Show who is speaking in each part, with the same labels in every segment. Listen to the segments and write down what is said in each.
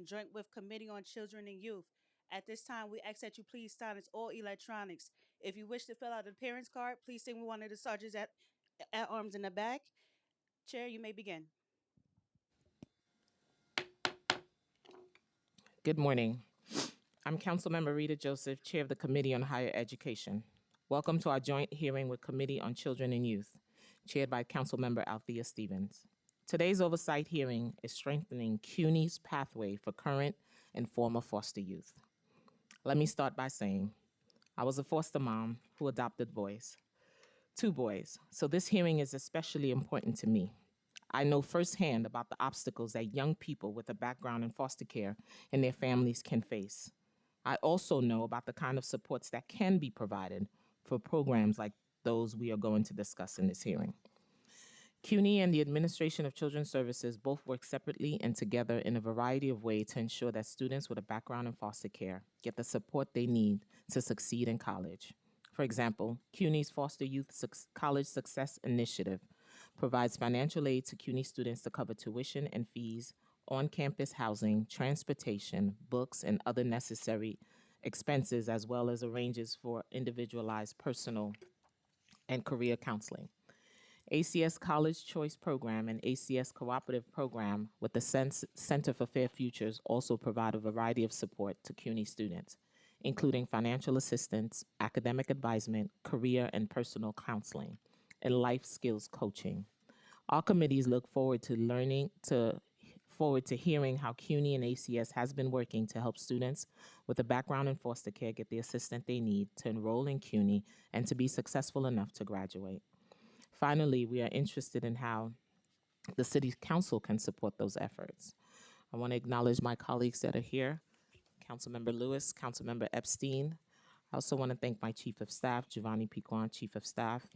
Speaker 1: session joint with Committee on Children and Youth. At this time, we ask that you please silence all electronics. If you wish to fill out an appearance card, please sing with one of the sergeants at arms in the back. Chair, you may begin.
Speaker 2: Good morning. I'm Councilmember Rita Joseph, Chair of the Committee on Higher Education. Welcome to our joint hearing with Committee on Children and Youth, chaired by Councilmember Althea Stevens. Today's oversight hearing is strengthening CUNY's pathway for current and former foster youth. Let me start by saying I was a foster mom who adopted boys, 2 boys, so this hearing is especially important to me. I know firsthand about the obstacles that young people with a background in foster care and their families can face. I also know about the kind of supports that can be provided for programs like those we are going to discuss in this hearing. CUNY and the Administration of Children's Services both work separately and together in a variety of ways to ensure that students with a background in foster care get the support they need to succeed in college. For example, CUNY's Foster Youth College Success Initiative provides financial aid to CUNY students to cover tuition and fees, on-campus housing, transportation, books, and other necessary expenses, as well as arranges for individualized personal and career counseling. ACS College Choice Program and ACS Cooperative Program with the Center for Fair Futures also provide a variety of support to CUNY students, including financial assistance, academic advisement, career and personal counseling, and life skills coaching. All committees look forward to hearing how CUNY and ACS has been working to help students with a background in foster care get the assistance they need to enroll in CUNY and to be successful enough to graduate. Finally, we are interested in how the City Council can support those efforts. I want to acknowledge my colleagues that are here, Councilmember Lewis, Councilmember Epstein. I also want to thank my Chief of Staff, Giovanni Piquan, Chief of Staff,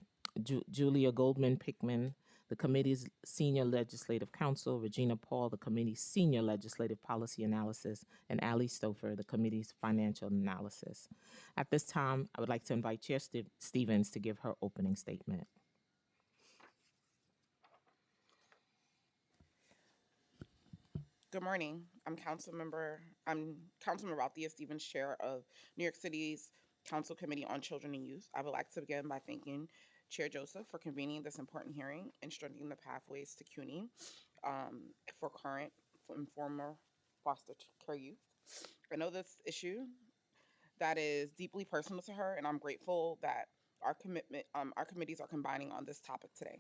Speaker 2: Julia Goldman Pickman, the committee's Senior Legislative Counsel, Regina Paul, the committee's Senior Legislative Policy Analysis, and Ali Stouffer, the committee's Financial Analysis. At this time, I would like to invite Chair Stevens to give her opening statement.
Speaker 3: Good morning. I'm Councilmember Althea Stevens, Chair of New York City's Council Committee on Children and Youth. I would like to begin by thanking Chair Joseph for convening this important hearing and strengthening the pathways to CUNY for current and former foster care youth. I know this issue that is deeply personal to her, and I'm grateful that our committees are combining on this topic today.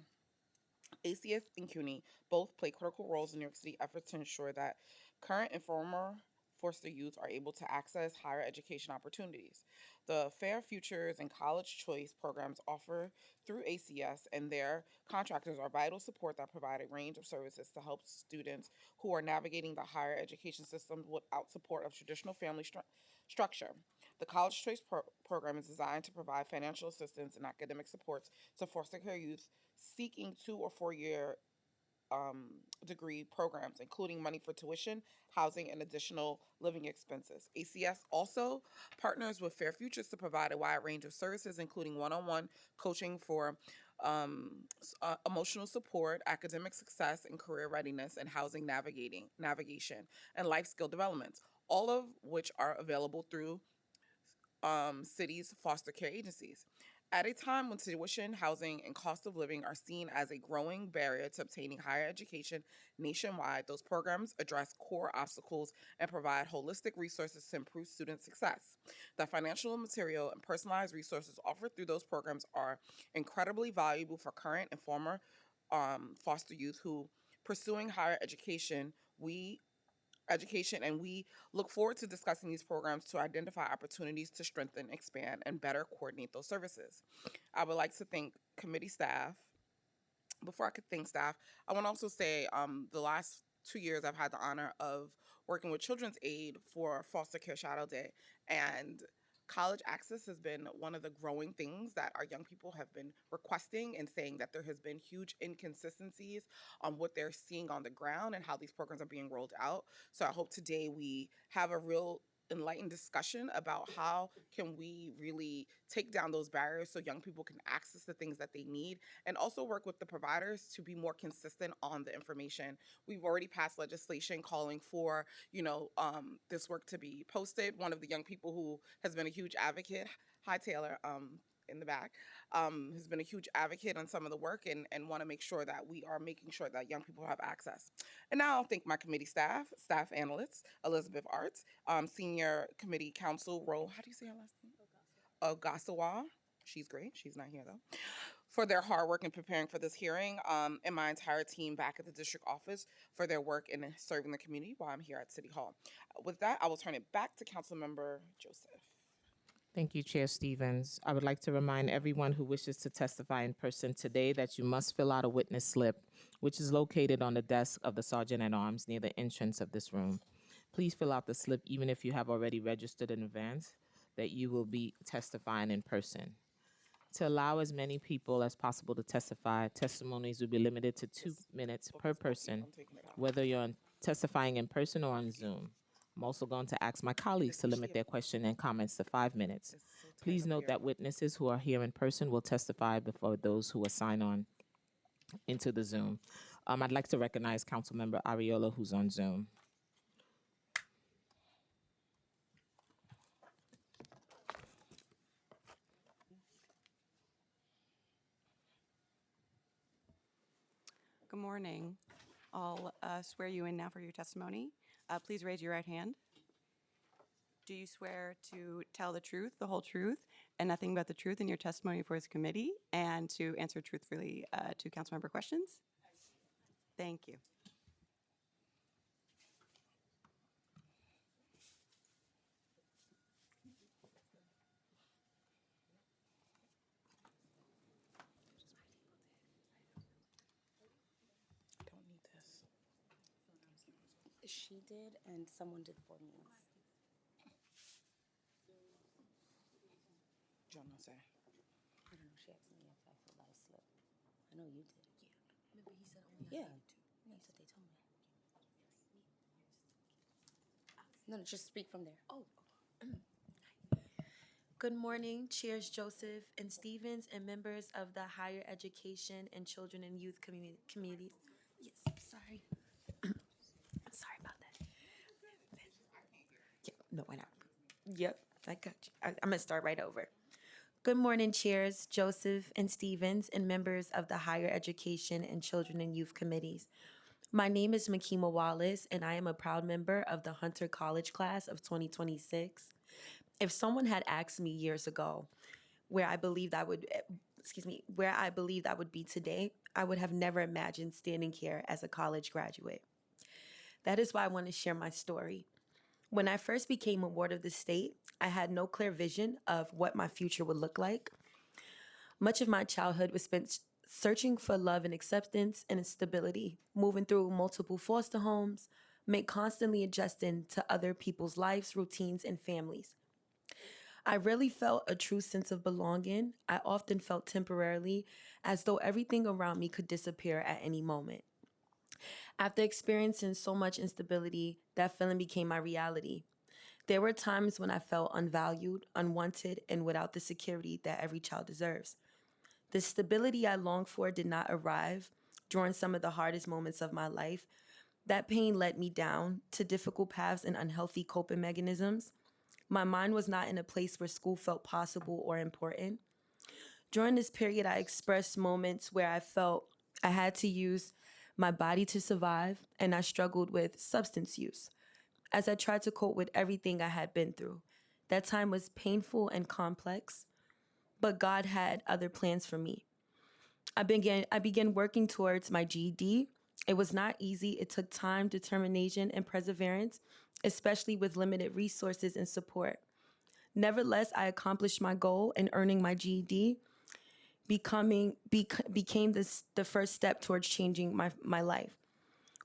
Speaker 3: ACS and CUNY both play critical roles in New York City efforts to ensure that current and former foster youth are able to access higher education opportunities. The Fair Futures and College Choice programs offered through ACS and their contractors are vital support that provide a range of services to help students who are navigating the higher education system without support of traditional family structure. The College Choice program is designed to provide financial assistance and academic supports to foster care youth seeking 2 or 4 year degree programs, including money for tuition, housing, and additional living expenses. ACS also partners with Fair Futures to provide a wide range of services, including one on one coaching for emotional support, academic success, and career readiness, and housing navigation, and life skill development, all of which are available through cities' foster care agencies. At a time when tuition, housing, and cost of living are seen as a growing barrier to obtaining higher education nationwide, those programs address core obstacles and provide holistic resources to improve student success. The financial, material, and personalized resources offered through those programs are incredibly valuable for current and former foster youth who pursuing higher education, and we look forward to discussing these programs to identify opportunities to strengthen, expand, and better coordinate those services. I would like to thank committee staff. Before I could thank staff, I want to also say the last 2 years I've had the honor of working with Children's Aid for Foster Care Shadow Day, and college access has been one of the growing things that our young people have been requesting and saying that there has been huge inconsistencies on what they're seeing on the ground and how these programs are being rolled out. So I hope today we have a real enlightened discussion about how can we really take down those barriers so young people can access the things that they need, and also work with the providers to be more consistent on the information. We've already passed legislation calling for, this work to be posted. One of the young people who has been a huge advocate, hi Taylor, in the back, has been a huge advocate on some of the work, and want to make sure that we are making sure that young people have access. And now I'll thank my committee staff analysts, Elizabeth Arts, senior committee counsel, how do you say her last name? Ogasawa. She's great. She's not here though. For their hard work in preparing for this hearing, and my entire team back at the district office for their work in serving the community while I'm here at City Hall. With that, I will turn it back to Councilmember Joseph.
Speaker 2: Thank you, Chair Stevens. I would like to remind everyone who wishes to testify in person today that you must fill out a witness slip, which is located on the desk of the Sergeant at Arms near the entrance of this room. Please fill out the slip even if you have already registered in advance that you will be testifying in person. To allow as many people as possible to testify, testimonies will be limited to 2 minutes per person, whether you're testifying in person or on Zoom. I'm also going to ask my colleagues to limit their question and comments to 5 minutes. Please note that witnesses who are here in person will testify before those who are signed on into the Zoom. I'd like to recognize Councilmember Ariola, who's on Zoom.
Speaker 4: Good morning. I'll swear you in now for your testimony. Please raise your right hand. Do you swear to tell the truth, the whole truth, and nothing but the truth in your testimony for this committee, and to answer truthfully to council member questions? Thank you.
Speaker 3: I don't need this.
Speaker 5: She did, and someone did for me.
Speaker 3: John, no say.
Speaker 5: I don't know. She asked me if I filled out a slip. I know you did.
Speaker 6: Yeah. Remember he said only
Speaker 5: Yeah,
Speaker 6: I needed to.
Speaker 5: that's what they told me. No, just speak from there.
Speaker 6: Oh. Good morning, Chairs Joseph and Stevens, and members of the Higher Education and Children and Youth communities. Yes, sorry. I'm sorry about that. Yeah, no, why not? Yep, I got you. I'm gonna start right over. Good morning, Chairs Joseph and Stevens, and members of the Higher Education and Children and Youth committees. My name is Makima Wallace, and I am a proud member of the Hunter College class of 2026. If someone had asked me years ago where I believed I would, where I believed I would be today, I would have never imagined standing here as a college graduate. That is why I want to share my story. When I first became a ward of the state, I had no clear vision of what my future would look like. Much of my childhood was spent searching for love and acceptance and stability, moving through multiple foster homes, constantly adjusting to other people's lives, routines, and families. I rarely felt a true sense of belonging. I often felt temporarily as though everything around me could disappear at any moment. After experiencing so much instability, that feeling became my reality. There were times when I felt unvalued, unwanted, and without the security that every child deserves. The stability I longed for did not arrive during some of the hardest moments of my life. That pain led me down to difficult paths and unhealthy coping mechanisms. My mind was not in a place where school felt possible or important. During this period, I expressed moments where I felt I had to use my body to survive, and I struggled with substance use as I tried to cope with everything I had been through. That time was painful and complex, but God had other plans for me. I began working towards my GED. It was not easy. It took time, determination, and perseverance, especially with limited resources and support. Nevertheless, I accomplished my goal in earning my GED, became the first step towards changing my life.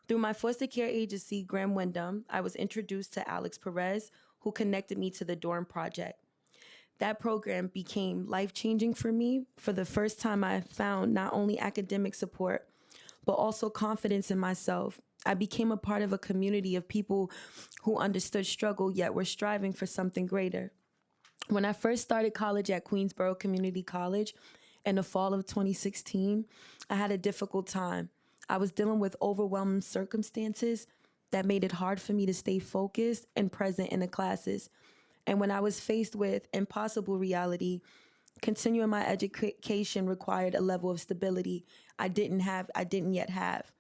Speaker 6: Through my foster care agency, Graham Wyndham, I was introduced to Alex Perez, who connected me to the Dorm Project. That program became life-changing for me. For the first time, I found not only academic support, but also confidence in myself I became a part of a community of people who understood struggle yet were striving for something greater. When I first started college at Queensborough Community College in the fall of 2016, I had a difficult time. I was dealing with overwhelming circumstances that made it hard for me to stay focused and present in the classes. And when I was faced with impossible reality, continuing my education required a level of stability I didn't yet have.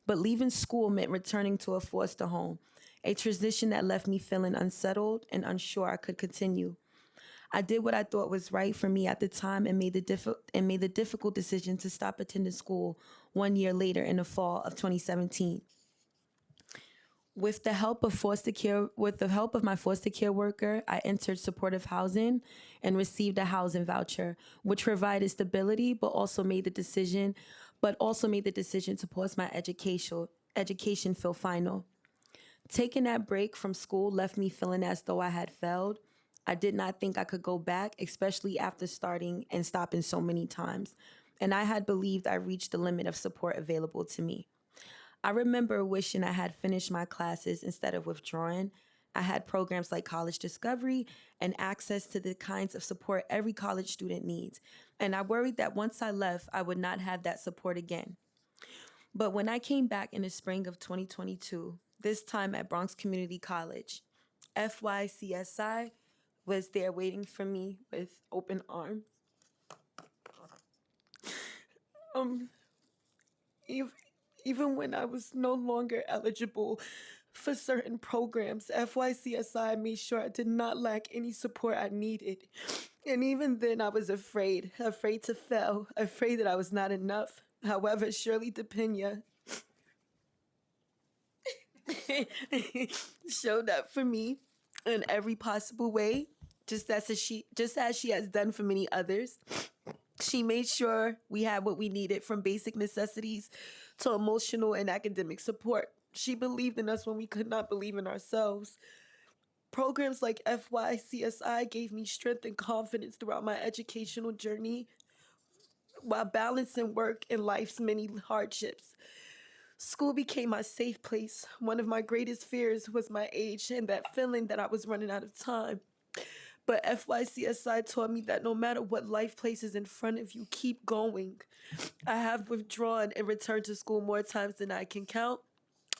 Speaker 6: But leaving school meant returning to a foster home, a transition that left me feeling unsettled and unsure I could continue. I did what I thought was right for me at the time and made the difficult decision to stop attending school 1 year later in the fall of 2017. With the help of my foster care worker, I entered supportive housing and received a housing voucher, which provided stability, but also made the decision to pause my education feel final. Taking that break from school left me feeling as though I had failed. I did not think I could go back, especially after starting and stopping so many times. And I had believed I reached the limit of support available to me. I remember wishing I had finished my classes instead of withdrawing. I had programs like College Discovery and access to the kinds of support every college student needs. And I worried that once I left, I would not have that support again. But when I came back in the spring of 2022, this time at Bronx Community College, FYCSI was there waiting for me with open arms. Um, ev- Even when I was no longer eligible for certain programs, FYCSI made sure I did not lack any support I needed. And even then, I was afraid to fail, afraid that I was not enough. However, Shirley DePena showed up for me in every possible way, just as she has done for many others. She made sure we had what we needed, from basic necessities to emotional and academic support. She believed in us when we could not believe in ourselves. Programs like FYCSI gave me strength and confidence throughout my educational journey while balancing work and life's many hardships. School became my safe place. One of my greatest fears was my age and that feeling that I was running out of time. But FYCSI taught me that no matter what life places in front of you, keep going. I have withdrawn and returned to school more times than I can count.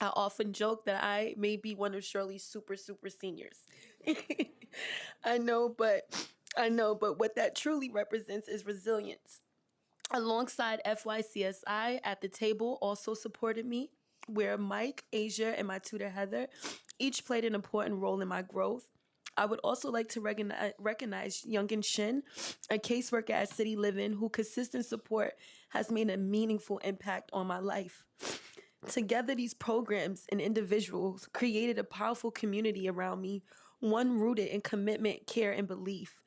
Speaker 6: I often joke that I may be one of Shirley's super seniors. I know, but but what that truly represents is resilience. Alongside FYCSI at the table also supported me, where Mike, Asia, and my tutor Heather each played an important role in my growth. I would also like to recognize Youngin Shin, a caseworker at City Living, whose consistent support has made a meaningful impact on my life. Together, these programs and individuals created a powerful community around me, one rooted in commitment, care, and belief.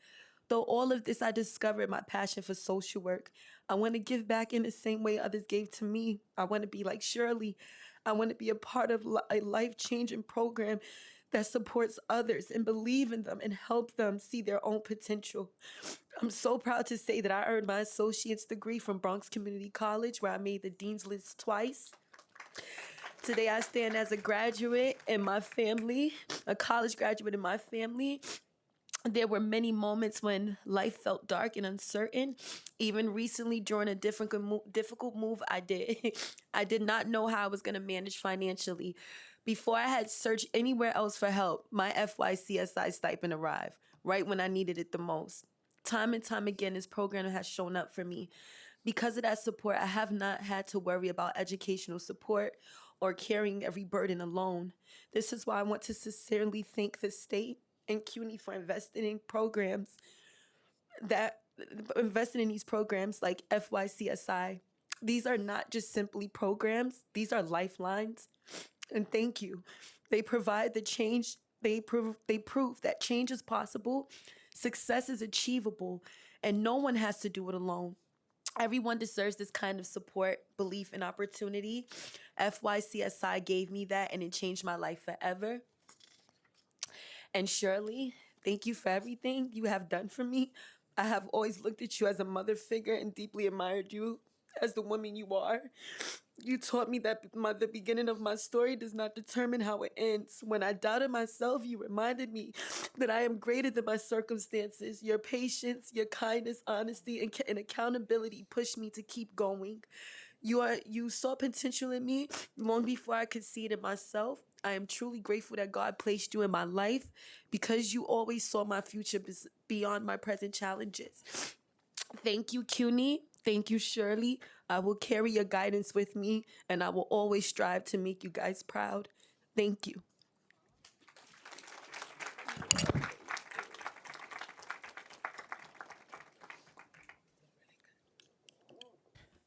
Speaker 6: Though all of this, I discovered my passion for social work. I want to give back in the same way others gave to me. I want to be like Shirley. I want to be a part of a life-changing program that supports others and believe in them and help them see their own potential. I'm so proud to say that I earned my associate's degree from Bronx Community College, where I made the dean's list twice. Today, I stand as a graduate in my family, a college graduate in my family. There were many moments when life felt dark and uncertain. Even recently, during a difficult move I did, I did not know how I was going to manage financially. Before I had searched anywhere else for help, my FYCSI stipend arrived right when I needed it the most. Time and time again, this program has shown up for me. Because of that support, I have not had to worry about educational support or carrying every burden alone. This is why I want to sincerely thank the state and CUNY for that invested in these programs like FYCSI. These are not just simply programs, these are lifelines. And thank you. They provide the change, they prove that change is possible, success is achievable, and no one has to do it alone. Everyone deserves this kind of support, belief, and opportunity. FYCSI gave me that, and it changed my life forever. And Shirley, thank you for everything you have done for me. I have always looked at you as a mother figure and deeply admired you as the woman you are. You taught me that the beginning of my story does not determine how it ends. When I doubted myself, you reminded me that I am greater than my circumstances. Your patience, your kindness, honesty, and accountability pushed me to keep going. You saw potential in me long before I could see it in myself. I am truly grateful that God placed you in my life because you always saw my future beyond my present challenges. Thank you, CUNY. Thank you, Shirley. I will carry your guidance with me, and I will always strive to make you guys proud. Thank you.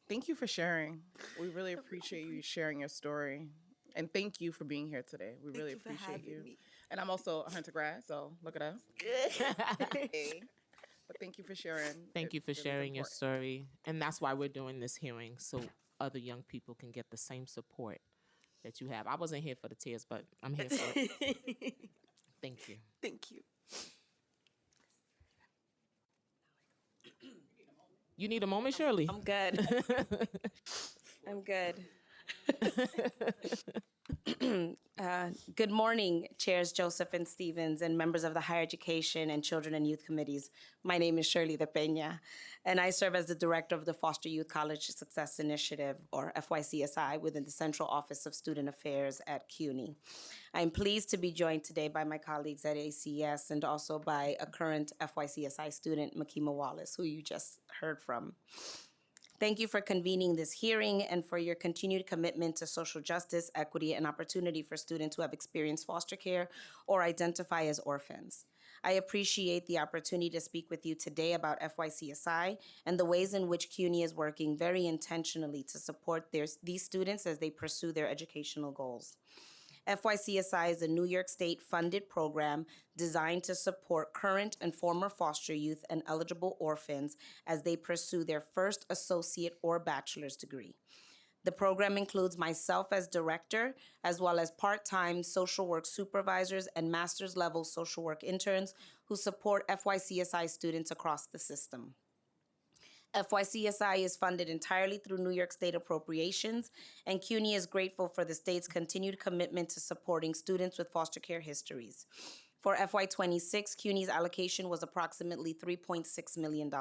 Speaker 3: Thank you for sharing. We really appreciate you sharing your story. And thank you for being here today. We really
Speaker 6: you for
Speaker 3: appreciate
Speaker 6: having
Speaker 3: you.
Speaker 6: me.
Speaker 3: And I'm also a Hunter grad, so look at us. Hey. But thank you for sharing.
Speaker 2: Thank you for
Speaker 3: It really is
Speaker 2: sharing your
Speaker 3: important.
Speaker 2: story. And that's why we're doing this hearing, so other young people can get the same support that you have. I wasn't here for the tears, but I'm here for it. Thank you.
Speaker 6: Thank you.
Speaker 2: You need a moment, Shirley?
Speaker 5: I'm good. I'm good. Good morning, Chairs Joseph and Stevens, and members of the Higher Education and Children and Youth Committees. My name is Shirley De Peña, and I serve as the Director of the Foster Youth College Success Initiative, or FYCSI, within the Central Office of Student Affairs at CUNY. I'm pleased to be joined today by my colleagues at ACS and also by a current FYCSI student, Makima Wallace, who you just heard from. Thank you for convening this hearing and for your continued commitment to social justice, equity, and opportunity for students who have experienced foster care or identify as orphans. I appreciate the opportunity to speak with you today about FYCSI and the ways in which CUNY is working very intentionally to support these students as they pursue their educational goals. FYCSI is a New York State funded program designed to support current and former foster youth and eligible orphans as they pursue their first associate or bachelor's degree. The program includes myself as director, as well as part-time social work supervisors and master's level social work interns who support FYCSI students across the system. FYCSI is funded entirely through New York State appropriations, and CUNY is grateful for the state's continued commitment to supporting students with foster care histories. For FY26, CUNY's allocation was approximately $3.6 million.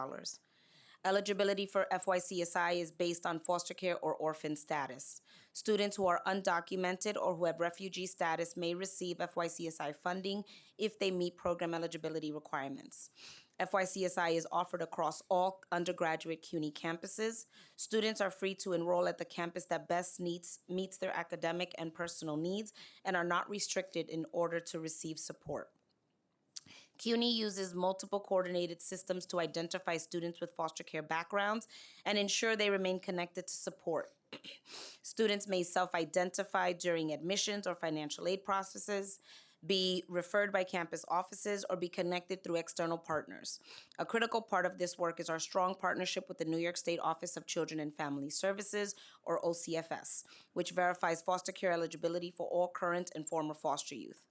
Speaker 5: Eligibility for FYCSI is based on foster care or orphan status. Students who are undocumented or who have refugee status may receive FYCSI funding if they meet program eligibility requirements. FYCSI is offered across all undergraduate CUNY campuses. Students are free to enroll at the campus that best meets their academic and personal needs and are not restricted in order to receive support. CUNY uses multiple coordinated systems to identify students with foster care backgrounds and ensure they remain connected to support. Students may self-identify during admissions or financial aid processes, be referred by campus offices, or be connected through external partners. A critical part of this work is our strong partnership with the New York State Office of Children and Family Services, or OCFS, which verifies foster care eligibility for all current and former foster youth.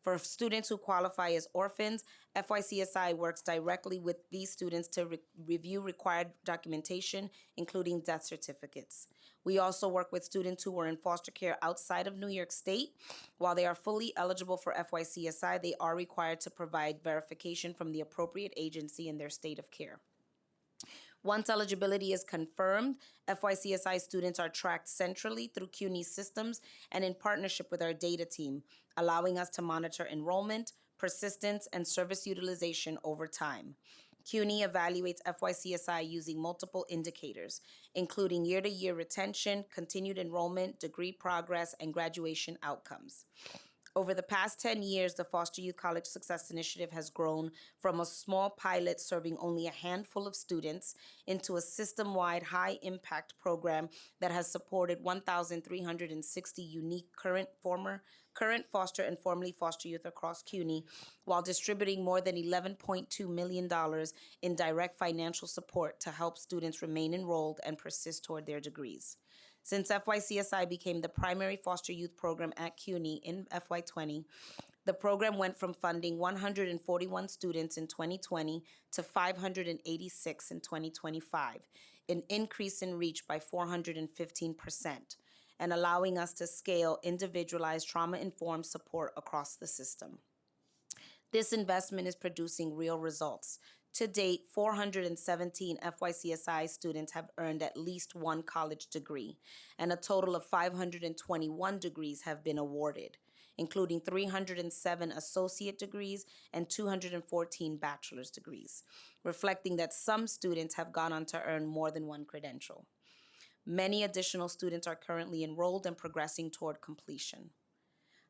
Speaker 5: For students who qualify as orphans, FYCSI works directly with these students to review required documentation, including death certificates. We also work with students who were in foster care outside of New York State. While they are fully eligible for FYCSI, they are required to provide verification from the appropriate agency in their state of care. Once eligibility is confirmed, FYCSI students are tracked centrally through CUNY systems and in partnership with our data team, allowing us to monitor enrollment, persistence, and service utilization over time. CUNY evaluates FYCSI using multiple indicators, including year-to-year retention, continued enrollment, degree progress, and graduation outcomes. Over the past 10 years, the Foster Youth College Success Initiative has grown from a small pilot serving only a handful of students into a system-wide high-impact program that has supported 1,360 unique current foster and formerly foster youth across CUNY, while distributing more than $11.2 million in direct financial support to help students remain enrolled and persist toward their degrees. Since FYCSI became the primary foster youth program at CUNY in FY20, the program went from funding 141 students in 2020 to 586 in 2025, an increase in reach by 415%. and allowing us to scale individualized trauma-informed support across the system. This investment is producing real results. To date, 417 FYCSI students have earned at least one college degree, and a total of 521 degrees have been awarded, including 307 associate degrees and 214 bachelor's degrees, reflecting that some students have gone on to earn more than one credential. Many additional students are currently enrolled and progressing toward completion.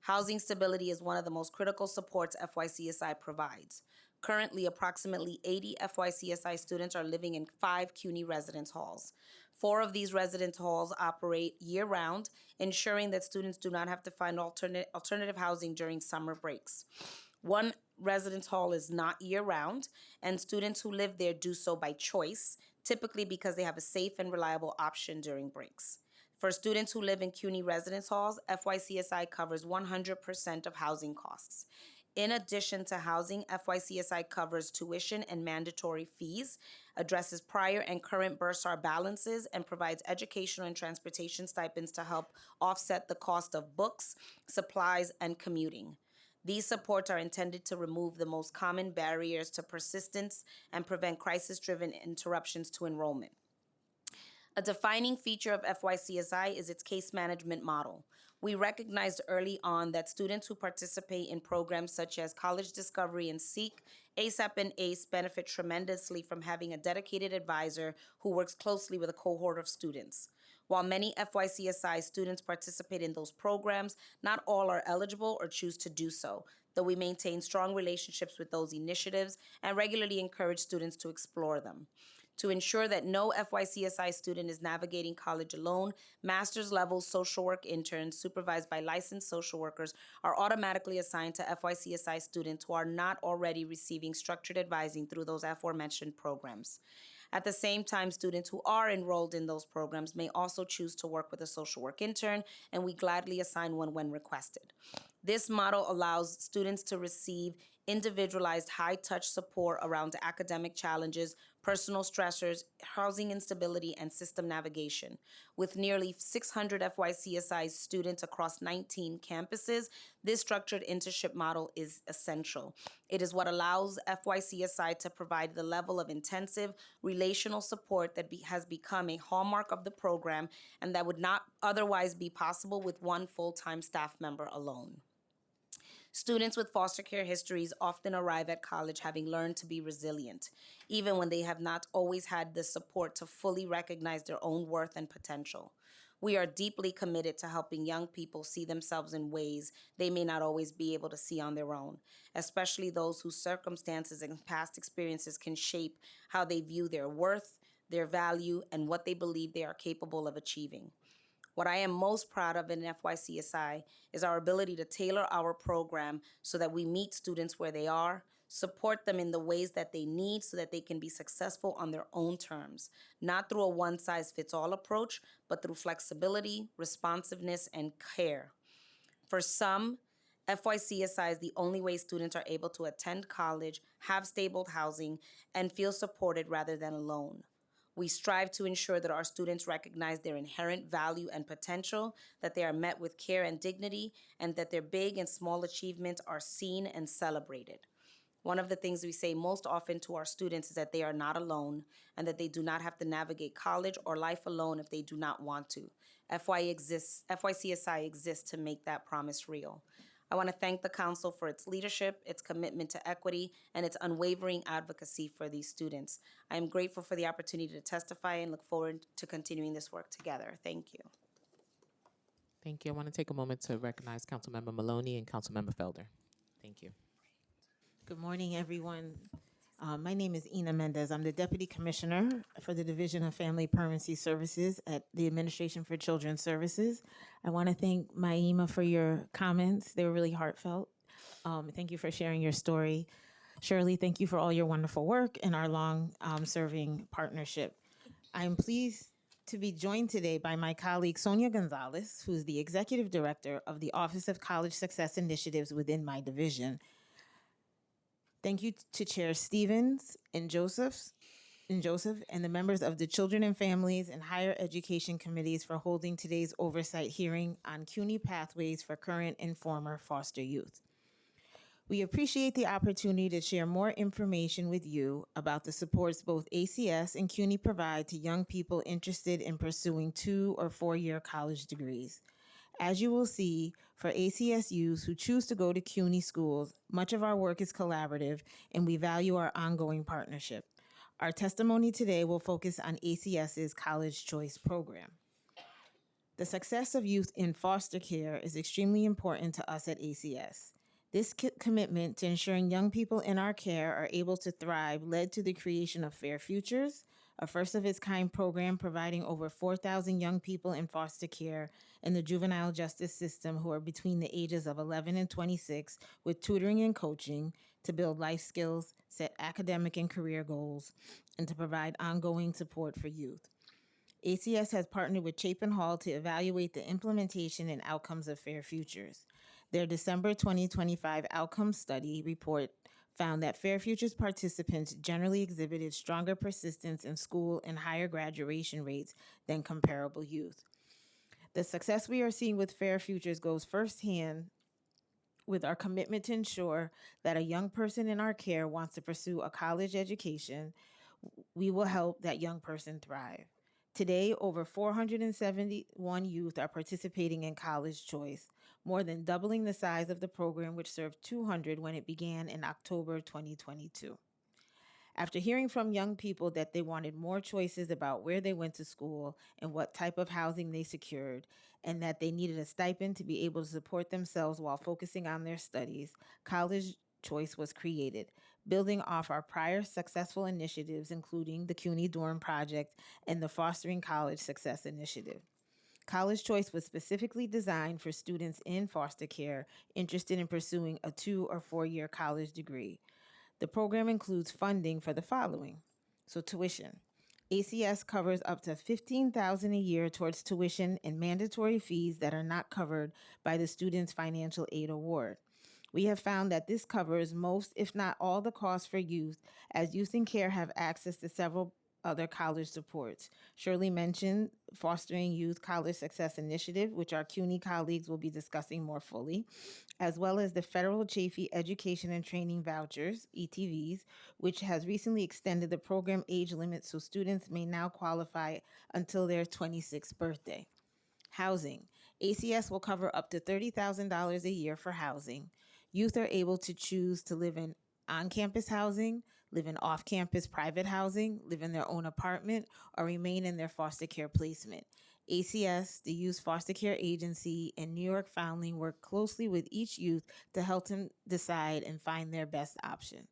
Speaker 5: Housing stability is one of the most critical supports FYCSI provides. Currently, approximately 80 FYCSI students are living in 5 CUNY residence halls. 4 of these residence halls operate year-round, ensuring that students do not have to find alternative housing during summer breaks. One residence hall is not year-round, and students who live there do so by choice, typically because they have a safe and reliable option during breaks. For students who live in CUNY residence halls, FYCSI covers 100% of housing costs. In addition to housing, FYCSI covers tuition and mandatory fees, addresses prior and current bursar balances, and provides educational and transportation stipends to help offset the cost of books, supplies, and commuting. These supports are intended to remove the most common barriers to persistence and prevent crisis-driven interruptions to enrollment. A defining feature of FYCSI is its case management model. We recognized early on that students who participate in programs such as College Discovery and Nycc, ASAP, and ACE benefit tremendously from having a dedicated advisor who works closely with a cohort of students. While many FYCSI students participate in those programs, not all are eligible or choose to do so, though we maintain strong relationships with those initiatives and regularly encourage students to explore them. To ensure that no FYCSI student is navigating college alone, master's level social work interns supervised by licensed social workers are automatically assigned to FYCSI students who are not already receiving structured advising through those aforementioned programs. At the same time, students who are enrolled in those programs may also choose to work with a social work intern, and we gladly assign one when requested. This model allows students to receive individualized high-touch support around academic challenges, personal stressors, housing instability, and system navigation. With nearly 600 FYCSI students across 19 campuses, this structured internship model is essential. It is what allows FYCSI to provide the level of intensive relational support that has become a hallmark of the program and that would not otherwise be possible with one full-time staff member alone. Students with foster care histories often arrive at college having learned to be resilient, even when they have not always had the support to fully recognize their own worth and potential. We are deeply committed to helping young people see themselves in ways they may not always be able to see on their own, especially those whose circumstances and past experiences can shape how they view their worth, their value, and what they believe they are capable of achieving. What I am most proud of in FYCSI is our ability to tailor our program so that we meet students where they are, support them in the ways that they need so that they can be successful on their own terms, not through a one-size-fits-all approach, but through flexibility, responsiveness, and care. For some, FYCSI is the only way students are able to attend college, have stable housing, and feel supported rather than alone. We strive to ensure that our students recognize their inherent value and potential, that they are met with care and dignity, and that their big and small achievements are seen and celebrated. One of the things we say most often to our students is that they are not alone and that they do not have to navigate college or life alone if they do not want to. FYCSI exists to make that promise real. I want to thank the Council for its leadership, its commitment to equity, and its unwavering advocacy for these students. I am grateful for the opportunity to testify and look forward to continuing this work together. Thank you.
Speaker 2: Thank you. I want to take a moment to recognize Councilmember Maloney and Councilmember Felder. Thank you.
Speaker 7: Good morning, everyone. My name is Ina Mendez. I'm the Deputy Commissioner for the Division of Family Permanency Services at the Administration for Children's Services. I want to thank Maima for your comments. They were really heartfelt. Thank you for sharing your story. Shirley, thank you for all your wonderful work and our long-serving partnership. I am pleased to be joined today by my colleague Sonia Gonzalez, who's the Executive Director of the Office of College Success Initiatives within my division. Thank you to Chair Stevens and Josephs and Joseph, and the members of the Children and Families and Higher Education Committees for holding today's oversight hearing on CUNY pathways for current and former foster youth. We appreciate the opportunity to share more information with you about the supports both ACS and CUNY provide to young people interested in pursuing 2 or 4-year college degrees. As you will see, for ACS youths who choose to go to CUNY schools, much of our work is collaborative and we value our ongoing partnership. Our testimony today will focus on ACS's College Choice program. The success of youth in foster care is extremely important to us at ACS. This commitment to ensuring young people in our care are able to thrive led to the creation of Fair Futures, a first of its kind program providing over 4,000 young people in foster care in the juvenile justice system who are between the ages of 11 and 26 with tutoring and coaching to build life skills, set academic and career goals, and to provide ongoing support for youth. ACS has partnered with Chapin Hall to evaluate the implementation and outcomes of Fair Futures. Their December 2025 outcomes study report found that Fair Futures participants generally exhibited stronger persistence in school and higher graduation rates than comparable youth. The success we are seeing with Fair Futures goes firsthand with our commitment to ensure that a young person in our care wants to pursue a college education. We will help that young person thrive. Today, over 471 youth are participating in College Choice, more than doubling the size of the program, which served 200 when it began in October 2022. After hearing from young people that they wanted more choices about where they went to school and what type of housing they secured, and that they needed a stipend to be able to support themselves while focusing on their studies, College Choice was created, building off our prior successful initiatives, including the CUNY Dorm Project and the Fostering College Success Initiative. College Choice was specifically designed for students in foster care interested in pursuing a 2 or 4-year college degree. The program includes funding for the following. So tuition. ACS covers up to $15,000 a year towards tuition and mandatory fees that are not covered by the student's financial aid award. We have found that this covers most, if not all, the costs for youth, as youth in care have access to several other college supports. Shirley mentioned Fostering Youth College Success Initiative, which our CUNY colleagues will be discussing more fully, as well as the Federal Chafee Education and Training Vouchers, ETVs, which has recently extended the program age limit so students may now qualify until their 26th birthday. Housing. ACS will cover up to $30,000 a year for housing. Youth are able to choose to live in on-campus housing, live in off-campus private housing, live in their own apartment, or remain in their foster care placement. ACS, the Youth Foster Care Agency, and New York Foundling work closely with each youth to help them decide and find their best option.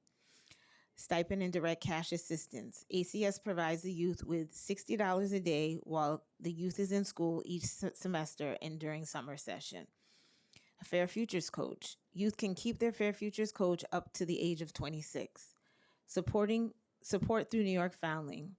Speaker 7: Stipend and direct cash assistance. ACS provides the youth with $60 a day while the youth is in school each semester and during summer session. A Fair Futures coach. Youth can keep their Fair Futures coach up to the age of 26. Support through New York Foundling.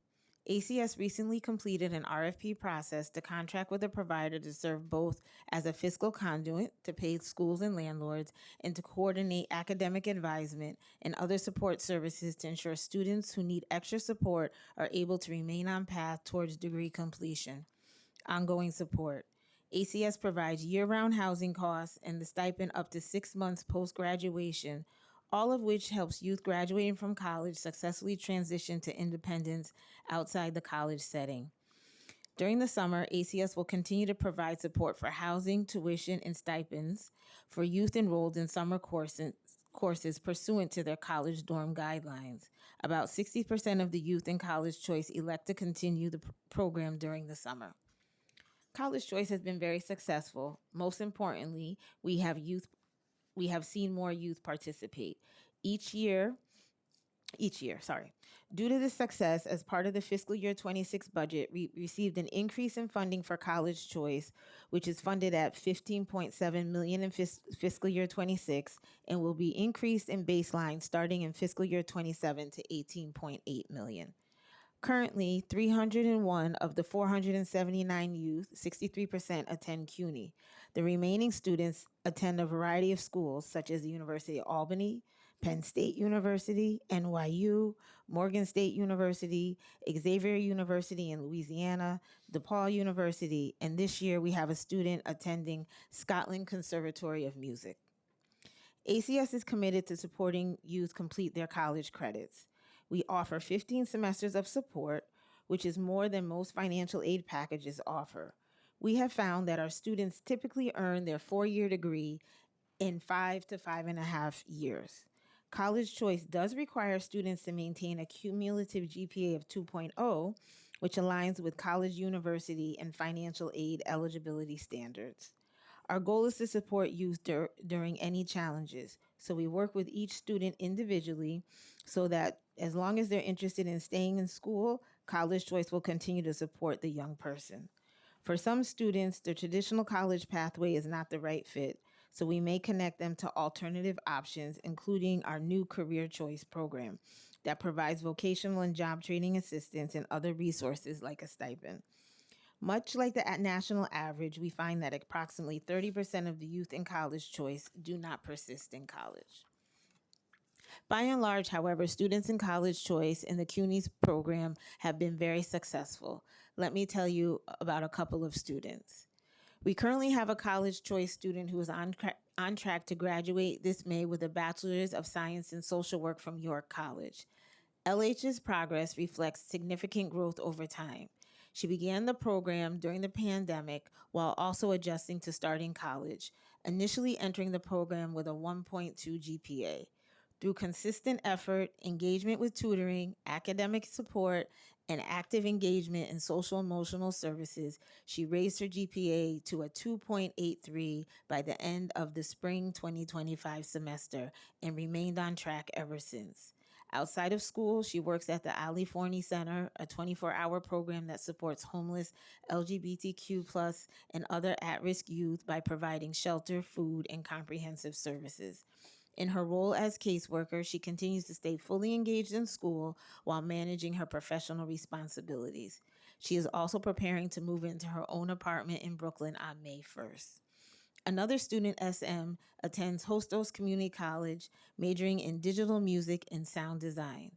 Speaker 7: ACS recently completed an RFP process to contract with a provider to serve both as a fiscal conduit to pay schools and landlords and to coordinate academic advisement and other support services to ensure students who need extra support are able to remain on path towards degree completion. Ongoing support. ACS provides year-round housing costs and the stipend up to 6 months post-graduation, all of which helps youth graduating from college successfully transition to independence outside the college setting. During the summer, ACS will continue to provide support for housing, tuition, and stipends for youth enrolled in summer courses pursuant to their college dorm guidelines. About 60% of the youth in College Choice elect to continue the program during the summer. College Choice has been very successful. Most importantly, we have seen more youth participate. Each year, due to this success, as part of the fiscal year 26 budget, we received an increase in funding for College Choice, which is funded at $15.7 million in fiscal year 26 and will be increased in baseline starting in fiscal year 27 to $18.8 million. Currently, 301 of the 479 youth, 63%, attend CUNY. The remaining students attend a variety of schools, such as the University of Albany, Penn State University, NYU, Morgan State University, Xavier University in Louisiana, DePaul University, and this year we have a student attending Scotland Conservatory of Music. ACS is committed to supporting youth complete their college credits. We offer 15 semesters of support, which is more than most financial aid packages offer. We have found that our students typically earn their 4-year degree in 5 to 5.5 years. College Choice does require students to maintain a cumulative GPA of 2.0, which aligns with college, university, and financial aid eligibility standards. Our goal is to support youth during any challenges. So we work with each student individually so that as long as they're interested in staying in school, College Choice will continue to support the young person. For some students, the traditional college pathway is not the right fit, so we may connect them to alternative options, including our new Career Choice program that provides vocational and job training assistance and other resources like a stipend. Much like the national average, we find that approximately 30% of the youth in College Choice do not persist in college. By and large, however, students in College Choice in the CUNY's program have been very successful. Let me tell you about a couple of students. We currently have a College Choice student who is on track to graduate this May with a Bachelor's of Science in Social Work from York College. LH's progress reflects significant growth over time. She began the program during the pandemic while also adjusting to starting college, initially entering the program with a 1.2 GPA. Through consistent effort, engagement with tutoring, academic support, and active engagement in social emotional services, she raised her GPA to a 2.83 by the end of the spring 2025 semester and remained on track ever since. Outside of school, she works at the Ali Forney Center, a 24-hour program that supports homeless, LGBTQ+, and other at-risk youth by providing shelter, food, and comprehensive services. In her role as caseworker, she continues to stay fully engaged in school while managing her professional responsibilities. She is also preparing to move into her own apartment in Brooklyn on May 1st. Another student, SM, attends Hostos Community College, majoring in digital music and sound design.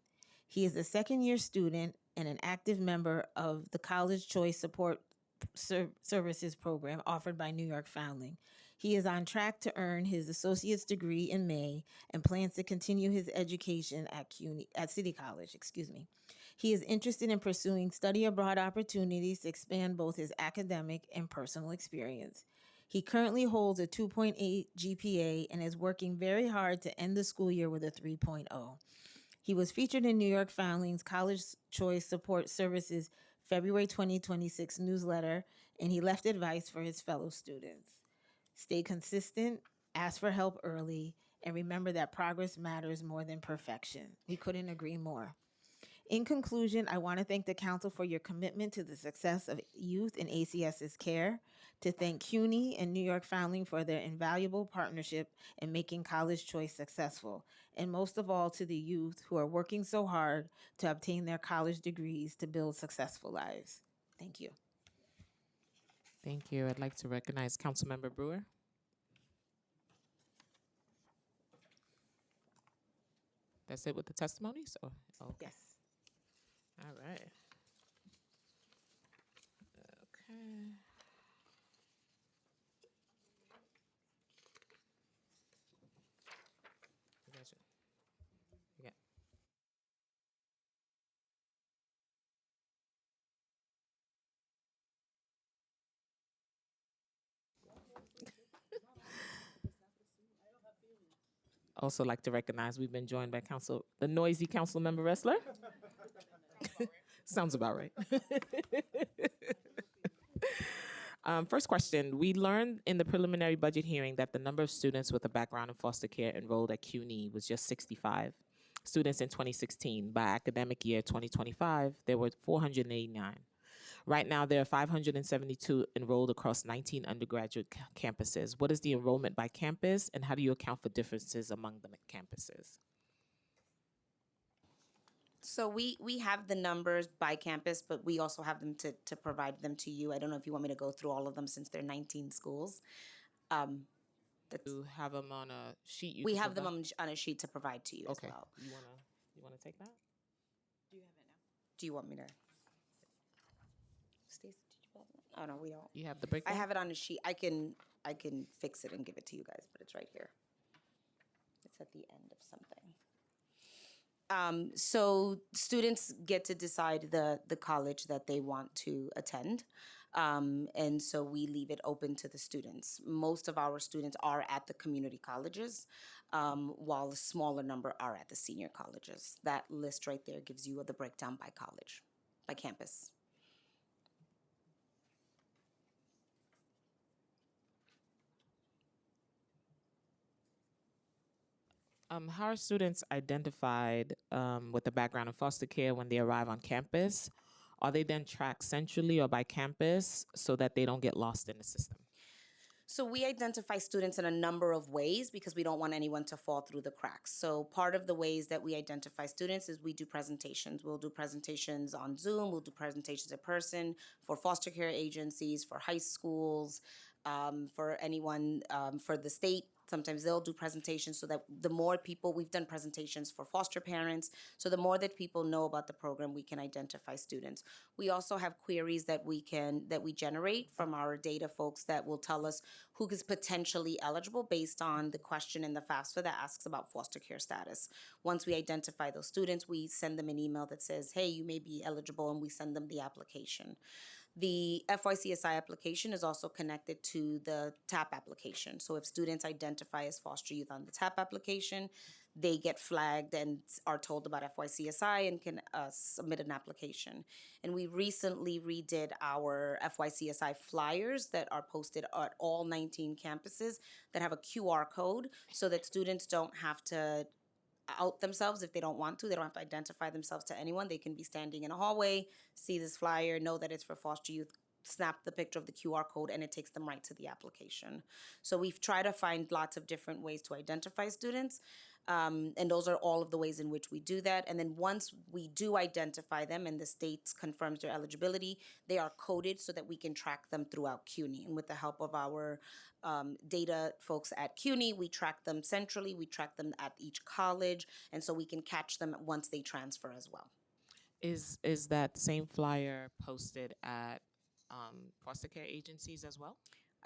Speaker 7: He is a second-year student and an active member of the College Choice Support Services program offered by New York Foundling. He is on track to earn his associate's degree in May and plans to continue his education at City College. He is interested in pursuing study abroad opportunities to expand both his academic and personal experience. He currently holds a 2.8 GPA and is working very hard to end the school year with a 3.0. He was featured in New York Foundling's College Choice Support Services February 2026 newsletter, and he left advice for his fellow students. Stay consistent, ask for help early, and remember that progress matters more than perfection. We couldn't agree more. In conclusion, I want to thank the Council for your commitment to the success of youth in ACS's care, to thank CUNY and New York Foundling for their invaluable partnership in making College Choice successful, and most of all to the youth who are working so hard to obtain their college degrees to build successful lives. Thank you.
Speaker 2: Thank you. I'd like to recognize Councilmember Brewer. That's it with the testimonies? Oh, okay.
Speaker 7: Yes.
Speaker 2: All right. Okay. Gotcha. Yeah. Also like to recognize we've been joined by the noisy council member wrestler. Sounds about right. First question. We learned in the preliminary budget hearing that the number of students with a background in foster care enrolled at CUNY was just 65 students in 2016. By academic year 2025, there were 489. Right now, there are 572 enrolled across 19 undergraduate campuses. What is the enrollment by campus, and how do you account for differences among the campuses?
Speaker 5: So we have the numbers by campus, but we also have them to provide them to you. I don't know if you want me to go through all of them since there are 19 schools.
Speaker 2: You have them on a sheet. You
Speaker 5: We
Speaker 2: could
Speaker 5: have them
Speaker 2: provide?
Speaker 5: on a sheet to provide to you
Speaker 2: Okay.
Speaker 5: as well.
Speaker 2: You wanna take that?
Speaker 5: Do you want me to? Stacey, did you have it? Oh no, we don't.
Speaker 2: You have the
Speaker 5: I
Speaker 2: breakdown?
Speaker 5: have it on a sheet. I can fix it and give it to you guys, but it's right here. It's at the end of something. So students get to decide the college that they want to attend. And so we leave it open to the students. Most of our students are at the community colleges, while a smaller number are at the senior colleges. That list right there gives you the breakdown by college, by campus.
Speaker 2: How are students identified with a background in foster care when they arrive on campus? Are they then tracked centrally or by campus so that they don't get lost in the system?
Speaker 5: So we identify students in a number of ways because we don't want anyone to fall through the cracks. So part of the ways that we identify students is we do presentations. We'll do presentations on Zoom, we'll do presentations in person for foster care agencies, for high schools, for anyone, for the state. Sometimes they'll do presentations so that the more people, we've done presentations for foster parents, so the more that people know about the program, we can identify students. We also have queries that we generate from our data folks that will tell us who is potentially eligible based on the question in the FAFSA that asks about foster care status. Once we identify those students, we send them an email that says, hey, you may be eligible, and we send them the application. The FYCSI application is also connected to the TAP application. So if students identify as foster youth on the TAP application, they get flagged and are told about FYCSI and can submit an application. And we recently redid our FYCSI flyers that are posted at all 19 campuses that have a QR code so that students don't have to out themselves if they don't want to. They don't have to identify themselves to anyone. They can be standing in a hallway, see this flyer, know that it's for foster youth, snap the picture of the QR code, and it takes them right to the application. So we've tried to find lots of different ways to identify students. And those are all of the ways in which we do that. And then once we do identify them and the state confirms their eligibility, they are coded so that we can track them throughout CUNY. And with the help of our data folks at CUNY, we track them centrally, we track them at each college, and so we can catch them once they transfer as well.
Speaker 2: Is that same flyer posted at foster care agencies as well?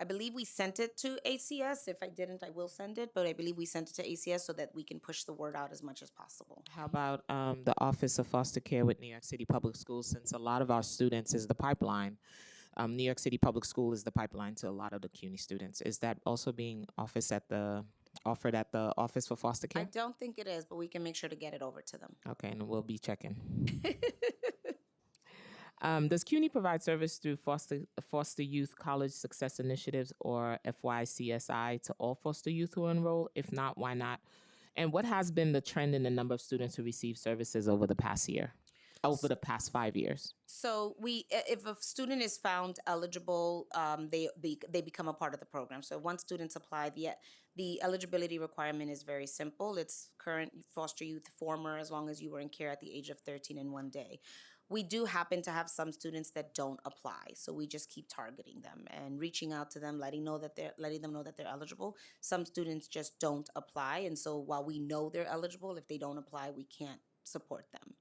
Speaker 5: I believe we sent it to ACS. If I didn't, I will send it, but I believe we sent it to ACS so that we can push the word out as much as possible.
Speaker 2: How about the Office of Foster Care with New York City Public Schools? Since a lot of our students is the pipeline, New York City Public School is the pipeline to a lot of the CUNY students. Is that also being offered at the Office for Foster
Speaker 5: I
Speaker 2: Care?
Speaker 5: don't think it is, but we can make sure to get it over to them.
Speaker 2: Okay, and we'll be checking. Does CUNY provide service through foster youth college success initiatives or FYCSI to all foster youth who enroll? If not, why not? And what has been the trend in the number of students who receive services over the past 5 years?
Speaker 5: So if a student is found eligible, they become a part of the program. So once students apply, the eligibility requirement is very simple. It's current foster youth, former, as long as you were in care at the age of 13 and 1 day. We do happen to have some students that don't apply, so we just keep targeting them and reaching out to them, letting them know that they're eligible. Some students just don't apply, and so while we know they're eligible, if they don't apply, we can't support them.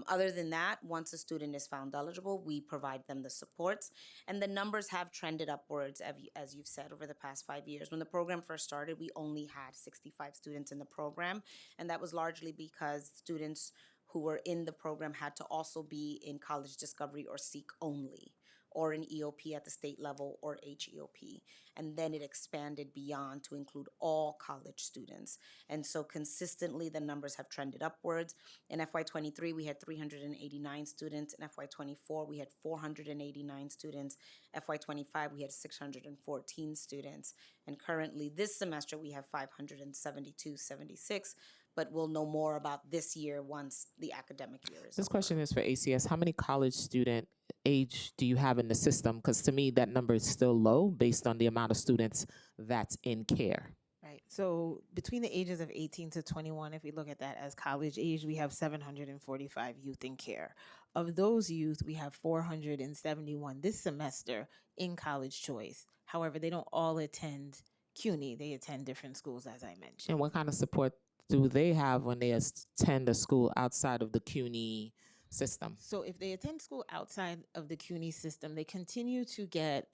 Speaker 5: Other than that, once a student is found eligible, we provide them the supports. And the numbers have trended upwards, as you've said, over the past 5 years. When the program first started, we only had 65 students in the program. And that was largely because students who were in the program had to also be in college discovery or seek only, or in EOP at the state level or HEOP. And then it expanded beyond to include all college students. And so consistently the numbers have trended upwards. In FY23, we had 389 students. In FY24, we had 489 students. FY25, we had 614 students. And currently this semester, we have 576, but we'll know more about this year once the academic year is
Speaker 2: This
Speaker 5: over.
Speaker 2: question is for ACS. How many college student age do you have in the system? Because to me, that number is still low based on the amount of students that's in care.
Speaker 7: Right. So between the ages of 18 to 21, if we look at that as college age, we have 745 youth in care. Of those youth, we have 471 this semester in college choice. However, they don't all attend CUNY. They attend different schools, as I mentioned.
Speaker 2: And what kind of support do they have when they attend a school outside of the CUNY system?
Speaker 7: So if they attend school outside of the CUNY system, they continue to get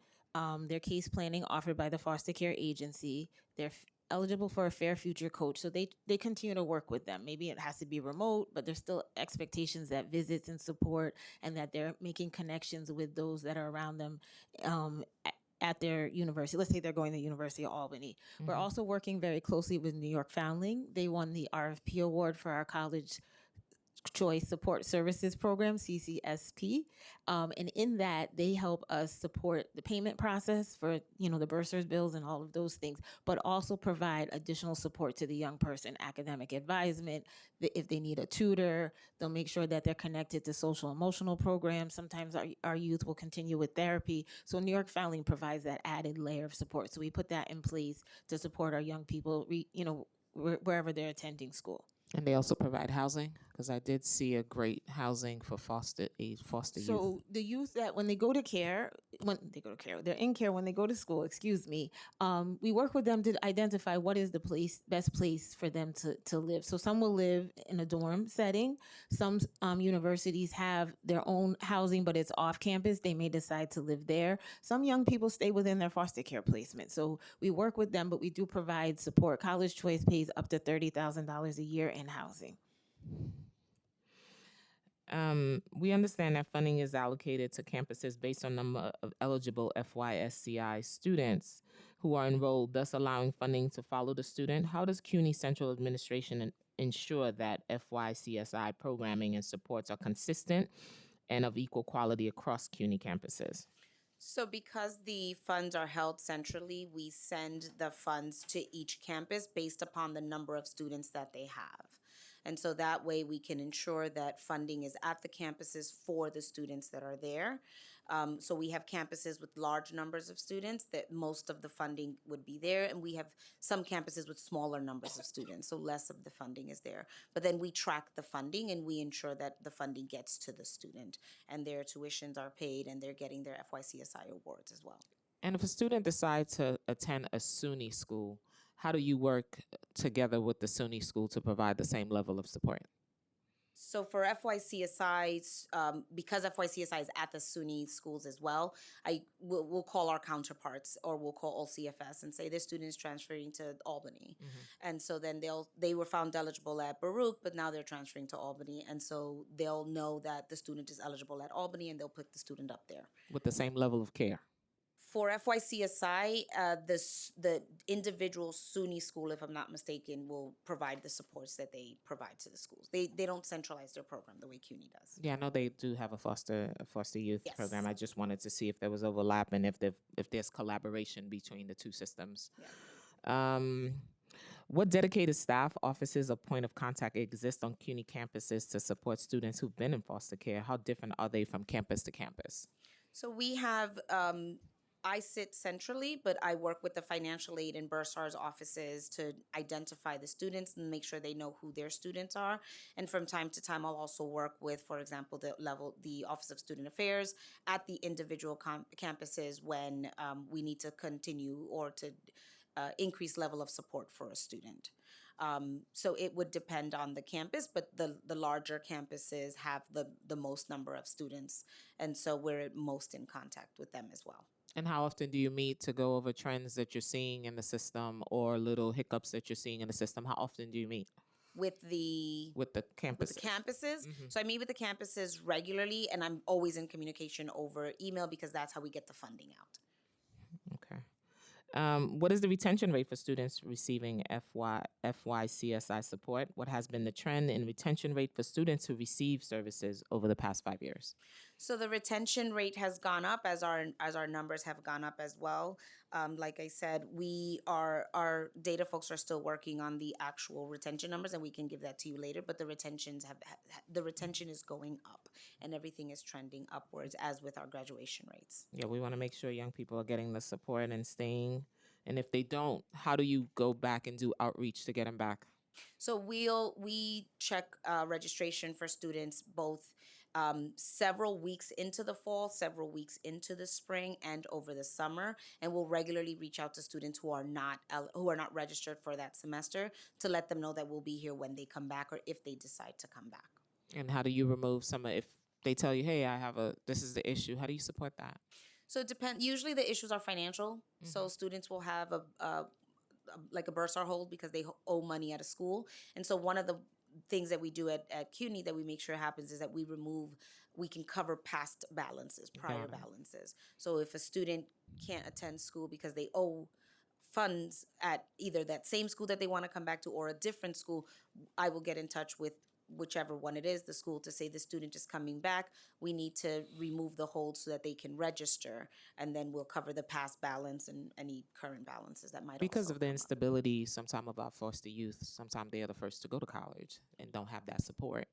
Speaker 7: their case planning offered by the foster care agency. They're eligible for a Fair Future coach. So they continue to work with them. Maybe it has to be remote, but there's still expectations that visits and support and that they're making connections with those that are around them at their university. Let's say they're going to the University of Albany. We're also working very closely with New York Foundling. They won the RFP award for our college choice support services program, CCSP, and in that they help us support the payment process for the bursars bills and all of those things, but also provide additional support to the young person, academic advisement. If they need a tutor, they'll make sure that they're connected to social emotional programs. Sometimes our youth will continue with therapy. So New York Foundling provides that added layer of support. So we put that in place to support our young people, wherever they're attending school.
Speaker 2: And they also provide housing, because I did see a great housing for foster youth.
Speaker 7: So the youth that when they go to care, they're in care when they go to school. Excuse me. We work with them to identify what is the best place for them to live. So some will live in a dorm setting. Some universities have their own housing, but it's off campus. They may decide to live there. Some young people stay within their foster care placement. So we work with them, but we do provide support. College Choice pays up to $30,000 a year in housing.
Speaker 2: We understand that funding is allocated to campuses based on number of eligible FYSCI students who are enrolled, thus allowing funding to follow the student. How does CUNY Central Administration ensure that FYCSI programming and supports are consistent and of equal quality across CUNY campuses?
Speaker 5: So because the funds are held centrally, we send the funds to each campus based upon the number of students that they have. And so that way we can ensure that funding is at the campuses for the students that are there. So we have campuses with large numbers of students that most of the funding would be there, and we have some campuses with smaller numbers of students, so less of the funding is there. But then we track the funding and we ensure that the funding gets to the student and their tuitions are paid and they're getting their FYCSI awards as well.
Speaker 2: And if a student decides to attend a SUNY school, how do you work together with the SUNY school to provide the same level of support?
Speaker 5: So for FYCSI, because FYCSI is at the SUNY schools as well, we'll call our counterparts, or we'll call all CFS and say this student is transferring to Albany. And so then they were found eligible at Baruch, but now they're transferring to Albany. And so they'll know that the student is eligible at Albany and they'll put the student up there.
Speaker 2: With the same level of care?
Speaker 5: For FYCSI, the individual SUNY school, if I'm not mistaken, will provide the supports that they provide to the schools. They don't centralize their program the way CUNY does.
Speaker 2: Yeah, I know they do have a foster youth
Speaker 5: Yes.
Speaker 2: program. I just wanted to see if there was overlap and if there's collaboration between the two systems.
Speaker 5: Yeah.
Speaker 2: What dedicated staff, offices, or point of contact exist on CUNY campuses to support students who've been in foster care? How different are they from campus to campus?
Speaker 5: So we have, I sit centrally, but I work with the financial aid and bursars offices to identify the students and make sure they know who their students are. And from time to time, I'll also work with, for example, the Office of Student Affairs at the individual campuses when we need to continue or to increase level of support for a student. So it would depend on the campus, but the larger campuses have the most number of students, and so we're most in contact with them as well.
Speaker 2: And how often do you meet to go over trends that you're seeing in the system or little hiccups that you're seeing in the system? How often do you meet?
Speaker 5: With the
Speaker 2: campuses?
Speaker 5: With the campuses. So I meet with the campuses regularly, and I'm always in communication over email because that's how we get the funding out.
Speaker 2: Okay. What is the retention rate for students receiving FYCSI support? What has been the trend in retention rate for students who receive services over the past 5 years?
Speaker 5: So the retention rate has gone up as our numbers have gone up as well. Like I said, our data folks are still working on the actual retention numbers, and we can give that to you later. But the retention is going up, and everything is trending upwards, as with our graduation rates.
Speaker 2: Yeah, we want to make sure young people are getting the support and staying. And if they don't, how do you go back and do outreach to get them back?
Speaker 5: So we check registration for students both several weeks into the fall, several weeks into the spring, and over the summer. And we'll regularly reach out to students who are not registered for that semester to let them know that we'll be here when they come back or if they decide to come back.
Speaker 2: And how do you remove some of, if they tell you, hey, this is the issue, how do you support that?
Speaker 5: So it depends. Usually the issues are financial. So students will have like a bursar hold because they owe money at a school. And so one of the things that we do at CUNY that we make sure happens is that we can cover past balances, prior
Speaker 2: Got it.
Speaker 5: balances. So if a student can't attend school because they owe funds at either that same school that they want to come back to or a different school, I will get in touch with whichever one it is, the school, to say the student is coming back. We need to remove the hold so that they can register, and then we'll cover the past balance and any current balances that might
Speaker 2: Because
Speaker 5: also
Speaker 2: of the
Speaker 5: come up.
Speaker 2: instability sometime about foster youth, sometimes they are the first to go to college and don't have that support.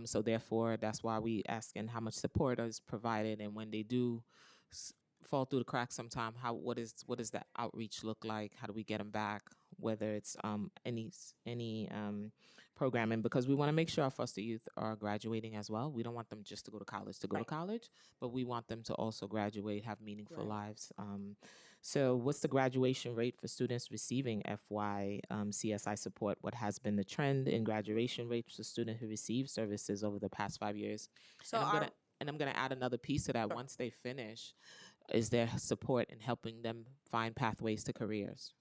Speaker 2: So therefore, that's why we asking how much support is provided, and when they do fall through the cracks sometime, what does that outreach look like? How do we get them back? Whether it's any programming, because we want to make sure our foster youth are graduating as well. We don't want them just to go to college to
Speaker 5: Right.
Speaker 2: college, but we want them to also graduate, have meaningful
Speaker 5: Right.
Speaker 2: lives. So what's the graduation rate for students receiving FY CSI support? What has been the trend in graduation rates for students who receive services over the past 5 years?
Speaker 5: So
Speaker 2: And
Speaker 5: our
Speaker 2: I'm gonna add another piece to that. Once they finish, is there support in helping them find pathways to careers?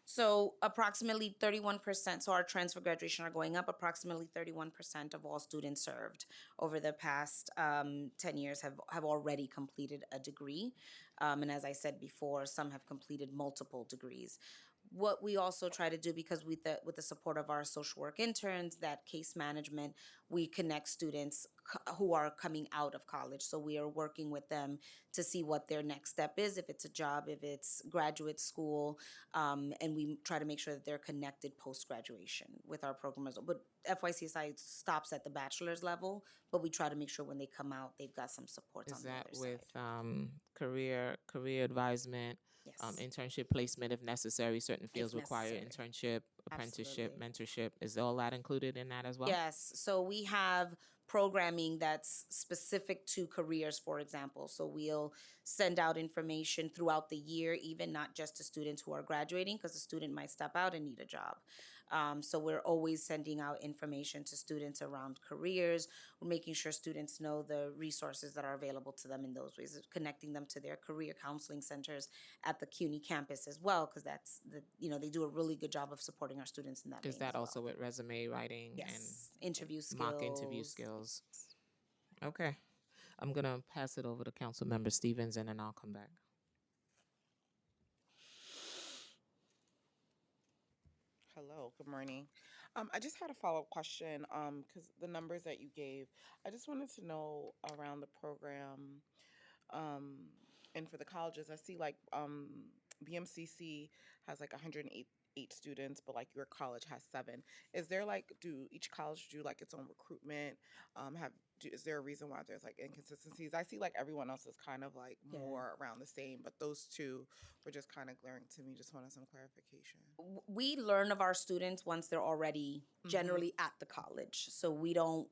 Speaker 5: So approximately 31%, so our trends for graduation are going up. Approximately 31% of all students served over the past 10 years have already completed a degree. And as I said before, some have completed multiple degrees. What we also try to do, because with the support of our social work interns, that case management, we connect students who are coming out of college. So we are working with them to see what their next step is, if it's a job, if it's graduate school, and we try to make sure that they're connected post-graduation with our program as well. But FYCSI stops at the bachelor's level, but we try to make sure when they come out, they've got some supports
Speaker 2: Is
Speaker 5: on the
Speaker 2: that
Speaker 5: other
Speaker 2: with
Speaker 5: side.
Speaker 2: career advisement,
Speaker 5: Yes.
Speaker 2: internship placement if necessary? Certain fields require
Speaker 5: necessary.
Speaker 2: internship, apprenticeship,
Speaker 5: Absolutely.
Speaker 2: mentorship. Is all that included in that as well?
Speaker 5: Yes, so we have programming that's specific to careers, for example. So we'll send out information throughout the year, even not just to students who are graduating, because a student might step out and need a job. So we're always sending out information to students around careers. We're making sure students know the resources that are available to them in those ways, connecting them to their career counseling centers at the CUNY campus as well, because they do a really good job of supporting our students in that
Speaker 2: Is
Speaker 5: vein
Speaker 2: that
Speaker 5: as well.
Speaker 2: also with resume writing
Speaker 5: Yes,
Speaker 2: and
Speaker 5: interview skills.
Speaker 2: mock interview skills? Okay. I'm going to pass it over to Council Member Stevens, and then I'll come back.
Speaker 3: Hello, good morning. I just had a follow-up question because the numbers that you gave, I just wanted to know around the program um, and for the colleges. I see like BMCC has like 108 students, but like your college has 7. Is there like, do each college do like its own recruitment? Is there a reason why there's like inconsistencies? I see like everyone else is kind of like
Speaker 5: Yeah.
Speaker 3: more around the same, but those two were just kind of glaring to me. Just wanted some clarification.
Speaker 5: We learn of our students once they're already generally at the college. So we don't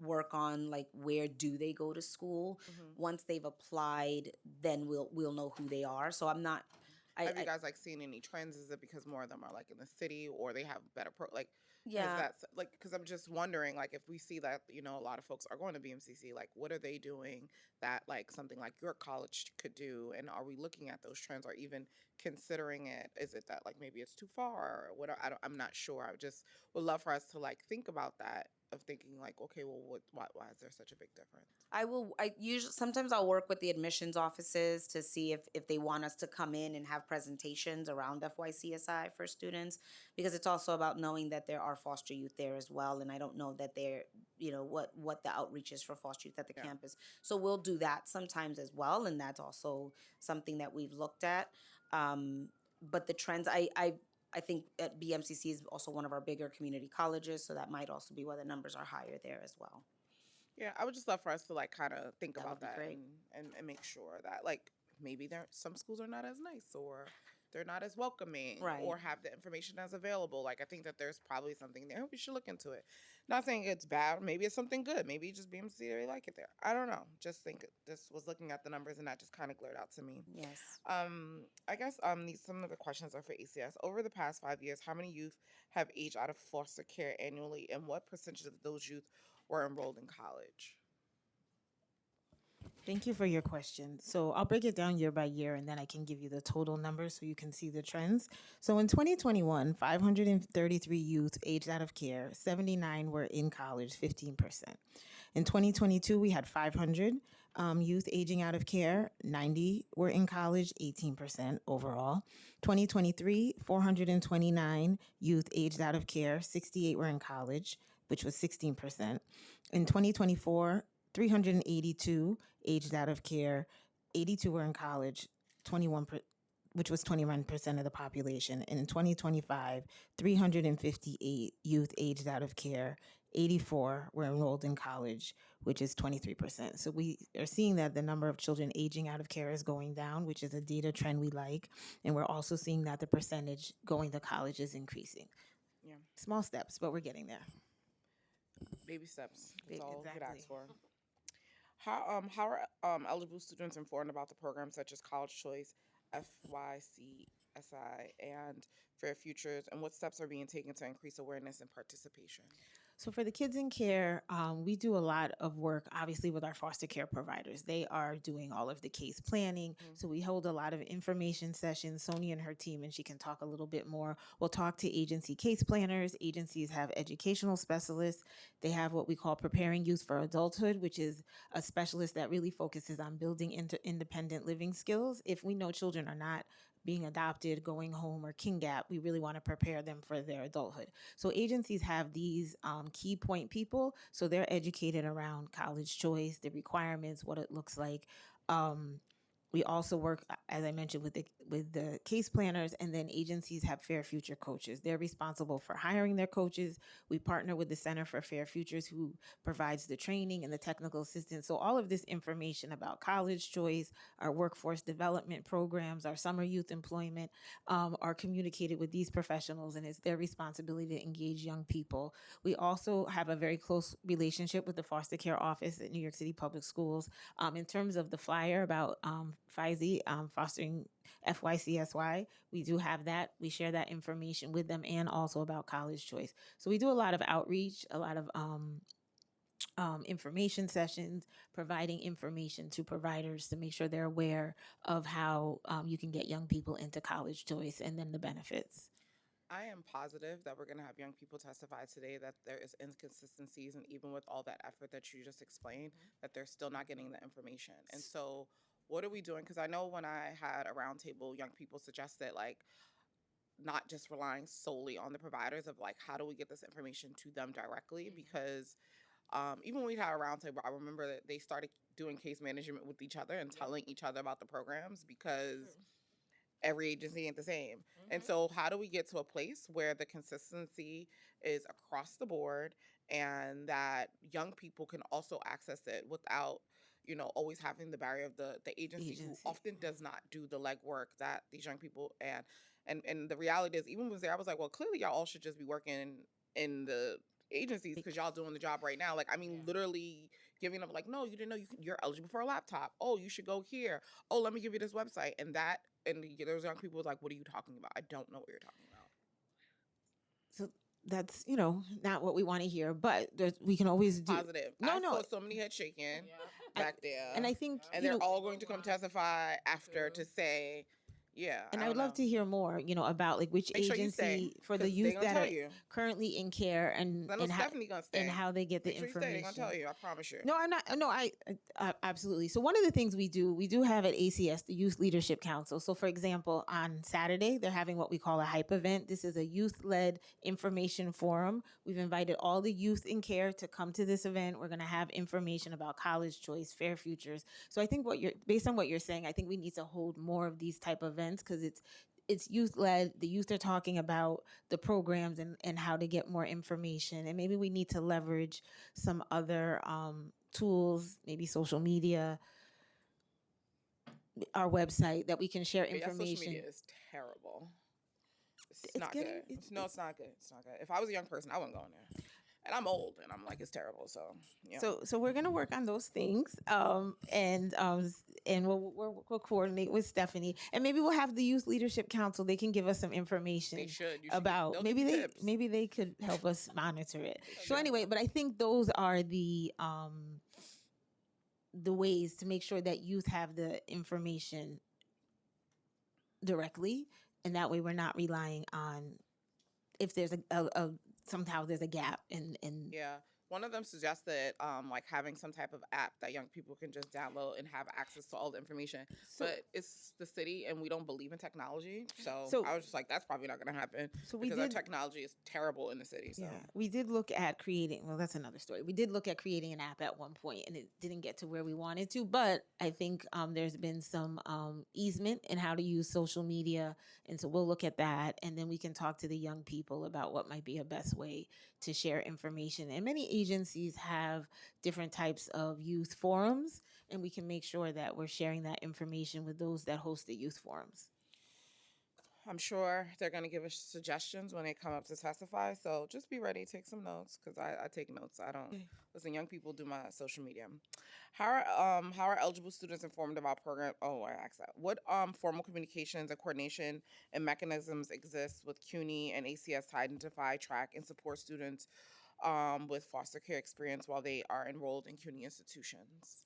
Speaker 5: work on like where do they go to school. Once they've applied, then we'll know who they are. So I'm not.
Speaker 3: Have you guys like seen any trends? Is it because more of them are like in the city or they have better like? Has
Speaker 5: Yeah.
Speaker 3: that like? Because I'm just wondering, like, if we see that a lot of folks are going to BMCC, like, what are they doing that like something like your college could do? And are we looking at those trends or even considering it? Is it that like maybe it's too far or what? I'm not sure. I just would love for us to like think about that of thinking like, okay, well, why is there such a big difference?
Speaker 5: I usually sometimes I'll work with the admissions offices to see if they want us to come in and have presentations around FYCSI for students, because it's also about knowing that there are foster youth there as well, and I don't know that they're what the outreach is for foster youth at the
Speaker 3: Yeah.
Speaker 5: campus. So we'll do that sometimes as well, and that's also something that we've looked at. But the trends, I think at BMCC is also one of our bigger community colleges, so that might also be why the numbers are higher there as well.
Speaker 3: Yeah, I would just love for us to like kind of think
Speaker 5: That
Speaker 3: about
Speaker 5: would be
Speaker 3: that
Speaker 5: great.
Speaker 3: and make sure that like maybe some schools are not as nice or they're not as welcoming
Speaker 5: Right.
Speaker 3: or have the information as available. Like, I think that there's probably something there. We should look into it. Not saying it's bad. Maybe it's something good. Maybe just BMC they like it there. I don't know. Just think this was looking at the numbers and that just kind of glared out to me.
Speaker 5: Yes.
Speaker 3: I guess some of the questions are for ACS. Over the past 5 years, how many youth have aged out of foster care annually, and what percentage of those youth were enrolled in college?
Speaker 7: Thank you for your question. So I'll break it down year by year and then I can give you the total numbers so you can see the trends. So in 2021, 533 youth aged out of care, 79 were in college, 15%. In 2022, we had 500 youth aging out of care, 90 were in college, 18% overall. 2023, 429 youth aged out of care, 68 were in college, which was 16%. In 2024, 382 aged out of care, 82 were in college, which was 21% of the population. And in 2025, 358 youth aged out of care, 84 were enrolled in college, which is 23%. So we are seeing that the number of children aging out of care is going down, which is a data trend we like. And we're also seeing that the percentage going to college is increasing.
Speaker 3: Yeah.
Speaker 7: Small steps, but we're getting there.
Speaker 3: Baby steps. That's all we could
Speaker 7: Exactly.
Speaker 3: ask for. How are eligible students informed about the programs such as College Choice, FYCSI, and Fair Futures, and what steps are being taken to increase awareness and participation?
Speaker 7: So for the kids in care, we do a lot of work, obviously, with our foster care providers. They are doing all of the case planning. So we hold a lot of information sessions. Sonia and her team, and she can talk a little bit more. We'll talk to agency case planners. Agencies have educational specialists. They have what we call Preparing Youth for Adulthood, which is a specialist that really focuses on building independent living skills. If we know children are not being adopted, going home, or king gap, we really want to prepare them for their adulthood. So agencies have these key point people, so they're educated around college choice, the requirements, what it looks like. We also work, as I mentioned, with the case planners, and then agencies have Fair Future coaches. They're responsible for hiring their coaches. We partner with the Center for Fair Futures, who provides the training and the technical assistance. So all of this information about college choice, our workforce development programs, our summer youth employment, are communicated with these professionals, and it's their responsibility to engage young people. We also have a very close relationship with the foster care office at New York City Public Schools. In terms of the flyer about FISE, fostering FYCSY, we do have that. We share that information with them, and also about college choice. So we do a lot of outreach, a lot of information sessions, providing information to providers to make sure they're aware of how you can get young people into college choice and then the benefits.
Speaker 3: I am positive that we're going to have young people testify today that there is inconsistencies, and even with all that effort that you just explained, that they're still not getting the information. And so what are we doing? Because I know when I had a roundtable, young people suggested, like, not just relying solely on the providers of, like, how do we get this information to them directly? Because even when we had a roundtable, I remember that they started doing case management with each other and telling each other about the programs, because every agency ain't the same. And so how do we get to a place where the consistency is across the board, and that young people can also access it without, always having the barrier of the agency who often does not do the legwork that these young people, and the reality is, even was there, I was like, well, clearly y'all all should just be working in the agencies because y'all doing the job right now. Like, I mean, literally giving them, like, no, you didn't know you're eligible for a laptop. Oh, you should go here. Oh, let me give you this website. And there's young people like, what are you talking about? I don't know what you're talking about.
Speaker 7: So that's, not what we want to hear, but we can always do.
Speaker 3: Positive.
Speaker 7: No,
Speaker 3: I
Speaker 7: no.
Speaker 3: saw so many heads shaking back there.
Speaker 7: And I think,
Speaker 3: and they're all going to come testify after to say, yeah.
Speaker 7: and I would love to hear more, about like which
Speaker 3: Make sure you stay,
Speaker 7: agency for the
Speaker 3: 'cause they
Speaker 7: youth
Speaker 3: gonna
Speaker 7: that
Speaker 3: tell
Speaker 7: are
Speaker 3: you.
Speaker 7: currently in care, and
Speaker 3: I know
Speaker 7: and,
Speaker 3: Stephanie gonna stay.
Speaker 7: and how they get the
Speaker 3: Make sure you stay. They're
Speaker 7: information.
Speaker 3: gonna tell you. I promise you.
Speaker 7: No, I'm not. No, I absolutely. So one of the things we do have at ACS, the Youth Leadership Council. So for example, on Saturday, they're having what we call a hype event. This is a youth-led information forum. We've invited all the youth in care to come to this event. We're going to have information about college choice, fair futures. So I think based on what you're saying, I think we need to hold more of these type of events, because it's youth-led. The youth are talking about the programs and how to get more information. And maybe we need to leverage some other tools, maybe social media, our website that we can share
Speaker 3: Yeah, social
Speaker 7: information.
Speaker 3: media is terrible. It's
Speaker 7: It's
Speaker 3: not
Speaker 7: getting
Speaker 3: good. No, it's not good. It's not good. If I was a young person, I wouldn't go in there. And I'm old, and I'm like, it's terrible. So yeah.
Speaker 7: so we're gonna work on those things, and we'll coordinate with Stephanie, and maybe we'll have the Youth Leadership Council. They can give us some information
Speaker 3: They should.
Speaker 7: about
Speaker 3: they'll give you tips.
Speaker 7: maybe they could help us monitor it.
Speaker 3: They
Speaker 7: So
Speaker 3: should.
Speaker 7: anyway, but I think those are the ways to make sure that youth have the information directly, and that way we're not relying on if there's a somehow there's a gap in
Speaker 3: Yeah. One of them suggested like having some type of app that young people can just download and have access to all the information. But it's the city and we don't believe in technology. So I was just like, that's probably not going to happen.
Speaker 7: So we
Speaker 3: because our
Speaker 7: did-
Speaker 3: technology is terrible in the city. So
Speaker 7: Yeah, we did look at creating, well, that's another story. We did look at creating an app at one point and it didn't get to where we wanted to, but I think there's been some easement in how to use social media. And so we'll look at that and then we can talk to the young people about what might be a best way to share information. And many agencies have different types of youth forums, and we can make sure that we're sharing that information with those that host the youth forums.
Speaker 3: I'm sure they're going to give us suggestions when they come up to testify. So just be ready, take some notes because I take notes. I don't listen. Young people do my social media. How are eligible students informed about program? Oh, I asked that. What formal communications and coordination and mechanisms exist with CUNY and ACS to identify, track, and support students with foster care experience while they are enrolled in CUNY institutions?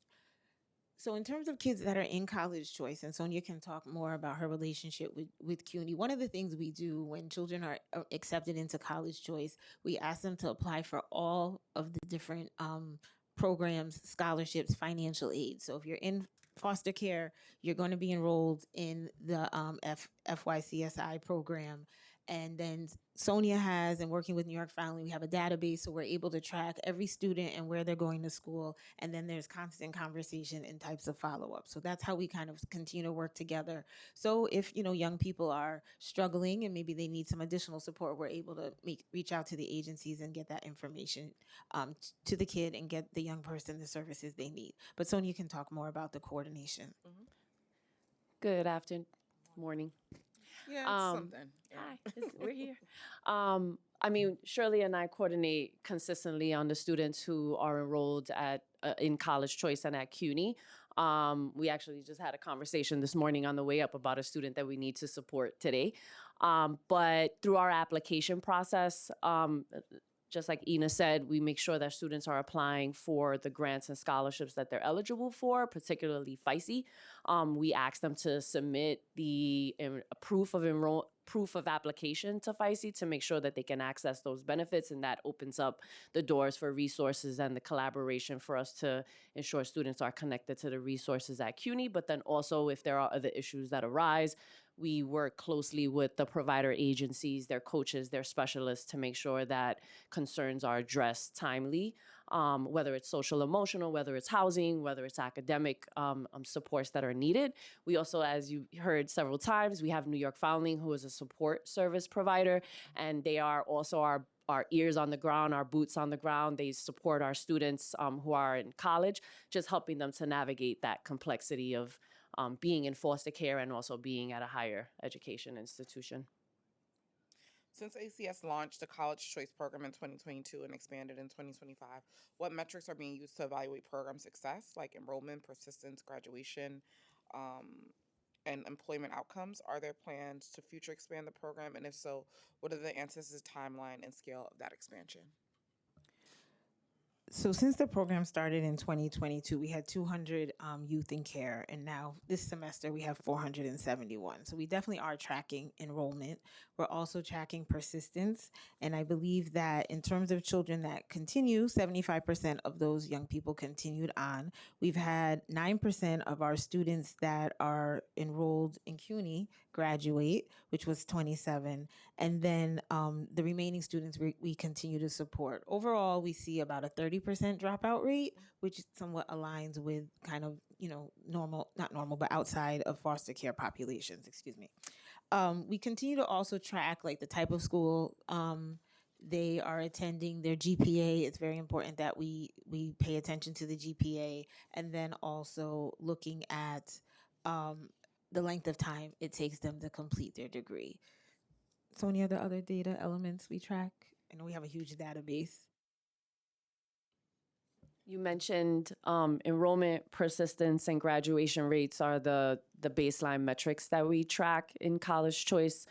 Speaker 7: So in terms of kids that are in college choice, and Sonia can talk more about her relationship with CUNY, one of the things we do when children are accepted into college choice, we ask them to apply for all of the different programs, scholarships, financial aid. So if you're in foster care, you're going to be enrolled in the FYCSI program. And then Sonia has, and working with New York Family, we have a database, so we're able to track every student and where they're going to school. And then there's constant conversation and types of follow-up. So that's how we kind of continue to work together. So if, young people are struggling and maybe they need some additional support, we're able to reach out to the agencies and get that information to the kid and get the young person the services they need. But Sonia can talk more about the coordination.
Speaker 8: Good afternoon, morning.
Speaker 3: Yeah, it's something. Yeah.
Speaker 8: Hi, we're here. I mean, Shirley and I coordinate consistently on the students who are enrolled at in College Choice and at CUNY. We actually just had a conversation this morning on the way up about a student that we need to support today. But through our application process, just like Ina said, we make sure that students are applying for the grants and scholarships that they're eligible for, particularly FICE. We ask them to submit the proof of application to FICE to make sure that they can access those benefits, and that opens up the doors for resources and the collaboration for us to ensure students are connected to the resources at CUNY. But then also, if there are other issues that arise, we work closely with the provider agencies, their coaches, their specialists to make sure that concerns are addressed timely, whether it's social emotional, whether it's housing, whether it's academic supports that are needed. We also, as you heard several times, we have New York Foundling, who is a support service provider, and they are also our ears on the ground, our boots on the ground. They support our students who are in college, just helping them to navigate that complexity of being in foster care and also being at a higher education institution.
Speaker 3: Since ACS launched the College Choice Program in 2022 and expanded in 2025, what metrics are being used to evaluate program success, like enrollment, persistence, graduation, and employment outcomes? Are there plans to future expand the program? And if so, what are the anticipated timeline and scale of that expansion?
Speaker 7: So since the program started in 2022, we had 200 youth in care, and now this semester we have 471. So we definitely are tracking enrollment. We're also tracking persistence, and I believe that in terms of children that continue, 75% of those young people continued on. We've had 9% of our students that are enrolled in CUNY graduate, which was 27, and then the remaining students we continue to support. Overall, we see about a 30% dropout rate, which somewhat aligns with kind of, normal, not normal, but outside of foster care populations, excuse me. We continue to also track like the type of school they are attending, their GPA. It's very important that we pay attention to the GPA, and then also looking at the length of time it takes them to complete their degree. So any other data elements we track? I know we have a huge database.
Speaker 8: You mentioned enrollment, persistence, and graduation rates are the baseline metrics that we track in College Choice.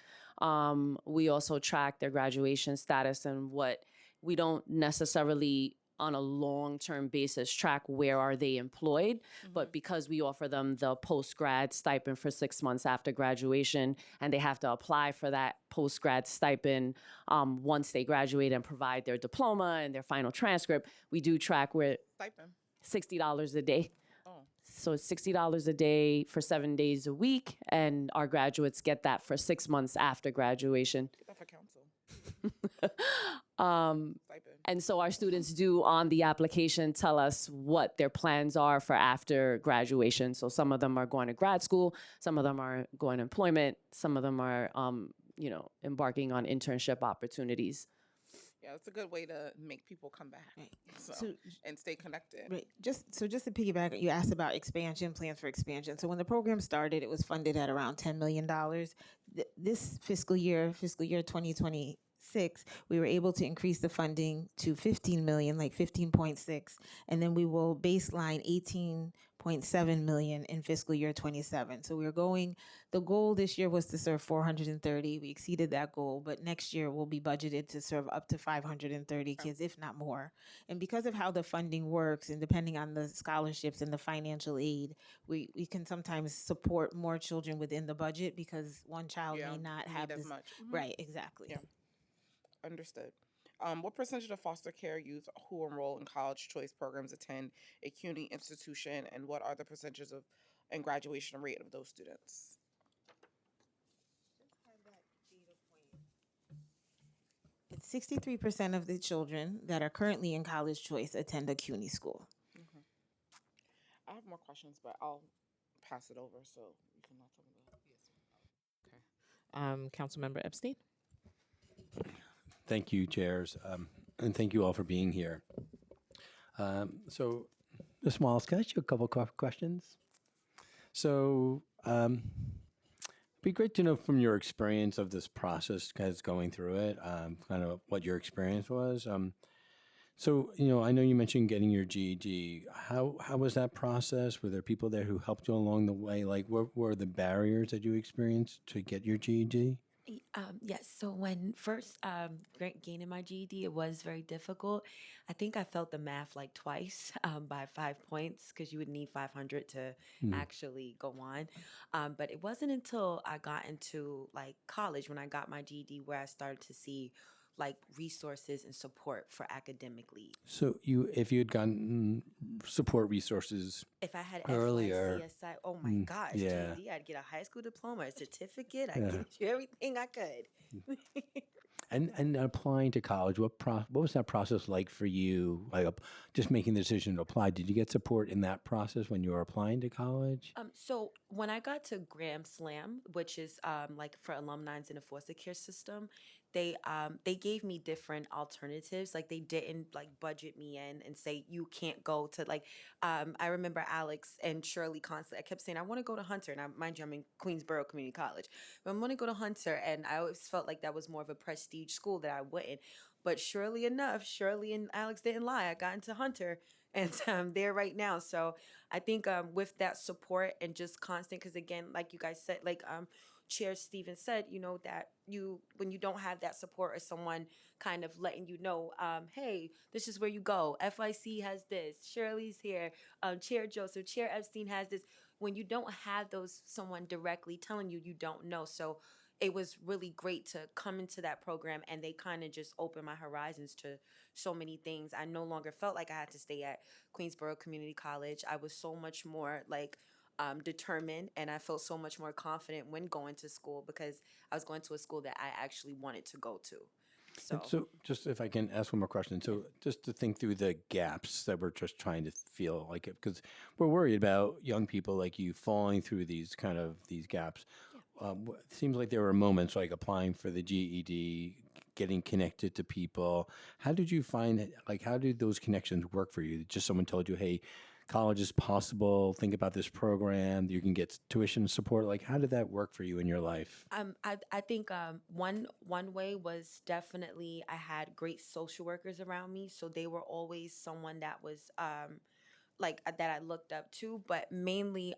Speaker 8: We also track their graduation status and what we don't necessarily on a long-term basis track where are they employed, but because we offer them the post-grad stipend for 6 months after graduation, and they have to apply for that post-grad stipend once they graduate and provide their diploma and their final transcript, we do track where
Speaker 3: Stipend.
Speaker 8: $60 a day.
Speaker 3: Oh,
Speaker 8: So it's $60 a day for 7 days a week, and our graduates get that for 6 months after graduation.
Speaker 3: get that for council. Stipend.
Speaker 8: And so our students do on the application tell us what their plans are for after graduation. So some of them are going to grad school, some of them are going to employment, some of them are, embarking on internship opportunities.
Speaker 3: Yeah, it's a good way to make people come back.
Speaker 7: Right.
Speaker 3: So, and stay connected.
Speaker 7: Right. Just to piggyback, you asked about expansion, plans for expansion. So when the program started, it was funded at around $10 million. This fiscal year 2026, we were able to increase the funding to 15 million, like 15.6, and then we will baseline 18.7 million in fiscal year 27. So the goal this year was to serve 430. We exceeded that goal, but next year we'll be budgeted to serve up to 530 kids, if not more. And because of how the funding works and depending on the scholarships and the financial aid, we can sometimes support more children within the budget because one child may not
Speaker 3: need
Speaker 7: have
Speaker 3: as
Speaker 7: this.
Speaker 3: much.
Speaker 7: Right, exactly.
Speaker 3: Yeah. Understood. What percentage of foster care youth who enroll in college choice programs attend a CUNY institution, and what are the percentages of and graduation rate of those students?
Speaker 7: It's 63% of the children that are currently in college choice attend a CUNY school.
Speaker 3: I have more questions, but I'll pass it over so you can not talk about.
Speaker 2: Councilmember Epstein.
Speaker 9: Thank you, chairs, and thank you all for being here. So, Ms. Wallace, can I ask you a couple questions? So, it'd be great to know from your experience of this process, guys, going through it, kind of what your experience was. So, I know you mentioned getting your GED. How was that process? Were there people there who helped you along the way? Like, what were the barriers that you experienced to get your GED?
Speaker 6: Yes. So when first gaining my GED, it was very difficult. I think I felt the math like twice by 5 points because you would need 500 to actually go on. But it wasn't until I got into like college when I got my GED where I started to see like resources and support for academically.
Speaker 9: So, if you had gotten support resources
Speaker 6: If I had
Speaker 9: earlier,
Speaker 6: FYCSI, oh my gosh,
Speaker 9: yeah.
Speaker 6: GED, I'd get a high school diploma, a certificate, I'd get you everything I could.
Speaker 9: And applying to college, what was that process like for you? Like just making the decision to apply. Did you get support in that process when you were applying to college?
Speaker 6: So when I got to Graham Slam, which is like for alumni in the foster care system, they gave me different alternatives. Like they didn't like budget me in and say you can't go to like I remember Alex and Shirley constantly. I kept saying I want to go to Hunter, and mind you, I'm in Queensborough Community College, but I want to go to Hunter, and I always felt like that was more of a prestige school that I wouldn't. But surely enough, Shirley and Alex didn't lie. I got into Hunter, and I'm there right now. So I think with that support and just constant, because again, like you guys said, like Chair Stephen said, that when you don't have that support or someone kind of letting you know, hey, this is where you go. FIC has this. Shirley's here. Chair Joseph, Chair Epstein has this. When you don't have someone directly telling you, you don't know. So it was really great to come into that program, and they kind of just opened my horizons to so many things. I no longer felt like I had to stay at Queensborough Community College. I was so much more like determined, and I felt so much more confident when going to school because I was going to a school that I actually wanted to go to.
Speaker 9: So just if I can ask one more question. So just to think through the gaps that we're just trying to feel like it, because we're worried about young people like you falling through these gaps. It seems like there were moments like applying for the GED, getting connected to people. How did you find it? Like, how did those connections work for you? Just someone told you, hey, college is possible, think about this program, you can get tuition support. Like, how did that work for you in your life?
Speaker 6: I think one way was definitely I had great social workers around me, so they were always someone that was that I looked up to, but mainly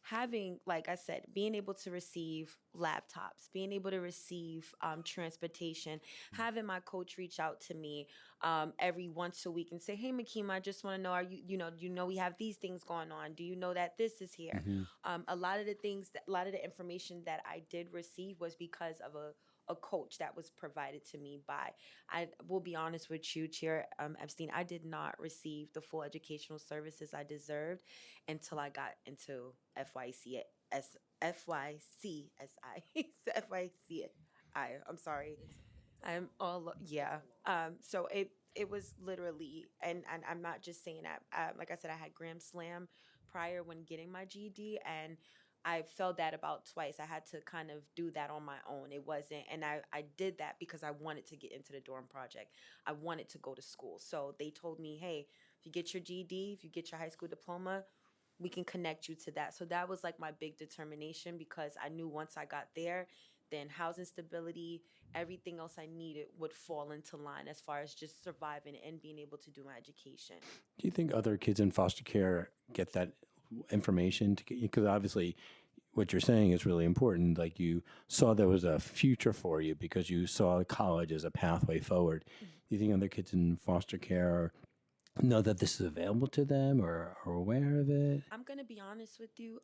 Speaker 6: having, like I said, being able to receive laptops, being able to receive transportation, having my coach reach out to me every once a week and say, "Hey, Makima, I just want to know, are you know, we have these things going on. Do you know that this is here?" A lot of the things, a lot of the information that I did receive was because of a coach that was provided to me by. I will be honest with you, Chair Epstein, I did not receive the full educational services I deserved until I got into FYCSI. I'm sorry. I'm all yeah. So it was literally, and I'm not just saying that. Like I said, I had Gram Slam prior when getting my GED, and I felt that about twice. I had to kind of do that on my own. It wasn't, and I did that because I wanted to get into the dorm project. I wanted to go to school. So they told me, hey, if you get your GED, if you get your high school diploma, we can connect you to that. So that was like my big determination, because I knew once I got there, then housing stability, everything else I needed would fall into line as far as just surviving and being able to do my education.
Speaker 9: Do you think other kids in foster care get that information? Because obviously, what you're saying is really important. Like, you saw there was a future for you because you saw college as a pathway forward. Do you think other kids in foster care know that this is available to them or are aware of it?
Speaker 6: I'm gonna be honest with you,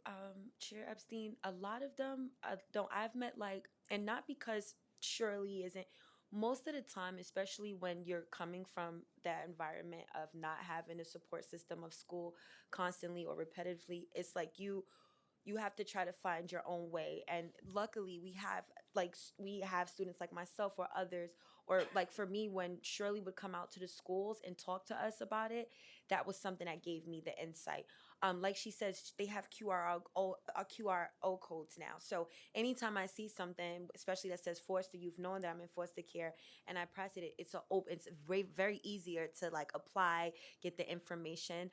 Speaker 6: Chair Epstein. A lot of them don't. I've met like, and not because Shirley isn't. Most of the time, especially when you're coming from that environment of not having a support system of school constantly or repetitively, it's like you have to try to find your own way. And luckily we have we have students like myself or others, or like for me, when Shirley would come out to the schools and talk to us about it, that was something that gave me the insight. Like she says, they have QRO codes now. So anytime I see something, especially that says foster youth, knowing that I'm in foster care and I press it, it's very, very easier to like apply, get the information.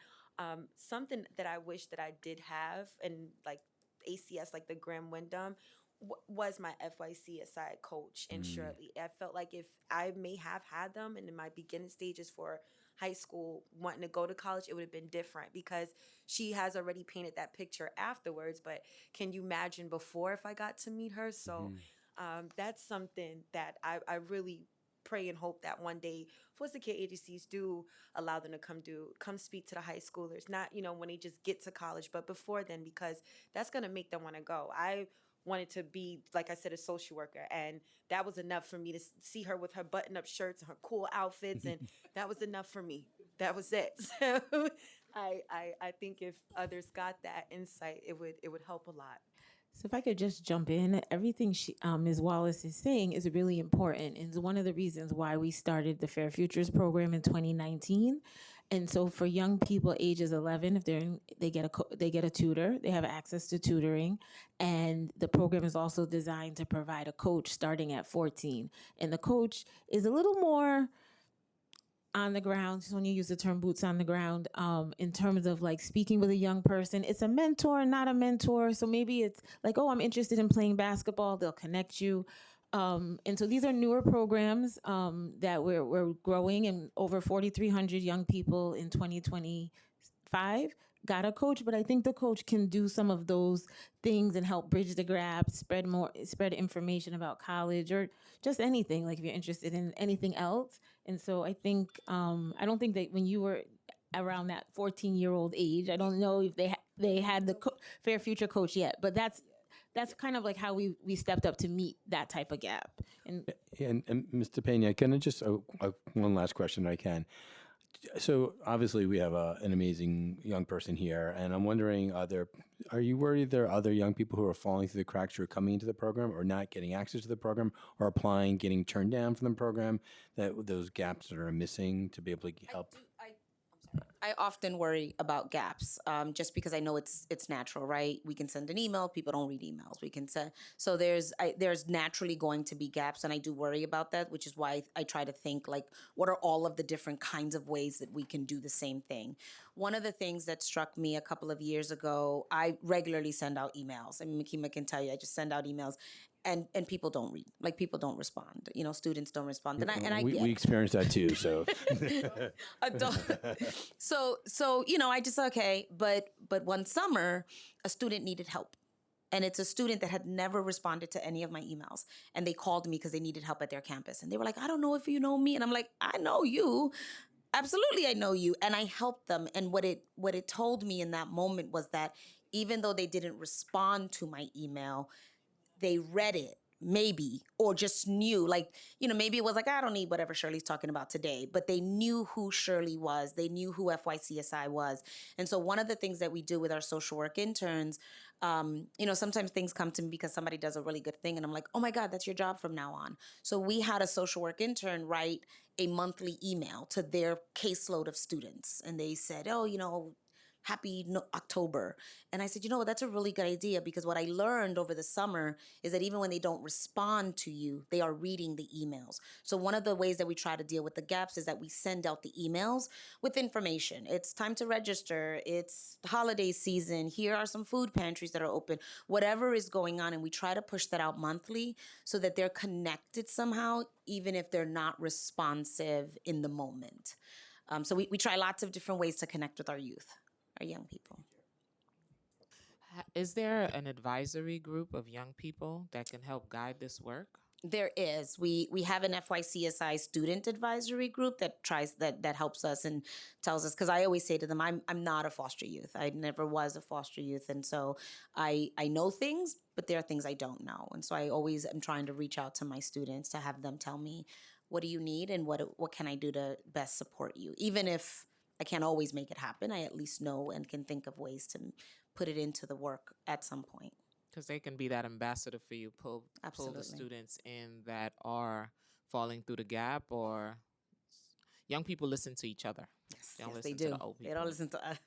Speaker 6: Something that I wish that I did have, and like ACS, like the Graham Wyndham, was my FYCSI coach in Shirley. I felt like if I may have had them and in my beginning stages for high school, wanting to go to college, it would have been different, because she has already painted that picture afterwards. But can you imagine before, if I got to meet her? So that's something that I really pray and hope that one day foster care agencies do allow them to come speak to the high schoolers, not when they just get to college, but before then, because that's going to make them want to go. I wanted to be, like I said, a social worker, and that was enough for me to see her with her button-up shirts and her cool outfits, and that was enough for me. That was it. So I think if others got that insight, it would help a lot.
Speaker 7: So if I could just jump in, everything Ms. Wallace is saying is really important, and it's one of the reasons why we started the Fair Futures program in 2019. And so for young people ages 11, if they get a tutor, they have access to tutoring, and the program is also designed to provide a coach starting at 14. And the coach is a little more on the ground, just when you use the term boots on the ground, in terms of like speaking with a young person. It's a mentor, not a mentor. So maybe it's like, oh, I'm interested in playing basketball. They'll connect you. And so these are newer programs that we're growing, and over 4,300 young people in 2025 got a coach. But I think the coach can do some of those things and help bridge the gap, spread information about college or just anything, like if you're interested in anything else. And so I think, I don't think that when you were around that 14-year-old age, I don't know if they had the Fair Future coach yet, but that's kind of like how we stepped up to meet that type of gap. And
Speaker 9: And Mr. Pena, can I just, one last question I can. So obviously we have an amazing young person here, and I'm wondering, are you worried there are other young people who are falling through the cracks, who are coming into the program or not getting access to the program, or applying, getting turned down from the program, that those gaps that are missing to be able to help?
Speaker 5: I often worry about gaps, just because I know it's natural, right? We can send an email. People don't read emails. We can send so there's naturally going to be gaps, and I do worry about that, which is why I try to think like, what are all of the different kinds of ways that we can do the same thing? One of the things that struck me a couple of years ago, I regularly send out emails. I mean, Makima can tell you, I just send out emails, and people don't read, like people don't respond. Students don't respond, and I get
Speaker 9: We experienced that too. So
Speaker 5: adult. So I just okay, but one summer a student needed help. And it's a student that had never responded to any of my emails. And they called me because they needed help at their campus. And they were like, I don't know if you know me. And I'm like, I know you. Absolutely, I know you. And I helped them. And what it told me in that moment was that even though they didn't respond to my email, they read it maybe, or just knew, like, maybe it was like, I don't need whatever Shirley's talking about today, but they knew who Shirley was. They knew who FYCSI was. And so one of the things that we do with our social work interns, sometimes things come to me because somebody does a really good thing and I'm like, oh my God, that's your job from now on. So we had a social work intern write a monthly email to their caseload of students. And they said, oh, happy October. And I said, that's a really good idea, because what I learned over the summer is that even when they don't respond to you, they are reading the emails. So one of the ways that we try to deal with the gaps is that we send out the emails with information. It's time to register. It's the holiday season. Here are some food pantries that are open, whatever is going on. And we try to push that out monthly so that they're connected somehow, even if they're not responsive in the moment. So we try lots of different ways to connect with our youth, our young people.
Speaker 2: Is there an advisory group of young people that can help guide this work?
Speaker 5: There is. We have an FYCSI student advisory group that helps us and tells us, because I always say to them, I'm not a foster youth. I never was a foster youth, and so I know things, but there are things I don't know, and so I always am trying to reach out to my students to have them tell me, what do you need, and what can I do to best support you, even if I can't always make it happen. I at least know and can think of ways to put it into the work at some point.
Speaker 2: Because they can be that ambassador for you, pull the
Speaker 5: Absolutely.
Speaker 2: students in that are falling through the gap, or young people listen to each other.
Speaker 5: Yes,
Speaker 2: They don't
Speaker 5: yes,
Speaker 2: listen
Speaker 5: they
Speaker 2: to
Speaker 5: do.
Speaker 2: the old
Speaker 5: They
Speaker 2: people.
Speaker 5: don't listen to us.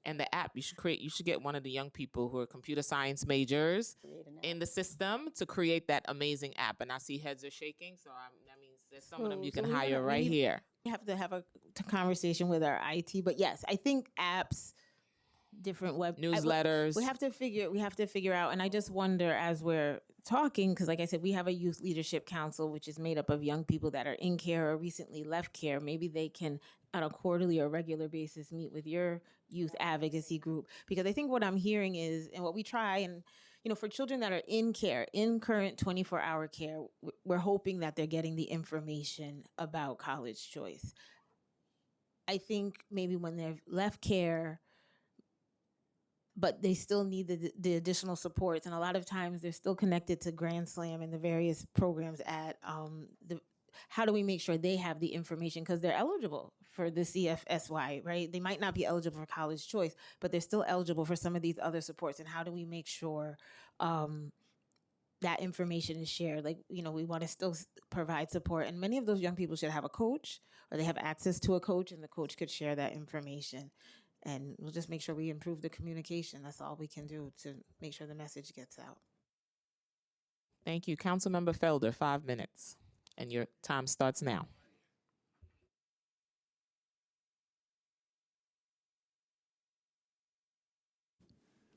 Speaker 2: And the app, you should get one of the young people who are computer science majors
Speaker 5: Create an app.
Speaker 2: in the system to create that amazing app. And I see heads are shaking, so that means there's some of them you
Speaker 7: So
Speaker 2: can
Speaker 7: we
Speaker 2: hire
Speaker 7: we
Speaker 2: right
Speaker 7: need-
Speaker 2: here.
Speaker 7: We have to have a conversation with our IT, but yes, I think apps, different
Speaker 2: Newsletters.
Speaker 7: we have to figure out. And I just wonder, as we're talking, because like I said, we have a youth leadership council, which is made up of young people that are in care or recently left care. Maybe they can, on a quarterly or regular basis, meet with your youth advocacy group, because I think what I'm hearing is, and what we try, and for children that are in care, in current 24-hour care, we're hoping that they're getting the information about college choice. I think maybe when they've left care, but they still need the additional supports, and a lot of times they're still connected to Grand Slam and the various programs at the. How do we make sure they have the information, because they're eligible for the CFSY, right? They might not be eligible for college choice, but they're still eligible for some of these other supports. And how do we make sure that information is shared? Like, we want to still provide support, and many of those young people should have a coach, or they have access to a coach, and the coach could share that information. And we'll just make sure we improve the communication. That's all we can do to make sure the message gets out.
Speaker 2: Thank you. Councilmember Felder, 5 minutes. And your time starts now.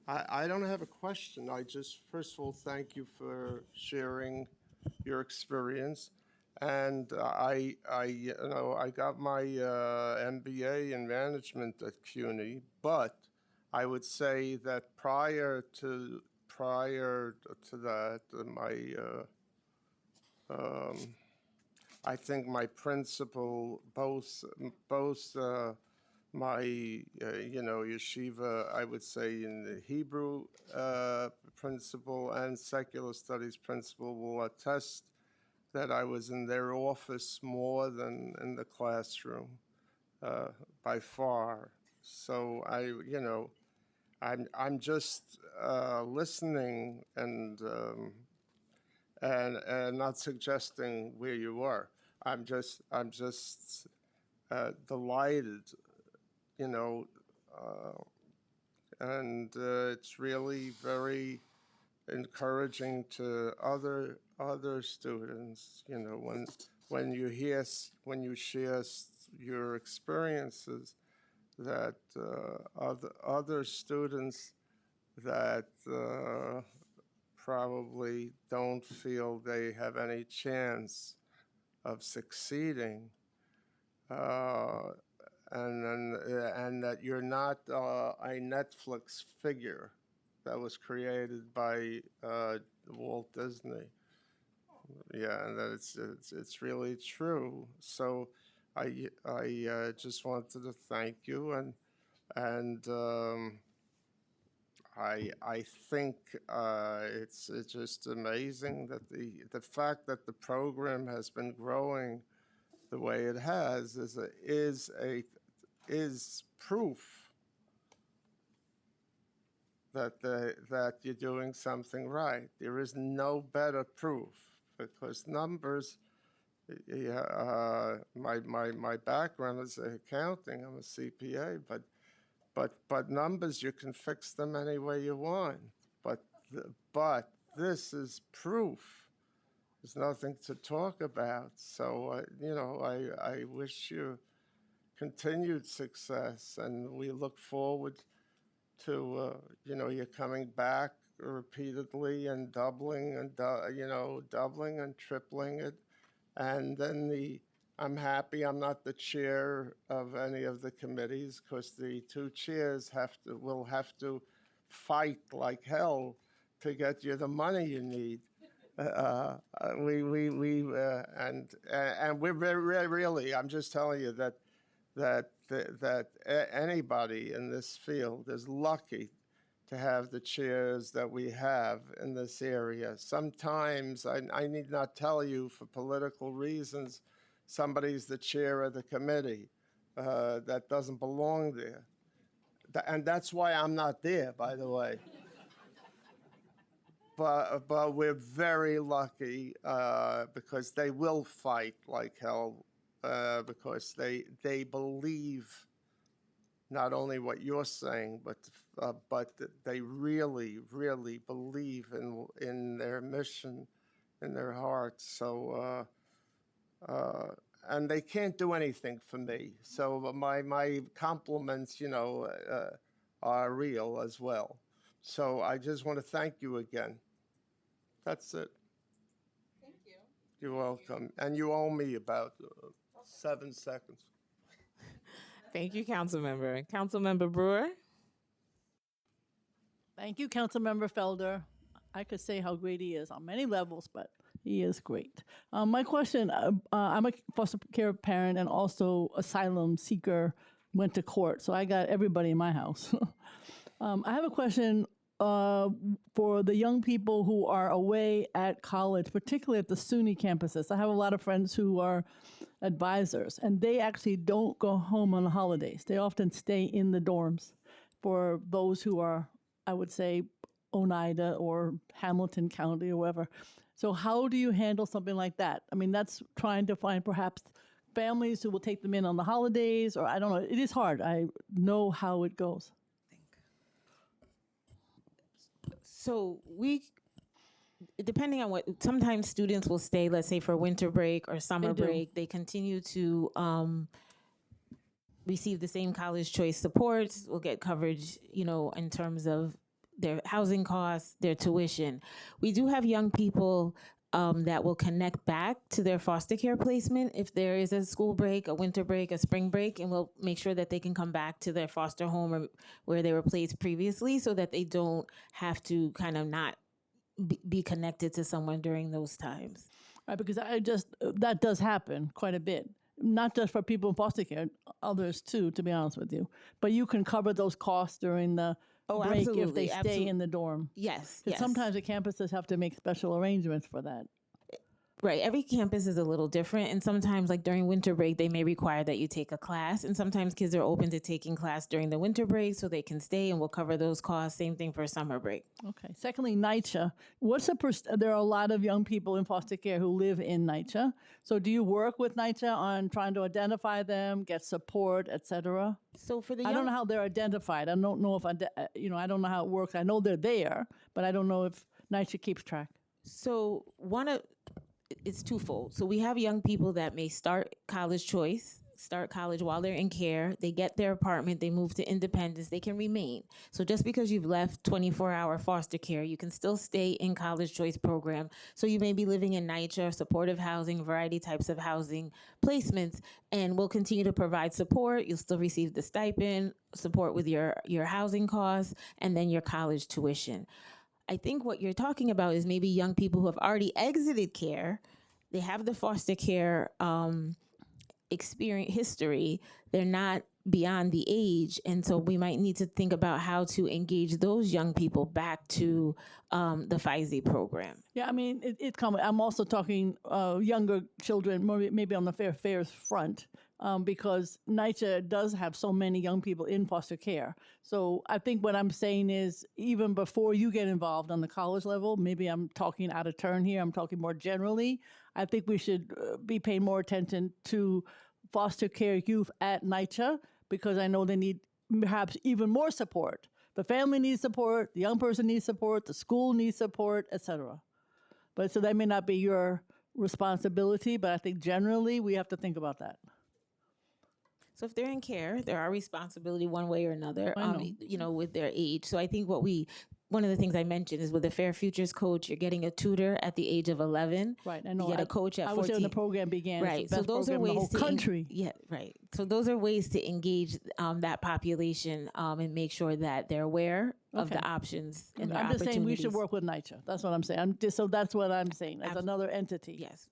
Speaker 10: I don't have a question. I just, first of all, thank you for sharing your experience. And I got my MBA in management at CUNY, but I would say that prior to that, I think my principal, both my yeshiva, I would say, in the Hebrew principal and secular studies principal will attest that I was in their office more than in the classroom, by far. So I'm just listening and not suggesting where you were. I'm just delighted you know, uh, and it's really very encouraging to other students. You know, when you hear when you share your experiences, that other students that probably don't feel they have any chance of succeeding, uh, and that you're not a Netflix figure that was created by Walt Disney. Yeah, and that it's really true. So I just wanted to thank you, and I think it's just amazing that the fact that the program has been growing the way it has is proof that you're doing something right. There is no better proof because numbers. Yeah, my background is accounting. I'm a CPA, but numbers, you can fix them any way you want. But but this is proof. There's nothing to talk about. So you know, I wish you continued success, and we look forward to you know, you're coming back repeatedly and doubling and you know, doubling and tripling it, and then I'm happy I'm not the chair of any of the committees because the two chairs will have to fight like hell to get you the money you need. And we're really, I'm just telling you that anybody in this field is lucky to have the chairs that we have in this area. Sometimes, I need not tell you, for political reasons, somebody's the chair of the committee that doesn't belong there. And that's why I'm not there, by the way. But we're very lucky because they will fight like hell because they believe not only what you're saying, but they really, really believe in their mission, in their hearts. So, and they can't do anything for me. So my compliments, you know, are real as well. So I just want to thank you again. That's it. Thank you. You're welcome. And you owe me about 7 seconds.
Speaker 2: Thank you, Councilmember. Councilmember Brewer?
Speaker 11: Thank you, Councilmember Felder. I could say how great he is on many levels, but he is great. My question, I'm a foster care parent and also asylum seeker, went to court, so I got everybody in my house. I have a question for the young people who are away at college, particularly at the SUNY campuses. I have a lot of friends who are advisors, and they actually don't go home on the holidays. They often stay in the dorms for those who are, I would say, Oneida or Hamilton County or whatever. So how do you handle something like that? I mean, that's trying to find perhaps families who will take them in on the holidays, or I don't know. It is hard. I know how it goes.
Speaker 7: So depending on sometimes students will stay, let's say for winter break or summer break, they continue to receive the same college choice supports, will get coverage, you know, in terms of their housing costs, their tuition. We do have young people that will connect back to their foster care placement if there is a school break, a winter break, a spring break, and we'll make sure that they can come back to their foster home or where they were placed previously so that they don't have to kind of not be connected to someone during those times.
Speaker 11: Right, because that does happen quite a bit. Not just for people in foster care, others too, to be honest with you. But you can cover those costs during the break if they stay in the dorm.
Speaker 7: Yes,
Speaker 11: Because sometimes the campuses have to make special arrangements for that.
Speaker 7: Right. Every campus is a little different. And sometimes, like during winter break, they may require that you take a class. And sometimes kids are open to taking class during the winter break so they can stay and we'll cover those costs. Same thing for summer break.
Speaker 11: Okay. Secondly, NYCC. What's there are a lot of young people in foster care who live in NYCC. So do you work with NYCC on trying to identify them, get support, etc.?
Speaker 7: So for the
Speaker 11: I don't know how they're identified. I don't know if I don't know how it works. I know they're there, but I don't know if NYCC keeps track.
Speaker 7: So it's twofold. So we have young people that may start college while they're in care. They get their apartment, they move to independence, they can remain. So just because you've left 24-hour foster care, you can still stay in college choice program. So you may be living in NYCC, supportive housing, variety types of housing placements, and we'll continue to provide support. You'll still receive the stipend, support with your housing costs, and then your college tuition. I think what you're talking about is maybe young people who have already exited care. They have the foster care experience history. They're not beyond the age, and so we might need to think about how to engage those young people back to the FISE program.
Speaker 11: Yeah, I mean, it's common. I'm also talking younger children, maybe on the fair affairs front, because NYCC does have so many young people in foster care. So I think what I'm saying is, even before you get involved on the college level, maybe I'm talking out of turn here, I'm talking more generally, I think we should be paying more attention to foster care youth at NYCC, because I know they need perhaps even more support. The family needs support, the young person needs support, the school needs support, etc. But so that may not be your responsibility, but I think generally we have to think about that.
Speaker 7: So if they're in care, they're our responsibility one way or another,
Speaker 11: I know.
Speaker 7: with their age. So I think one of the things I mentioned is with the Fair Futures coach, you're getting a tutor at the age of 11.
Speaker 11: Right, I know.
Speaker 7: You get a coach at 14.
Speaker 11: I was there when the program began.
Speaker 7: Right,
Speaker 11: It's the
Speaker 7: so
Speaker 11: best
Speaker 7: those are
Speaker 11: program in the
Speaker 7: ways
Speaker 11: whole country.
Speaker 7: Yeah, right. So those are ways to engage that population and make sure that they're aware of the
Speaker 11: Okay.
Speaker 7: options and their
Speaker 11: I'm just saying we
Speaker 7: opportunities.
Speaker 11: should work with NYCC. That's what I'm saying. So that's what I'm saying as another entity.
Speaker 7: Yes,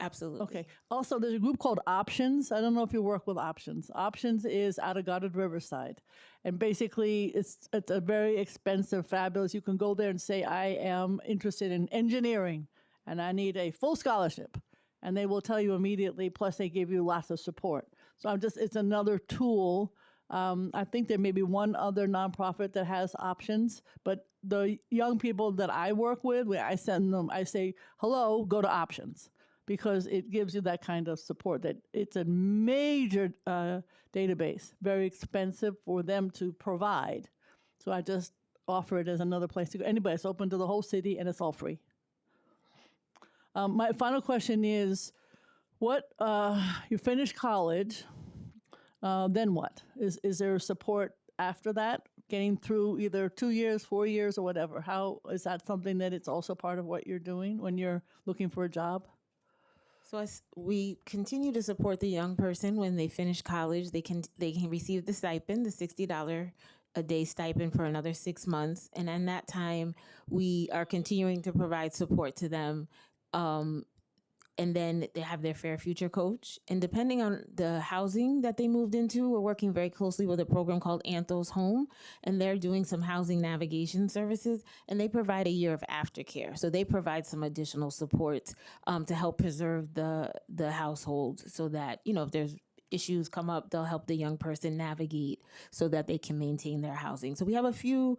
Speaker 7: absolutely.
Speaker 11: Okay. Also, there's a group called Options. I don't know if you work with Options. Options is out of Goddard Riverside. And basically, it's a very expensive, fabulous. You can go there and say, I am interested in engineering, and I need a full scholarship. And they will tell you immediately, plus they give you lots of support. So it's another tool. I think there may be one other nonprofit that has Options, but the young people that I work with, where I send them, I say, hello, go to Options, because it gives you that kind of support. That it's a major database, very expensive for them to provide. So I just offer it as another place to go. Anybody, it's open to the whole city and it's all free. My final question is, you finish college, then what? Is there support after that, getting through either 2 years, 4 years, or whatever? How is that something that it's also part of what you're doing when you're looking for a job?
Speaker 7: So as we continue to support the young person when they finish college, they can receive the stipend, the $60 a day stipend for another 6 months, and in that time, we are continuing to provide support to them. And then they have their Fair Future coach. And depending on the housing that they moved into, we're working very closely with a program called Anthos Home, and they're doing some housing navigation services, and they provide a year of aftercare. So they provide some additional support to help preserve the household so that, if there's issues come up, they'll help the young person navigate so that they can maintain their housing. So we have a few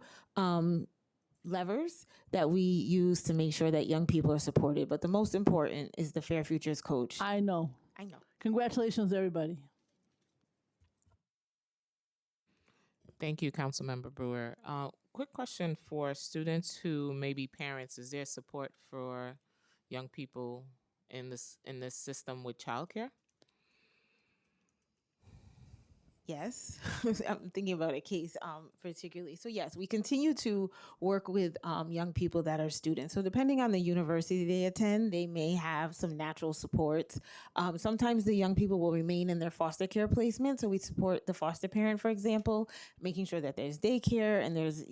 Speaker 7: levers that we use to make sure that young people are supported. But the most important is the Fair Futures coach.
Speaker 11: I know. Congratulations, everybody.
Speaker 2: Thank you, Councilmember Brewer. Quick question for students who may be parents. Is there support for young people in this system with childcare?
Speaker 7: Yes, I'm thinking about a case particularly. So yes, we continue to work with young people that are students. So depending on the university they attend, they may have some natural supports. Sometimes the young people will remain in their foster care placement. So we support the foster parent, for example, making sure that there's daycare and there's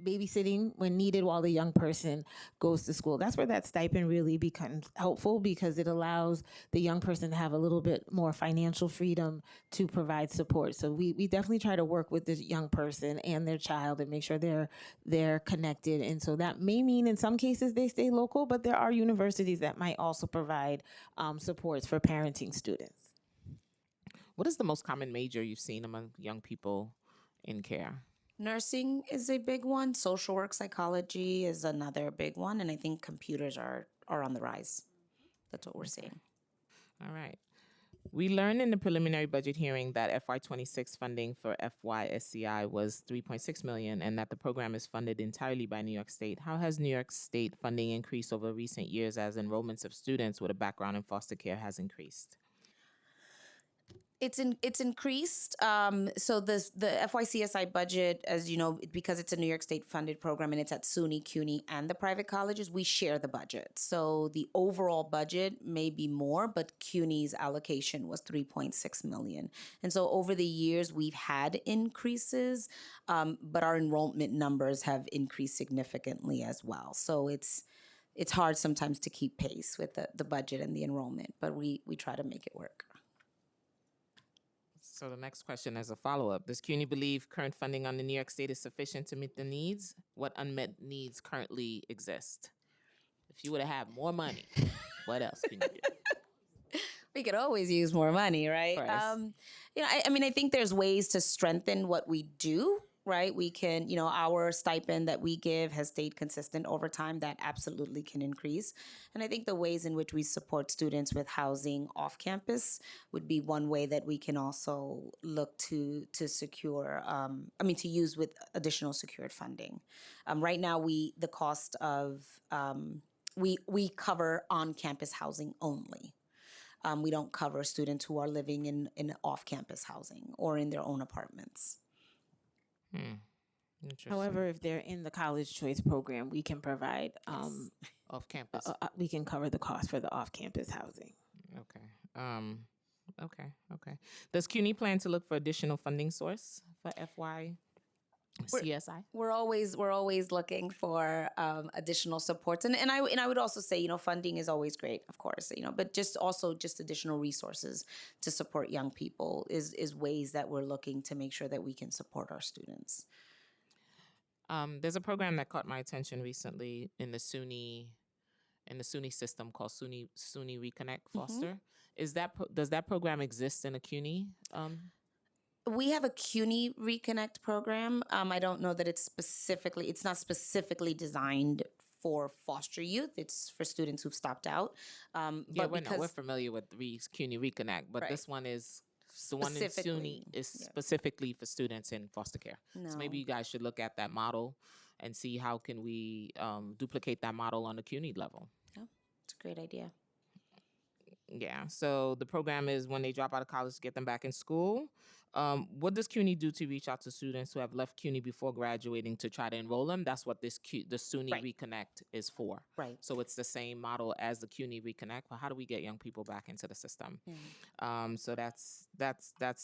Speaker 7: babysitting when needed while the young person goes to school. That's where that stipend really becomes helpful because it allows the young person to have a little bit more financial freedom to provide support. So we definitely try to work with this young person and their child and make sure they're connected. And so that may mean in some cases they stay local, but there are universities that might also provide supports for parenting students.
Speaker 2: What is the most common major you've seen among young people in care?
Speaker 5: Nursing is a big one. Social work, psychology is another big one. And I think computers are on the rise. That's what we're seeing.
Speaker 2: All right. We learned in the preliminary budget hearing that FY26 funding for FYSCI was $3.6 million and that the program is funded entirely by New York State. How has New York State funding increased over recent years as enrollments of students with a background in foster care has increased?
Speaker 5: It's increased. So the FYCSI budget, as you know, because it's a New York State funded program and it's at SUNY, CUNY, and the private colleges, we share the budget. So the overall budget may be more, but CUNY's allocation was $3.6 million. And so over the years, we've had increases, but our enrollment numbers have increased significantly as well. So it's hard sometimes to keep pace with the budget and the enrollment, but we try to make it work.
Speaker 2: So the next question as a follow-up, does CUNY believe current funding on the New York State is sufficient to meet the needs? What unmet needs currently exist? If you would have had more money, what else can you do?
Speaker 5: We could always use more money, right? I mean, I think there's ways to strengthen what we do, right? We can, our stipend that we give has stayed consistent over time. That absolutely can increase. And I think the ways in which we support students with housing off campus would be one way that we can also look to secure, to use with additional secured funding. Right now, the cost of, we cover on-campus housing only. We don't cover students who are living in off-campus housing or in their own apartments.
Speaker 2: Interesting.
Speaker 7: However, if they're in the college choice program, we can provide
Speaker 2: off campus.
Speaker 7: We can cover the cost for the off-campus housing.
Speaker 2: Okay. Does CUNY plan to look for additional funding source for FYCSI?
Speaker 5: We're always looking for additional supports, and I would also say, funding is always great, of course, but just additional resources to support young people is ways that we're looking to make sure that we can support our students.
Speaker 2: There's a program that caught my attention recently in the SUNY system called SUNY Reconnect Foster. Does that program exist in a CUNY?
Speaker 5: We have a CUNY Reconnect program. I don't know that it's not specifically designed for foster youth. It's for students who've stopped out.
Speaker 2: We're familiar with CUNY Reconnect, but
Speaker 5: right.
Speaker 2: This one is the one in SUNY is specifically for students in foster care.
Speaker 5: No.
Speaker 2: So maybe you guys should look at that model and see how can we duplicate that model on the CUNY level.
Speaker 5: Yeah, it's a great idea.
Speaker 2: Yeah, so the program is when they drop out of college to get them back in school. What does CUNY do to reach out to students who have left CUNY before graduating to try to enroll them? That's what the SUNY Reconnect is for.
Speaker 5: Right.
Speaker 2: So it's the same model as the CUNY Reconnect. But how do we get young people back into the system? So that's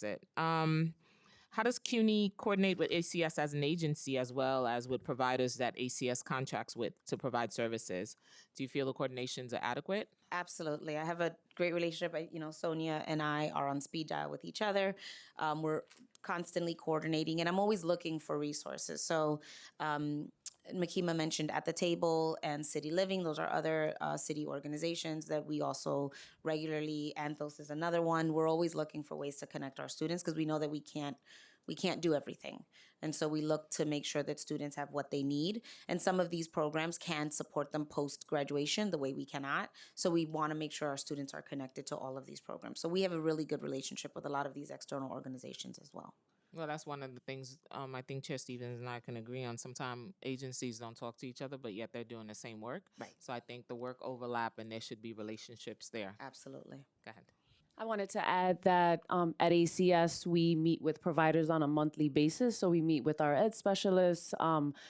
Speaker 2: it. How does CUNY coordinate with ACS as an agency as well as with providers that ACS contracts with to provide services? Do you feel the coordinations are adequate?
Speaker 5: Absolutely. I have a great relationship. Sonia and I are on speed dial with each other. We're constantly coordinating, and I'm always looking for resources. So Makima mentioned At the Table and City Living. Those are other city organizations that we also regularly, Anthos is another one. We're always looking for ways to connect our students because we know that we can't do everything. And so we look to make sure that students have what they need. And some of these programs can support them post-graduation the way we cannot. So we want to make sure our students are connected to all of these programs. So we have a really good relationship with a lot of these external organizations as well.
Speaker 2: Well, that's one of the things I think Chair Stevens and I can agree on. Sometimes agencies don't talk to each other, but yet they're doing the same work.
Speaker 5: Right.
Speaker 2: So I think the work overlap and there should be relationships there.
Speaker 5: Absolutely.
Speaker 2: Go ahead.
Speaker 8: I wanted to add that at ACS, we meet with providers on a monthly basis. So we meet with our ed specialists,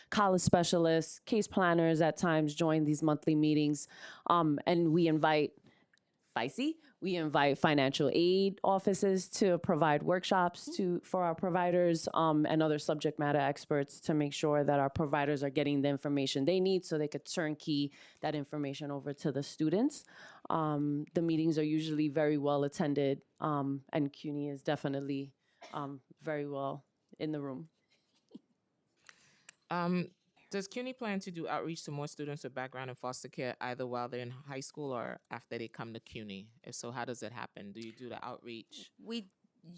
Speaker 8: college specialists, case planners at times join these monthly meetings. And we invite We invite financial aid offices to provide workshops for our providers and other subject matter experts to make sure that our providers are getting the information they need so they could turnkey that information over to the students. The meetings are usually very well attended, and CUNY is definitely very well in the room.
Speaker 2: Does CUNY plan to do outreach to more students with background in foster care either while they're in high school or after they come to CUNY? If so, how does it happen? Do you do the outreach?
Speaker 5: We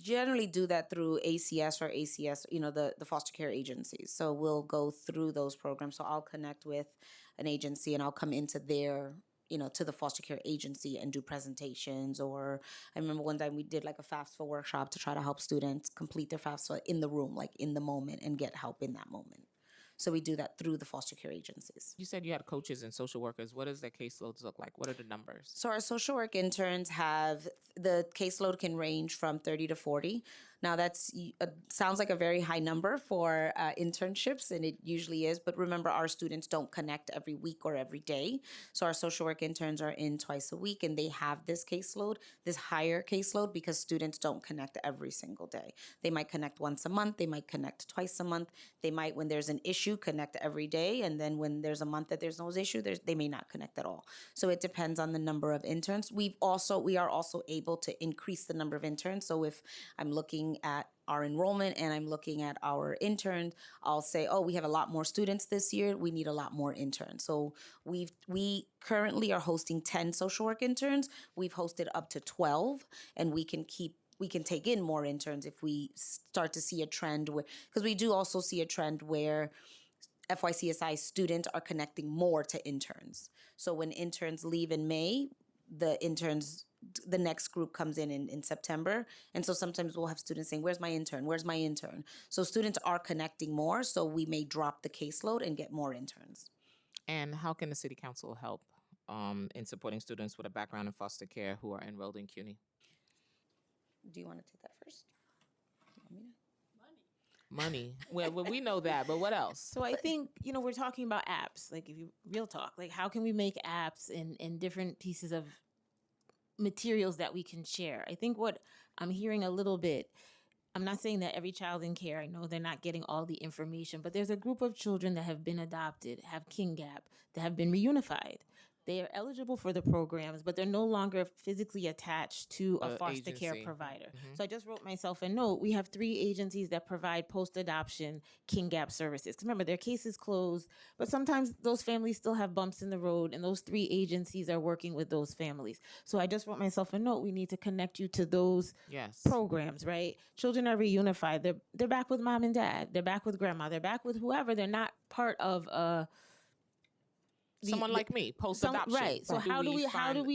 Speaker 5: generally do that through ACS or ACS, the foster care agencies. So we'll go through those programs. So I'll connect with an agency and I'll come into their, to the foster care agency and do presentations. Or I remember one time we did like a FAFSA workshop to try to help students complete their FAFSA in the room, like in the moment, and get help in that moment. So we do that through the foster care agencies.
Speaker 2: You said you had coaches and social workers. What does their caseloads look like? What are the numbers?
Speaker 5: So our social work interns the caseload can range from 30 to 40. Now that's sounds like a very high number for internships, and it usually is. But remember, our students don't connect every week or every day. So our social work interns are in twice a week, and they have this caseload, this higher caseload, because students don't connect every single day. They might connect once a month. They might connect twice a month. They might, when there's an issue, connect every day. And then when there's a month that there's no issue, they may not connect at all. So it depends on the number of interns. We are also able to increase the number of interns. So if I'm looking at our enrollment and I'm looking at our interns, I'll say, oh, we have a lot more students this year. We need a lot more interns. So we currently are hosting 10 social work interns. We've hosted up to 12, and we can take in more interns if we start to see a trend because we do also see a trend where FYCSI students are connecting more to interns. So when interns leave in May, the next group comes in September. And so sometimes we'll have students saying, where's my intern? Where's my intern? So students are connecting more, so we may drop the caseload and get more interns.
Speaker 2: And how can the city council help in supporting students with a background in foster care who are enrolled in CUNY?
Speaker 5: Do you want to take that first?
Speaker 2: Money. Well, we know that, but what else?
Speaker 7: So I think, we're talking about apps, like if you real talk, like how can we make apps and different pieces of materials that we can share? I think what I'm hearing a little bit, I'm not saying that every child in care, I know they're not getting all the information, but there's a group of children that have been adopted, have kin gap, that have been reunified. They are eligible for the programs, but they're no longer physically attached to a foster care
Speaker 2: agency.
Speaker 7: provider. So I just wrote myself a note. We have 3 agencies that provide post-adoption kin gap services. 'Cause remember, their case is closed, but sometimes those families still have bumps in the road, and those 3 agencies are working with those families. So I just wrote myself a note. We need to connect you to those programs, right? Children are reunified. They're back with mom and dad. They're back with grandma. They're back with whoever. They're not part of
Speaker 2: Someone like me, post-adoption.
Speaker 7: Right. So how do we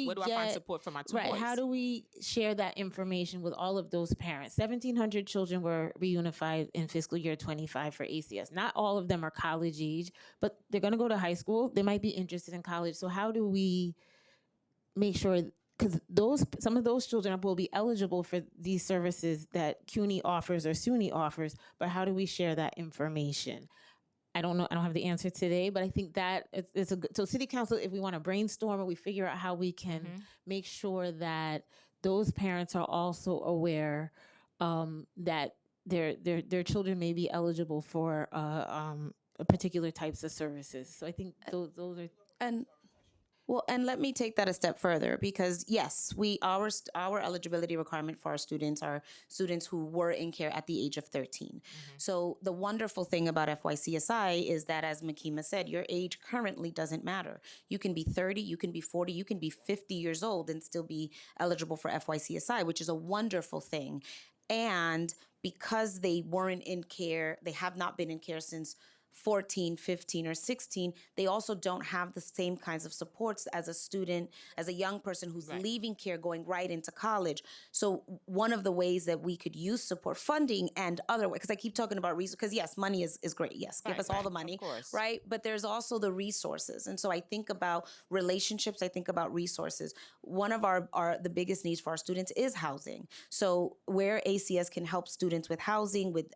Speaker 2: where do I find support for my 2 boys?
Speaker 7: How do we share that information with all of those parents? 1,700 children were reunified in fiscal year 25 for ACS. Not all of them are college age, but they're going to go to high school. They might be interested in college. So how do we make sure, because some of those children will be eligible for these services that CUNY offers or SUNY offers, but how do we share that information? I don't know. I don't have the answer today, but I think that it's a good. So city council, if we want to brainstorm or we figure out how we can make sure that those parents are also aware that their children may be eligible for particular types of services. So I think those are.
Speaker 5: And let me take that a step further, because yes, our eligibility requirement for our students are students who were in care at the age of 13. So the wonderful thing about FYCSI is that, as Makima said, your age currently doesn't matter. You can be 30, you can be 40, you can be 50 years old and still be eligible for FYCSI, which is a wonderful thing. And because they weren't in care, they have not been in care since 14, 15, or 16, they also don't have the same kinds of supports as a student, as a young person who's leaving care, going right into college. So one of the ways that we could use support funding and other ways, because I keep talking about resources, because yes, money is great. Yes, give us all the money, right? But there's also the resources. And so I think about relationships, I think about resources. One of the biggest needs for our students is housing. So where ACS can help students with housing, with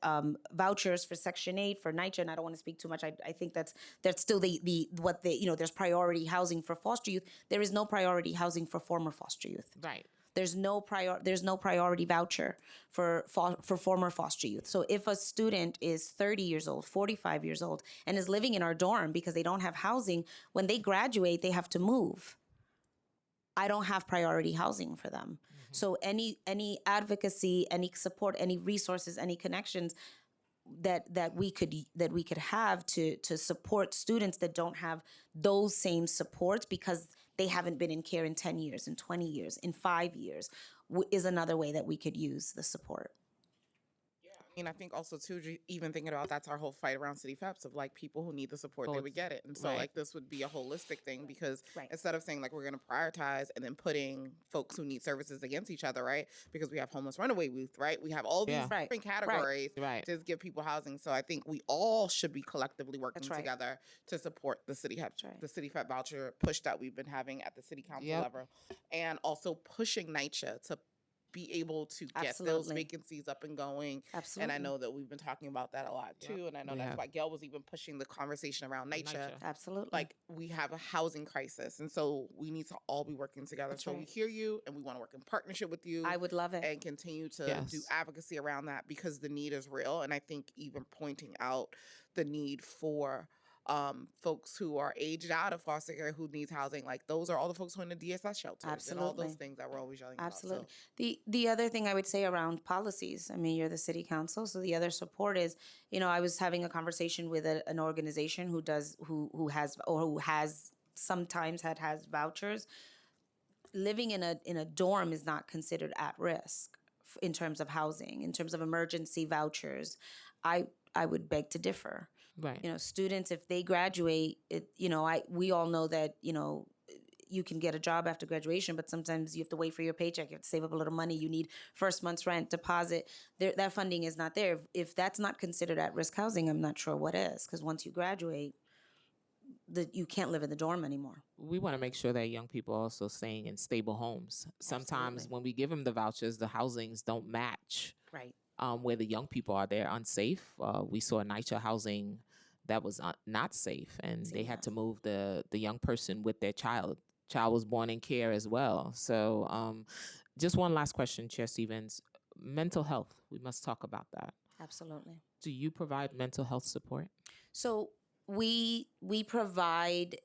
Speaker 5: vouchers for Section 8, for Nycc, and I don't want to speak too much. I think that's still there's priority housing for foster youth. There is no priority housing for former foster youth.
Speaker 2: Right.
Speaker 5: There's no priority voucher for former foster youth. So if a student is 30 years old, 45 years old, and is living in our dorm because they don't have housing, when they graduate, they have to move. I don't have priority housing for them. So any advocacy, any support, any resources, any connections that we could have to support students that don't have those same supports because they haven't been in care in 10 years, in 20 years, in 5 years, is another way that we could use the support.
Speaker 3: I mean, I think also too, even thinking about that's our whole fight around city FEPs of like people who need the support, they would get it. And so
Speaker 2: Right.
Speaker 3: like this would be a holistic thing because
Speaker 5: Right.
Speaker 3: instead of saying like we're going to prioritize and then putting folks who need services against each other, right? Because we have homeless runaway youth, right? We have all these
Speaker 2: Yeah.
Speaker 5: Right.
Speaker 3: different categories
Speaker 2: Right.
Speaker 3: to just give people housing. So I think we all should be collectively working
Speaker 5: That's right.
Speaker 3: together to support the city
Speaker 5: right.
Speaker 3: the city FEP voucher push that we've been having at the city council
Speaker 2: Yep.
Speaker 3: level, and also pushing Nycc to be able to get those
Speaker 5: Absolutely.
Speaker 3: vacancies up and going.
Speaker 5: Absolutely.
Speaker 3: And I know that we've been talking about that a lot too. And I know
Speaker 2: we
Speaker 3: that's
Speaker 2: have.
Speaker 3: why Gail was even pushing the conversation around Nycc.
Speaker 2: Nycc.
Speaker 5: Absolutely.
Speaker 3: Like we have a housing crisis, and so we need to all be working together.
Speaker 5: That's
Speaker 3: so we
Speaker 5: right.
Speaker 3: hear you, and we want to work in partnership with you.
Speaker 5: I would love it.
Speaker 3: And continue to do
Speaker 2: Yes.
Speaker 3: advocacy around that because the need is real. And I think even pointing out the need for folks who are aged out of foster care who needs housing, like those are all the folks who are in the DSS shelters and all those
Speaker 5: Absolutely.
Speaker 3: things that we're always yelling
Speaker 5: Absolutely.
Speaker 3: about.
Speaker 5: The other thing I would say around policies, I mean, you're the city council, so the other support is, I was having a conversation with an organization who has sometimes has vouchers. Living in a dorm is not considered at risk in terms of housing, in terms of emergency vouchers. I would beg to differ.
Speaker 2: Right.
Speaker 5: Students, if they graduate, we all know that, you can get a job after graduation, but sometimes you have to wait for your paycheck. You have to save up a little money. You need first month's rent, deposit. That funding is not there. If that's not considered at-risk housing, I'm not sure what is, because once you graduate, you can't live in the dorm anymore.
Speaker 2: We want to make sure that young people are also staying in stable homes. Sometimes
Speaker 5: Absolutely.
Speaker 2: when we give them the vouchers, the housings don't match
Speaker 5: Right.
Speaker 2: where the young people are. They're unsafe. We saw Nycc housing that was not safe, and they had to move the young person with their child. Child was born in care as well. So just one last question, Chair Stevens. Mental health, we must talk about that.
Speaker 5: Absolutely.
Speaker 2: Do you provide mental health support?
Speaker 5: So we provide,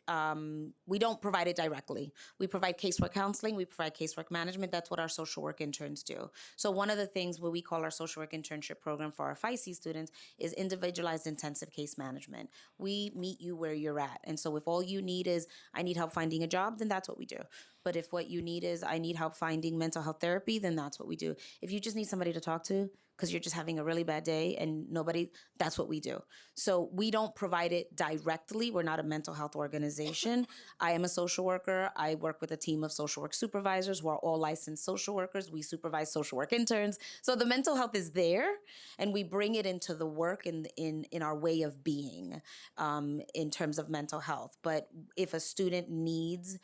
Speaker 5: we don't provide it directly. We provide casework counseling, we provide casework management. That's what our social work interns do. So one of the things what we call our social work internship program for our FICE students is individualized intensive case management. We meet you where you're at. And so if all you need is, I need help finding a job, then that's what we do. But if what you need is, I need help finding mental health therapy, then that's what we do. If you just need somebody to talk to, because you're just having a really bad day and that's what we do. So we don't provide it directly. We're not a mental health organization. I am a social worker. I work with a team of social work supervisors who are all licensed social workers. We supervise social work interns. So the mental health is there, and we bring it into the work in our way of being in terms of mental health. But if a student needs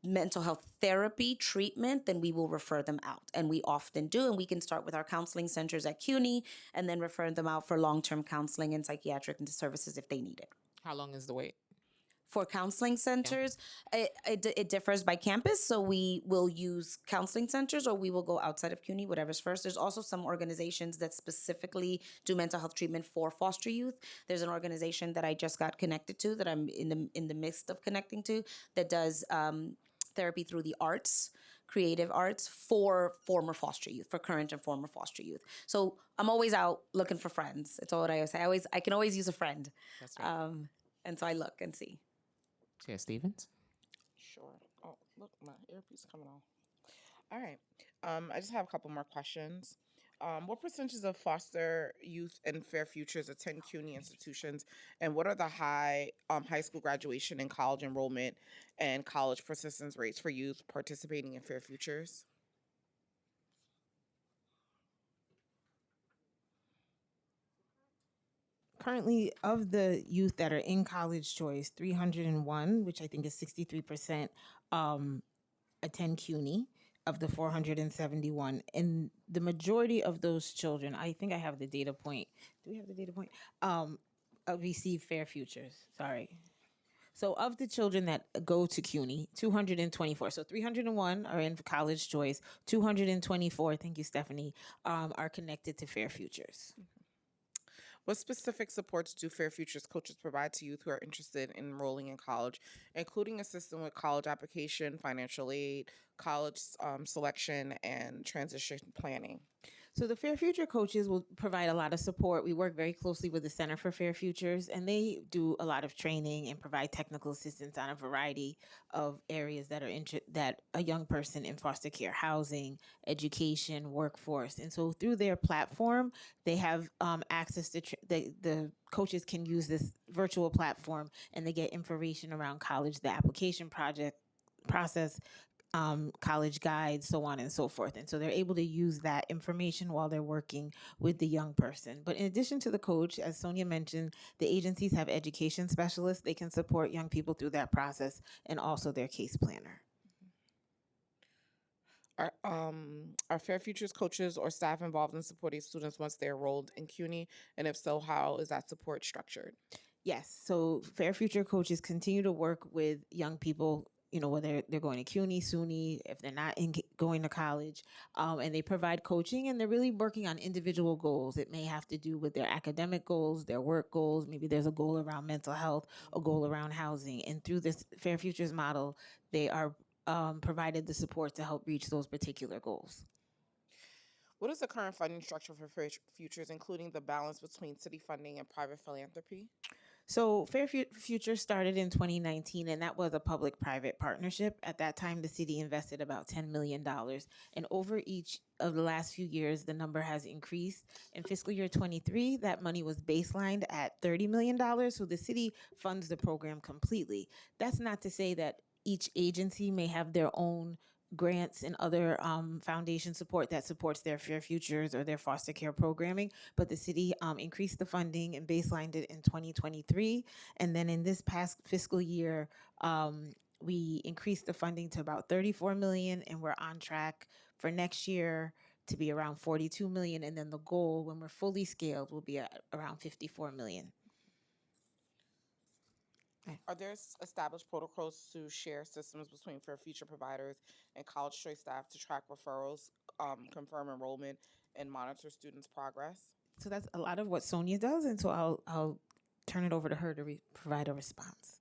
Speaker 5: mental health therapy treatment, then we will refer them out. And we often do. And we can start with our counseling centers at CUNY and then refer them out for long-term counseling and psychiatric services if they need it.
Speaker 2: How long is the wait?
Speaker 5: For counseling centers, it differs by campus. So we will use counseling centers or we will go outside of CUNY, whatever's first. There's also some organizations that specifically do mental health treatment for foster youth. There's an organization that I just got connected to that I'm in the midst of connecting to that does therapy through the arts, creative arts for former foster youth, for current and former foster youth. So I'm always out looking for friends. It's all what I always say. I can always use a friend.
Speaker 2: That's right.
Speaker 5: And so I look and see.
Speaker 2: Chair Stevens?
Speaker 3: Sure. Oh, look, my earpiece is coming off. All right. I just have a couple more questions. What percentage of foster youth and Fair Futures attend CUNY institutions, and what are the high school graduation and college enrollment and college persistence rates for youth participating in Fair Futures?
Speaker 7: Currently, of the youth that are in college choice, 301, which I think is 63%, attend CUNY of the 471. And the majority of those children, I think I have the data point. Do we have the data point? Receive Fair Futures. Sorry. So of the children that go to CUNY, 224, so 301 are in college choice, 224, thank you, Stephanie, are connected to Fair Futures.
Speaker 3: What specific supports do Fair Futures coaches provide to youth who are interested in enrolling in college, including assisting with college application, financial aid, college selection, and transition planning?
Speaker 7: So the Fair Future coaches will provide a lot of support. We work very closely with the Center for Fair Futures, and they do a lot of training and provide technical assistance on a variety of areas that are that a young person in foster care, housing, education, workforce. And so through their platform, they have access to the coaches can use this virtual platform, and they get information around college, the application process, college guides, so on and so forth. And so they're able to use that information while they're working with the young person. But in addition to the coach, as Sonia mentioned, the agencies have education specialists. They can support young people through that process, and also their case planner.
Speaker 3: Are Fair Futures coaches or staff involved in supporting students once they're enrolled in CUNY? And if so, how is that support structured?
Speaker 7: Yes, so Fair Future coaches continue to work with young people, you know, whether they're going to CUNY, SUNY, if they're not going to college, and they provide coaching, and they're really working on individual goals. It may have to do with their academic goals, their work goals. Maybe there's a goal around mental health, a goal around housing. And through this Fair Futures model, they are provided the support to help reach those particular goals.
Speaker 3: What is the current funding structure for Fair Futures, including the balance between city funding and private philanthropy?
Speaker 7: So Fair Future started in 2019, and that was a public-private partnership. At that time, the city invested about $10 million. And over each of the last few years, the number has increased. In fiscal year 23, that money was baselined at $30 million. So the city funds the program completely. That's not to say that each agency may have their own grants and other foundation support that supports their Fair Futures or their foster care programming, but the city increased the funding and baselined it in 2023. And then in this past fiscal year, we increased the funding to about $34 million, and we're on track for next year to be around $42 million. And then the goal, when we're fully scaled, will be at around $54 million.
Speaker 3: Are there established protocols to share systems between Fair Future providers and college choice staff to track referrals, confirm enrollment, and monitor students' progress?
Speaker 7: So that's a lot of what Sonia does, and so I'll turn it over to her to provide a response.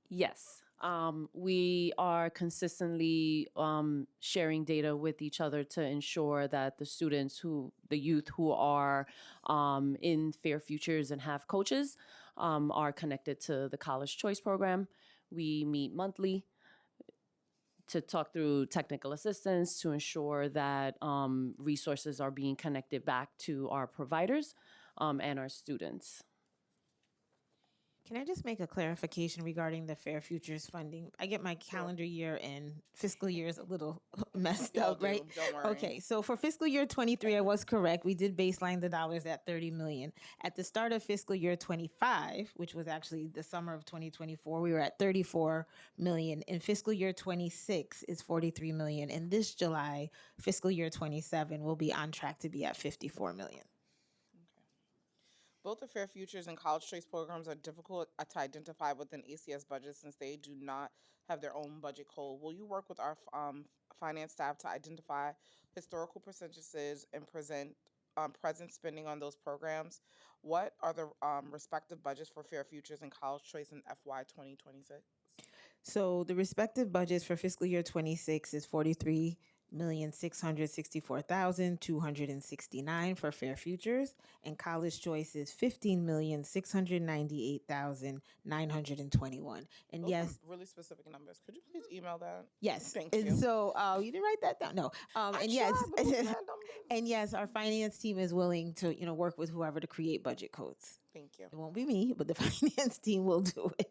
Speaker 8: Yes. We are consistently sharing data with each other to ensure that the youth who are in Fair Futures and have coaches are connected to the College Choice Program. We meet monthly to talk through technical assistance to ensure that resources are being connected back to our providers and our students.
Speaker 7: Can I just make a clarification regarding the Fair Futures funding? I get my calendar year and fiscal year is a little messed up, right?
Speaker 3: Don't worry.
Speaker 7: Okay, so for fiscal year 23, I was correct. We did baseline the dollars at $30 million. At the start of fiscal year 25, which was actually the summer of 2024, we were at $34 million. In fiscal year 26 is $43 million. And this July, fiscal year 27, will be on track to be at $54 million.
Speaker 3: Both the Fair Futures and College Choice programs are difficult to identify within ACS budgets since they do not have their own budget code. Will you work with our finance staff to identify historical percentages and present present spending on those programs? What are the respective budgets for Fair Futures and College Choice in FY 2026?
Speaker 7: So the respective budgets for fiscal year 26 is $43,664,269 for Fair Futures, and College Choice is $15,698,921. And
Speaker 3: Those
Speaker 7: yes,
Speaker 3: are really specific numbers. Could you please email that?
Speaker 7: yes.
Speaker 3: Thank
Speaker 7: And
Speaker 3: you.
Speaker 7: so you didn't write that down. No. And yes, and yes, our finance team is willing to work with whoever to create budget codes.
Speaker 3: Thank you.
Speaker 7: It won't be me, but the finance team will do it.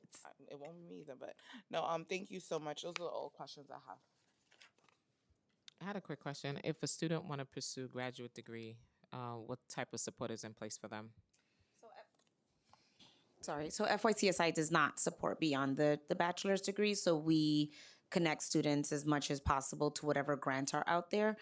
Speaker 3: It won't be me either, but no. Thank you so much. Those are all questions I have.
Speaker 2: I had a quick question. If a student want to pursue graduate degree, what type of support is in place for them?
Speaker 5: So FYCSI does not support beyond the bachelor's degree, so we connect students as much as possible to whatever grants are out there.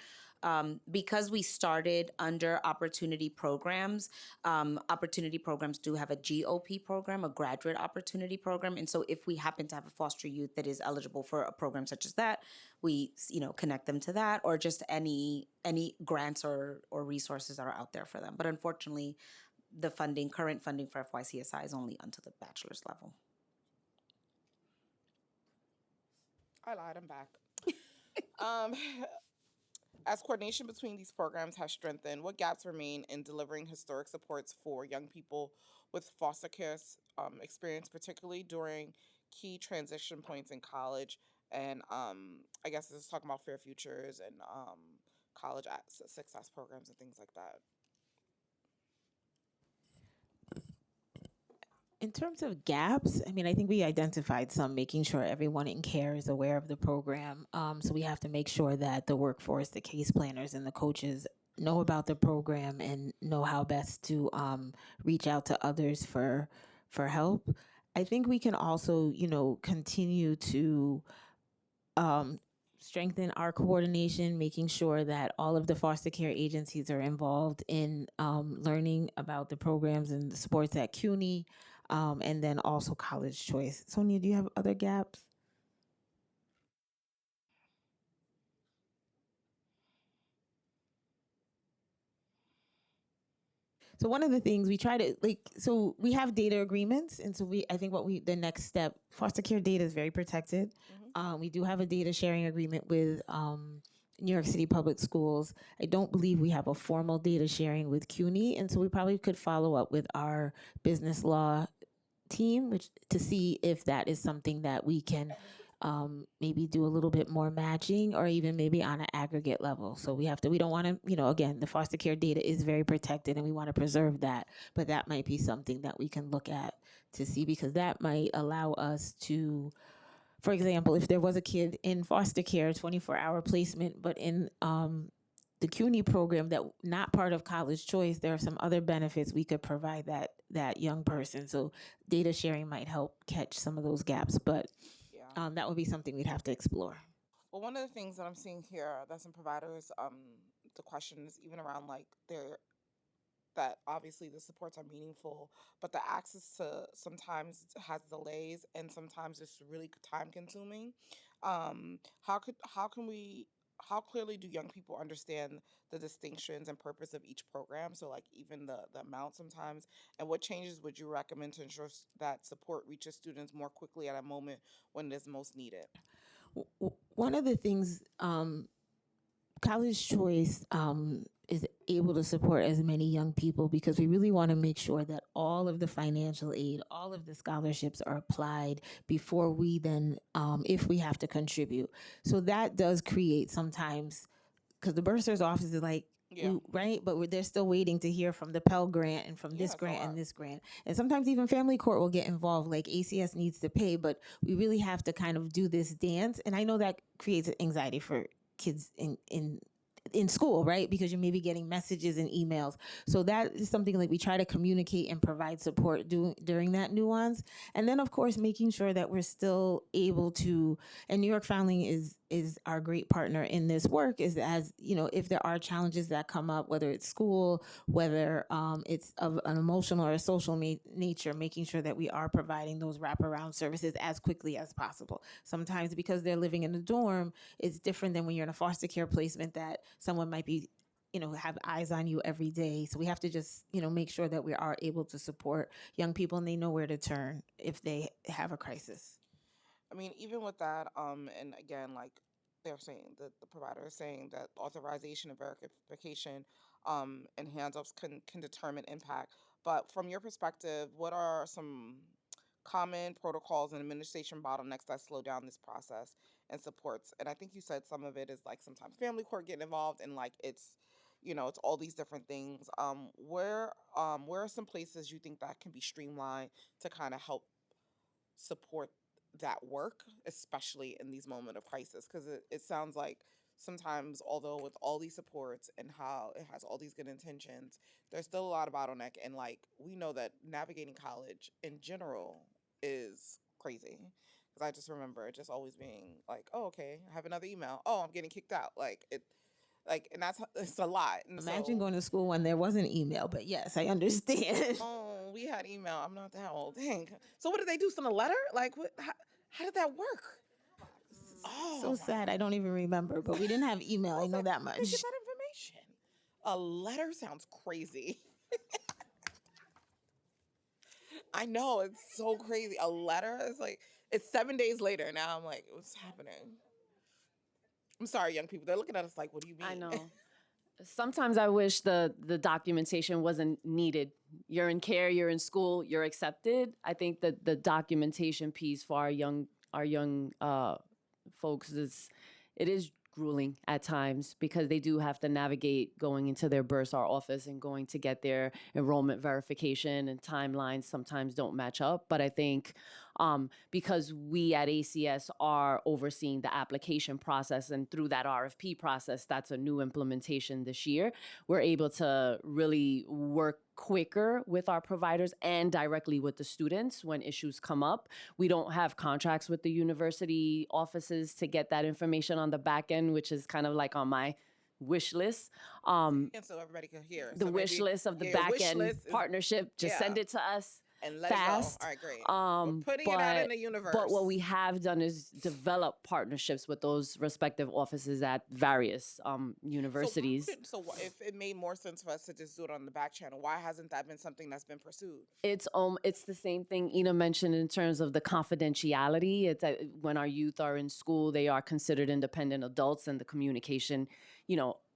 Speaker 5: because we started under opportunity programs do have a GOP program, a graduate opportunity program. And so if we happen to have a foster youth that is eligible for a program such as that, we, connect them to that, or just any grants or resources that are out there for them. But unfortunately, the current funding for FYCSI is only until the bachelor's level.
Speaker 3: I lied. I'm back. um, as coordination between these programs has strengthened, what gaps remain in delivering historic supports for young people with foster care experience, particularly during key transition points in college? And I guess this is talking about Fair Futures and college success programs and things like that.
Speaker 7: In terms of gaps, I mean, I think we identified some, making sure everyone in care is aware of the program. So we have to make sure that the workforce, the case planners, and the coaches know about the program and know how best to reach out to others for help. I think we can also, continue to strengthen our coordination, making sure that all of the foster care agencies are involved in learning about the programs and the supports at CUNY, and then also college choice. Sonia, do you have other gaps? So one of the things we try to so we have data agreements, and so I think the next step, foster care data is very protected. We do have a data sharing agreement with New York City Public Schools. I don't believe we have a formal data sharing with CUNY, and so we probably could follow up with our business law team, to see if that is something that we can maybe do a little bit more matching, or even maybe on an aggregate level. So we don't want to, again, the foster care data is very protected and we want to preserve that, but that might be something that we can look at to see, because that might allow us to, for example, if there was a kid in foster care, 24-hour placement, but in the CUNY program that not part of college choice, there are some other benefits we could provide that young person. So data sharing might help catch some of those gaps, but that would be something we'd have to explore.
Speaker 3: Well, one of the things that I'm seeing here that some providers, the questions even around like that obviously the supports are meaningful, but the access to sometimes has delays and sometimes it's really time consuming. How clearly do young people understand the distinctions and purpose of each program? So like even the amount sometimes, and what changes would you recommend to ensure that support reaches students more quickly at a moment when it is most needed?
Speaker 7: One of the things, college choice is able to support as many young people because we really want to make sure that all of the financial aid, all of the scholarships are applied before we then, if we have to contribute. So that does create sometimes, because the bursar's office is like, right? But they're still waiting to hear from the Pell Grant and from this grant and this grant. And sometimes even family court will get involved, like ACS needs to pay, but we really have to kind of do this dance. And I know that creates anxiety for kids in school, right? Because you may be getting messages and emails. So that is something like we try to communicate and provide support during that nuance. And then, of course, making sure that we're still able to, and New York Foundling is our great partner in this work, is as, if there are challenges that come up, whether it's school, whether it's of an emotional or a social nature, making sure that we are providing those wraparound services as quickly as possible. Sometimes because they're living in a dorm, it's different than when you're in a foster care placement that someone might be, have eyes on you every day. So we have to just, make sure that we are able to support young people and they know where to turn if they have a crisis.
Speaker 3: I mean, even with that, and again, like they're saying, the provider is saying that authorization and verification, and handoffs can determine impact. But from your perspective, what are some common protocols and administration bottlenecks that slow down this process and supports? And I think you said some of it is like sometimes family court getting involved, and like it's, it's all these different things. Where are some places you think that can be streamlined to kind of help support that work, especially in these moments of crisis? Because it sounds like sometimes, although with all these supports and how it has all these good intentions, there's still a lot of bottleneck. And like we know that navigating college in general is crazy. Because I just remember it just always being like, oh, okay, I have another email. Oh, I'm getting kicked out. Like it. Like, and it's a lot. And
Speaker 7: Imagine
Speaker 3: so,
Speaker 7: going to school when there wasn't email, but yes, I understand.
Speaker 3: oh, we had email. I'm not that old. Dang. So what did they do? Send a letter? Like, what? How did that work?
Speaker 7: So
Speaker 3: Oh my!
Speaker 7: sad. I don't even remember, but we didn't have email.
Speaker 3: I
Speaker 7: I
Speaker 3: was
Speaker 7: know
Speaker 3: like,
Speaker 7: that
Speaker 3: where did they get
Speaker 7: much.
Speaker 3: that information? A letter sounds crazy. I know it's so crazy. A letter is like it's 7 days later. Now I'm like, what's happening? I'm sorry, young people. They're looking at us like, what do you mean?
Speaker 8: I know. Sometimes I wish the documentation wasn't needed. You're in care, you're in school, you're accepted. I think that the documentation piece for our young folks is grueling at times because they do have to navigate going into their bursar office and going to get their enrollment verification, and timelines sometimes don't match up. But I think because we at ACS are overseeing the application process, and through that RFP process, that's a new implementation this year, we're able to really work quicker with our providers and directly with the students when issues come up. We don't have contracts with the university offices to get that information on the back end, which is kind of like on my wish list.
Speaker 3: And so everybody can hear.
Speaker 8: The
Speaker 3: So
Speaker 8: wish
Speaker 3: maybe
Speaker 8: list of the
Speaker 3: yeah, your
Speaker 8: back
Speaker 3: wish
Speaker 8: end
Speaker 3: list is
Speaker 8: partnership, just
Speaker 3: yeah,
Speaker 8: send it to us
Speaker 3: and let it go. All
Speaker 8: fast.
Speaker 3: right, great. We're putting it out in the universe.
Speaker 8: But what we have done is develop partnerships with those respective offices at various universities.
Speaker 3: So if it made more sense for us to just do it on the back channel, why hasn't that been something that's been pursued?
Speaker 8: It's the same thing Ina mentioned in terms of the confidentiality. It's when our youth are in school, they are considered independent adults, and the communication,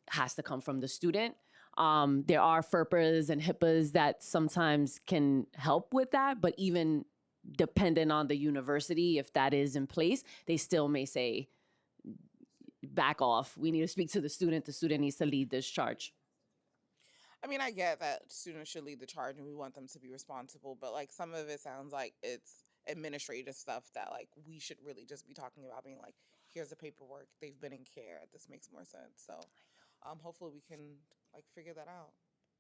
Speaker 8: has to come from the student. There are FERPAs and HIPAAs that sometimes can help with that, but even dependent on the university, if that is in place, they still may say, back off. We need to speak to the student. The student needs to lead this charge.
Speaker 3: I mean, I get that students should lead the charge and we want them to be responsible, but like some of it sounds like it's administrative stuff that like we should really just be talking about, being like, here's the paperwork, they've been in care. This makes more sense. So hopefully we can like figure that out,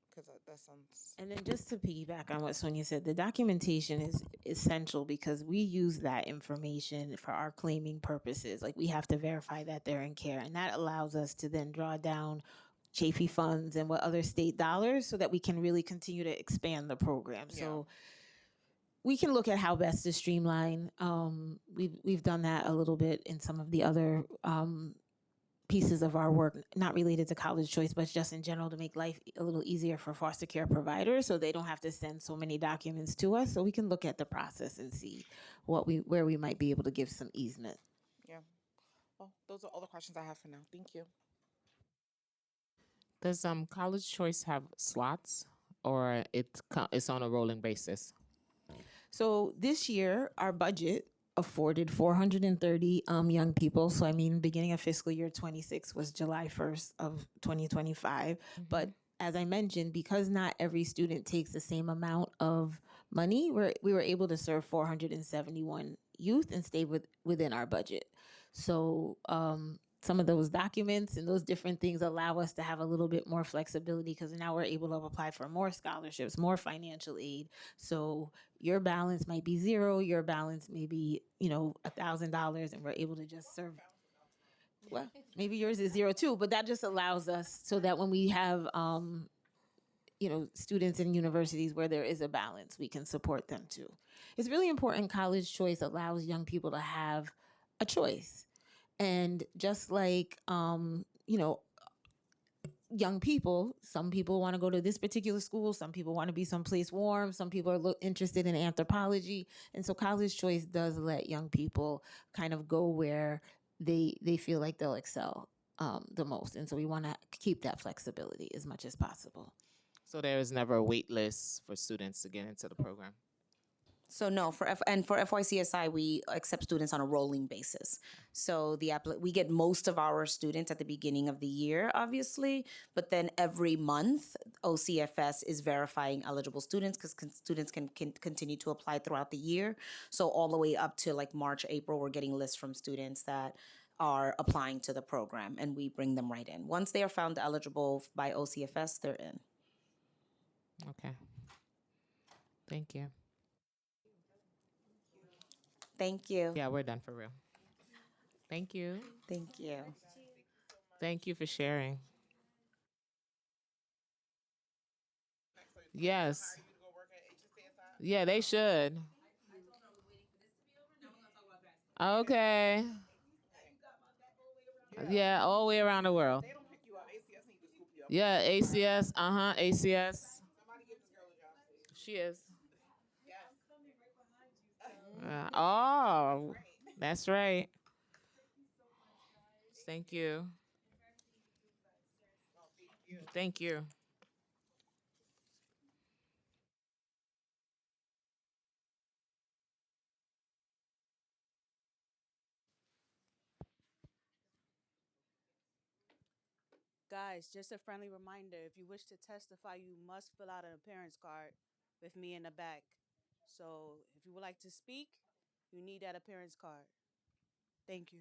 Speaker 3: because that sounds.
Speaker 7: And then just to piggyback on what Sonia said, the documentation is essential because we use that information for our claiming purposes. Like we have to verify that they're in care, and that allows us to then draw down Chafee funds and what other state dollars so that we can really continue to expand the program. So we can look at how best to streamline. We've done that a little bit in some of the other pieces of our work, not related to college choice, but just in general to make life a little easier for foster care providers so they don't have to send so many documents to us. So we can look at the process and see where we might be able to give some easement.
Speaker 3: Yeah. Well, those are all the questions I have for now. Thank you.
Speaker 2: Does college choice have slots, or it's on a rolling basis?
Speaker 7: So this year, our budget afforded 430 young people. So I mean, beginning of fiscal year 26 was July 1st of 2025. But as I mentioned, because not every student takes the same amount of money, we were able to serve 471 youth and stay within our budget. So some of those documents and those different things allow us to have a little bit more flexibility because now we're able to apply for more scholarships, more financial aid. So your balance might be zero, your balance may be, $1,000, and we're able to just serve. Well, maybe yours is zero too, but that just allows us so that when we have, students in universities where there is a balance, we can support them too. It's really important. College choice allows young people to have a choice. And just like, young people, some people want to go to this particular school, some people want to be someplace warm, some people are interested in anthropology. And so college choice does let young people kind of go where they feel like they'll excel the most. And so we want to keep that flexibility as much as possible.
Speaker 2: So there is never a wait list for students to get into the program?
Speaker 5: So no, for FYCSI, we accept students on a rolling basis. So we get most of our students at the beginning of the year, obviously, but then every month, OCFS is verifying eligible students because students can continue to apply throughout the year. So all the way up to like March, April, we're getting lists from students that are applying to the program, and we bring them right in. Once they are found eligible by OCFS, they're in.
Speaker 2: Okay. Thank you.
Speaker 5: Thank you.
Speaker 2: Yeah, we're done for real. Thank you.
Speaker 5: Thank you.
Speaker 2: Thank you for sharing. Yes. Yeah, they should. Okay. Yeah, all the way around the world.
Speaker 3: They don't pick you up. ACS need to scoop you up.
Speaker 2: Yeah, ACS. ACS.
Speaker 3: Somebody give this girl a job, please.
Speaker 2: She is.
Speaker 3: Yes.
Speaker 2: Oh, that's right. Thank you. Thank you.
Speaker 1: Guys, just a friendly reminder, if you wish to testify, you must fill out an appearance card with me in the back. So if you would like to speak, you need that appearance card. Thank you.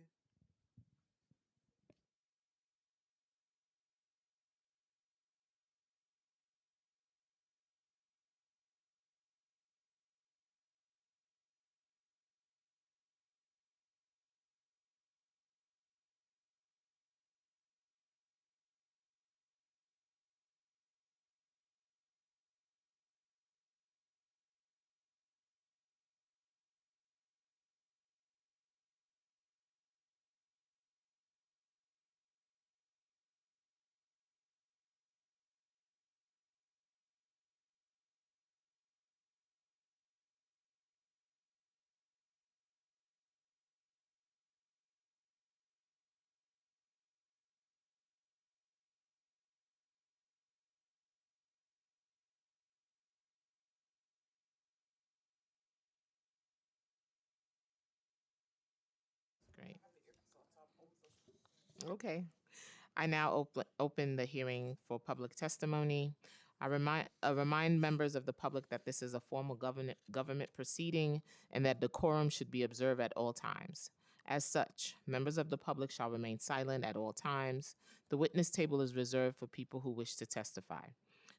Speaker 2: Great. Okay. I now open the hearing for public testimony. I remind members of the public that this is a formal government proceeding and that decorum should be observed at all times. As such, members of the public shall remain silent at all times. The witness table is reserved for people who wish to testify.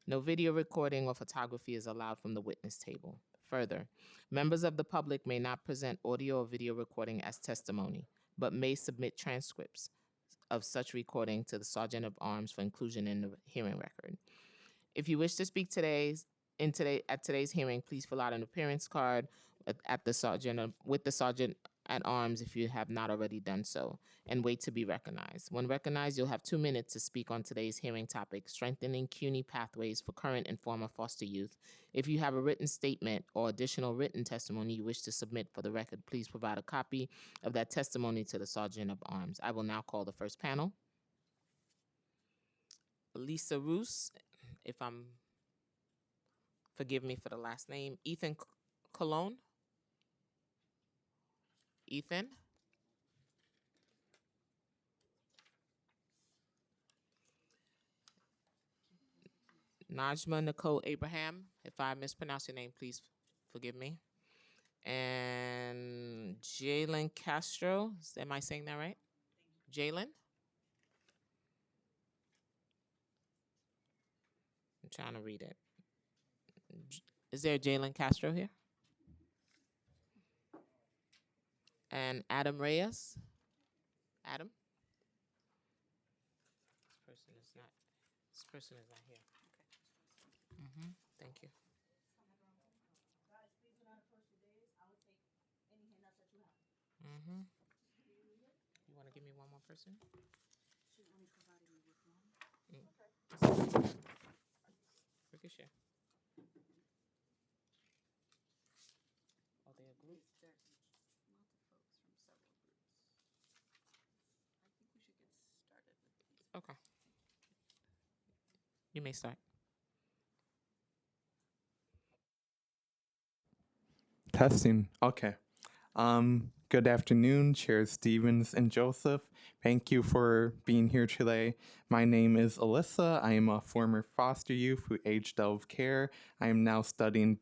Speaker 2: No video recording or photography is allowed from the witness table. Further, members of the public may not present audio or video recording as testimony, but may submit transcripts of such recording to the Sergeant of Arms for inclusion in the hearing record. If you wish to speak at today's hearing, please fill out an appearance card with the Sergeant at Arms if you have not already done so, and wait to be recognized. When recognized, you'll have 2 minutes to speak on today's hearing topic, strengthening CUNY pathways for current and former foster youth. If you have a written statement or additional written testimony you wish to submit for the record, please provide a copy of that testimony to the Sergeant of Arms. I will now call the first panel. Lisa Roos, if I'm, forgive me for the last name, Ethan Cologne. Ethan. Najma Nicole Abraham. If I mispronounce your name, please forgive me. And Jalen Castro. Am I saying that right? Jalen? I'm trying to read it. Is there a Jalen Castro here? And Adam Reyes? Adam? This person is not here. Thank you. You want to give me one more person? Ricochet. Are they a group? Okay. You may start.
Speaker 12: Testing. Okay. Good afternoon, Chair Stevens and Joseph. Thank you for being here today. My name is Alyssa. I am a former foster youth who aged out of care. I am now studying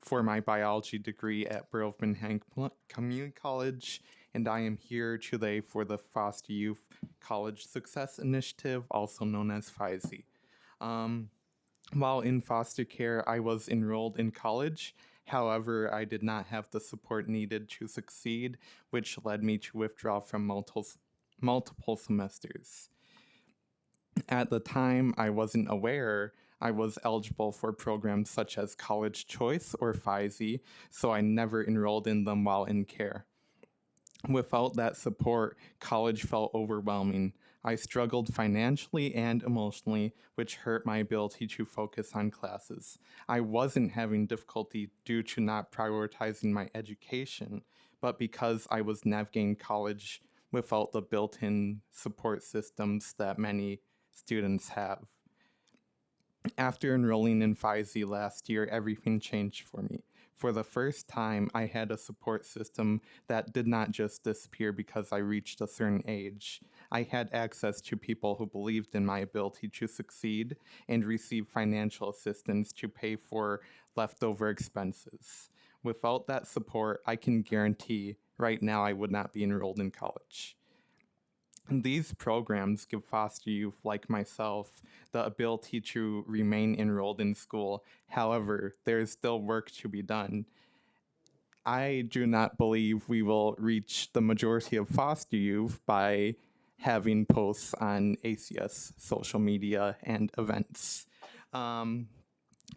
Speaker 12: for my biology degree at Berlin Hank Community College, and I am here today for the Foster Youth College Success Initiative, also known as FISE. While in foster care, I was enrolled in college. However, I did not have the support needed to succeed, which led me to withdraw from multiple semesters. At the time, I wasn't aware I was eligible for programs such as College Choice or FISE, so I never enrolled in them while in care. Without that support, college felt overwhelming. I struggled financially and emotionally, which hurt my ability to focus on classes. I wasn't having difficulty due to not prioritizing my education, but because I was navigating college without the built-in support systems that many students have. After enrolling in FISE last year, everything changed for me. For the first time, I had a support system that did not just disappear because I reached a certain age. I had access to people who believed in my ability to succeed and receive financial assistance to pay for leftover expenses. Without that support, I can guarantee right now I would not be enrolled in college. These programs give foster youth like myself the ability to remain enrolled in school. However, there is still work to be done. I do not believe we will reach the majority of foster youth by having posts on ACS social media and events.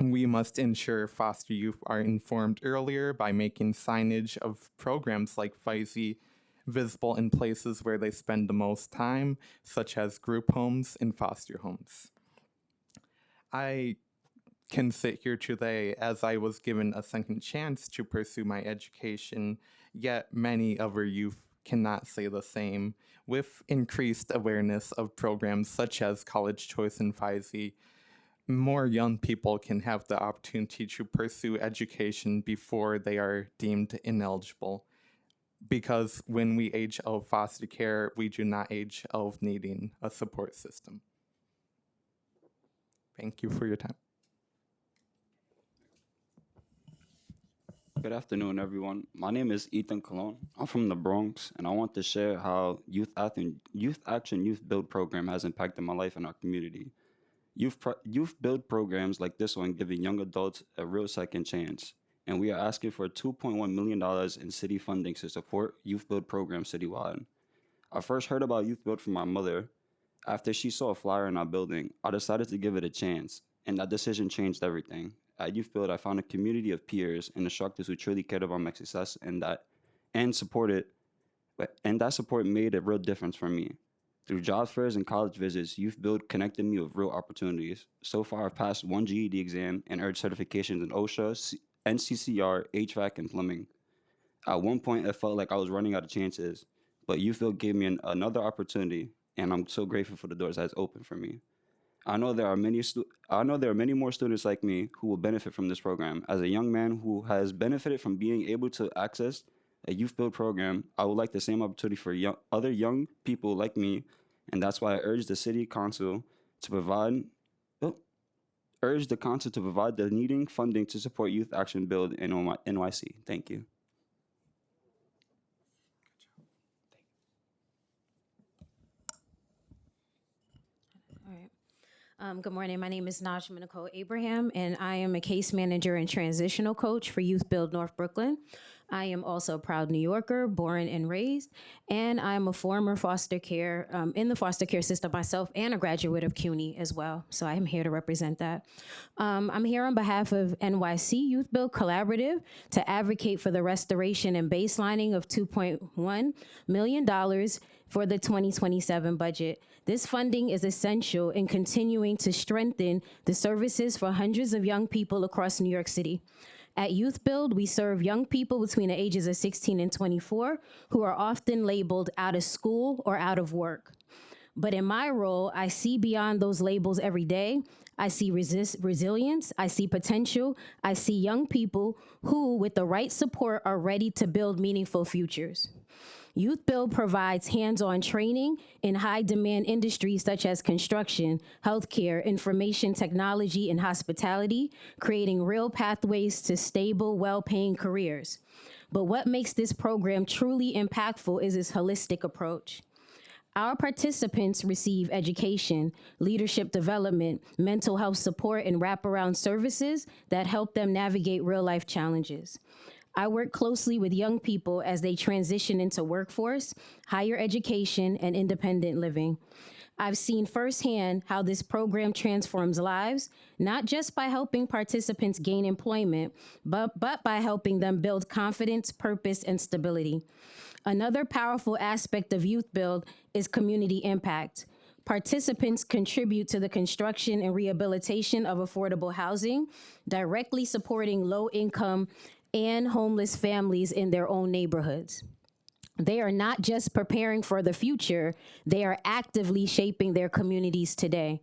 Speaker 12: We must ensure foster youth are informed earlier by making signage of programs like FISE visible in places where they spend the most time, such as group homes and foster homes. I can sit here today as I was given a second chance to pursue my education, yet many other youth cannot say the same. With increased awareness of programs such as College Choice and FISE, more young people can have the opportunity to pursue education before they are deemed ineligible. Because when we age out of foster care, we do not age out of needing a support system. Thank you for your time.
Speaker 13: Good afternoon, everyone. My name is Ethan Colon. I'm from the Bronx, and I want to share how Youth Action Youth Build program has impacted my life and our community. Youth Build programs like this one giving young adults a real second chance, and we are asking for $2.1 million in city funding to support Youth Build programs citywide. I first heard about Youth Build from my mother. After she saw a flyer in our building, I decided to give it a chance, and that decision changed everything. At Youth Build, I found a community of peers and instructors who truly cared about my success and that support made a real difference for me. Through job fairs and college visits, Youth Build connected me with real opportunities. So far, I've passed one GED exam and earned certifications in OSHA, NCCR, HVAC, and plumbing. At one point, it felt like I was running out of chances, but Youth Build gave me another opportunity, and I'm so grateful for the doors that's opened for me. I know there are many more students like me who will benefit from this program. As a young man who has benefited from being able to access a Youth Build program, I would like the same opportunity for other young people like me, and that's why I urge the city council to provide the needing funding to support Youth Action Build in NYC. Thank you.
Speaker 14: All right. Good morning. My name is Najma Nicole Abraham, and I am a case manager and transitional coach for Youth Build North Brooklyn. I am also a proud New Yorker, born and raised, and I'm a former foster care, in the foster care system myself, and a graduate of CUNY as well. So I'm here to represent that. I'm here on behalf of NYC Youth Build Collaborative to advocate for the restoration and baselining of $2.1 million for the 2027 budget. This funding is essential in continuing to strengthen the services for hundreds of young people across New York City. At Youth Build, we serve young people between the ages of 16 and 24 who are often labeled out of school or out of work. But in my role, I see beyond those labels every day. I see resilience, I see potential, I see young people who, with the right support, are ready to build meaningful futures. Youth Build provides hands-on training in high-demand industries such as construction, healthcare, information technology, and hospitality, creating real pathways to stable, well-paying careers. But what makes this program truly impactful is its holistic approach. Our participants receive education, leadership development, mental health support, and wraparound services that help them navigate real-life challenges. I work closely with young people as they transition into workforce, higher education, and independent living. I've seen firsthand how this program transforms lives, not just by helping participants gain employment, but by helping them build confidence, purpose, and stability. Another powerful aspect of Youth Build is community impact. Participants contribute to the construction and rehabilitation of affordable housing, directly supporting low-income and homeless families in their own neighborhoods. They are not just preparing for the future, they are actively shaping their communities today.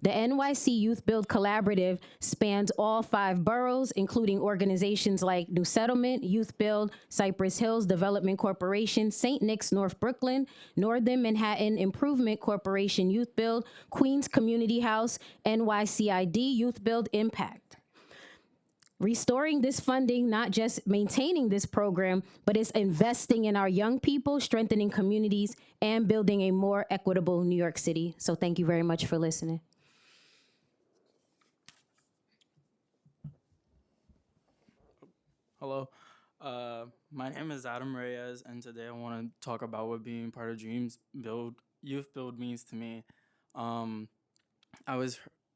Speaker 14: The NYC Youth Build Collaborative spans all 5 boroughs, including organizations like New Settlement, Youth Build, Cypress Hills Development Corporation, St. Nick's North Brooklyn, Northern Manhattan Improvement Corporation Youth Build, Queens Community House, NYCID Youth Build Impact. Restoring this funding, not just maintaining this program, but it's investing in our young people, strengthening communities, and building a more equitable New York City. So thank you very much for listening.
Speaker 15: Hello, my name is Adam Reyes, and today I want to talk about what being part of Youth Build means to me. Um,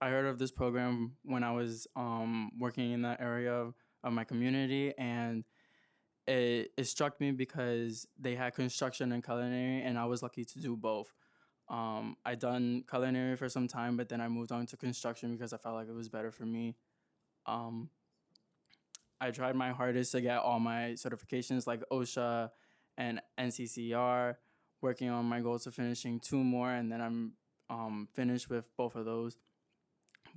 Speaker 15: I heard of this program when I was working in that area of my community, and it struck me because they had construction and culinary, and I was lucky to do both. I done culinary for some time, but then I moved on to construction because I felt like it was better for me. Um, I tried my hardest to get all my certifications like OSHA and NCCR, working on my goals of finishing 2 more, and then I'm finished with both of those.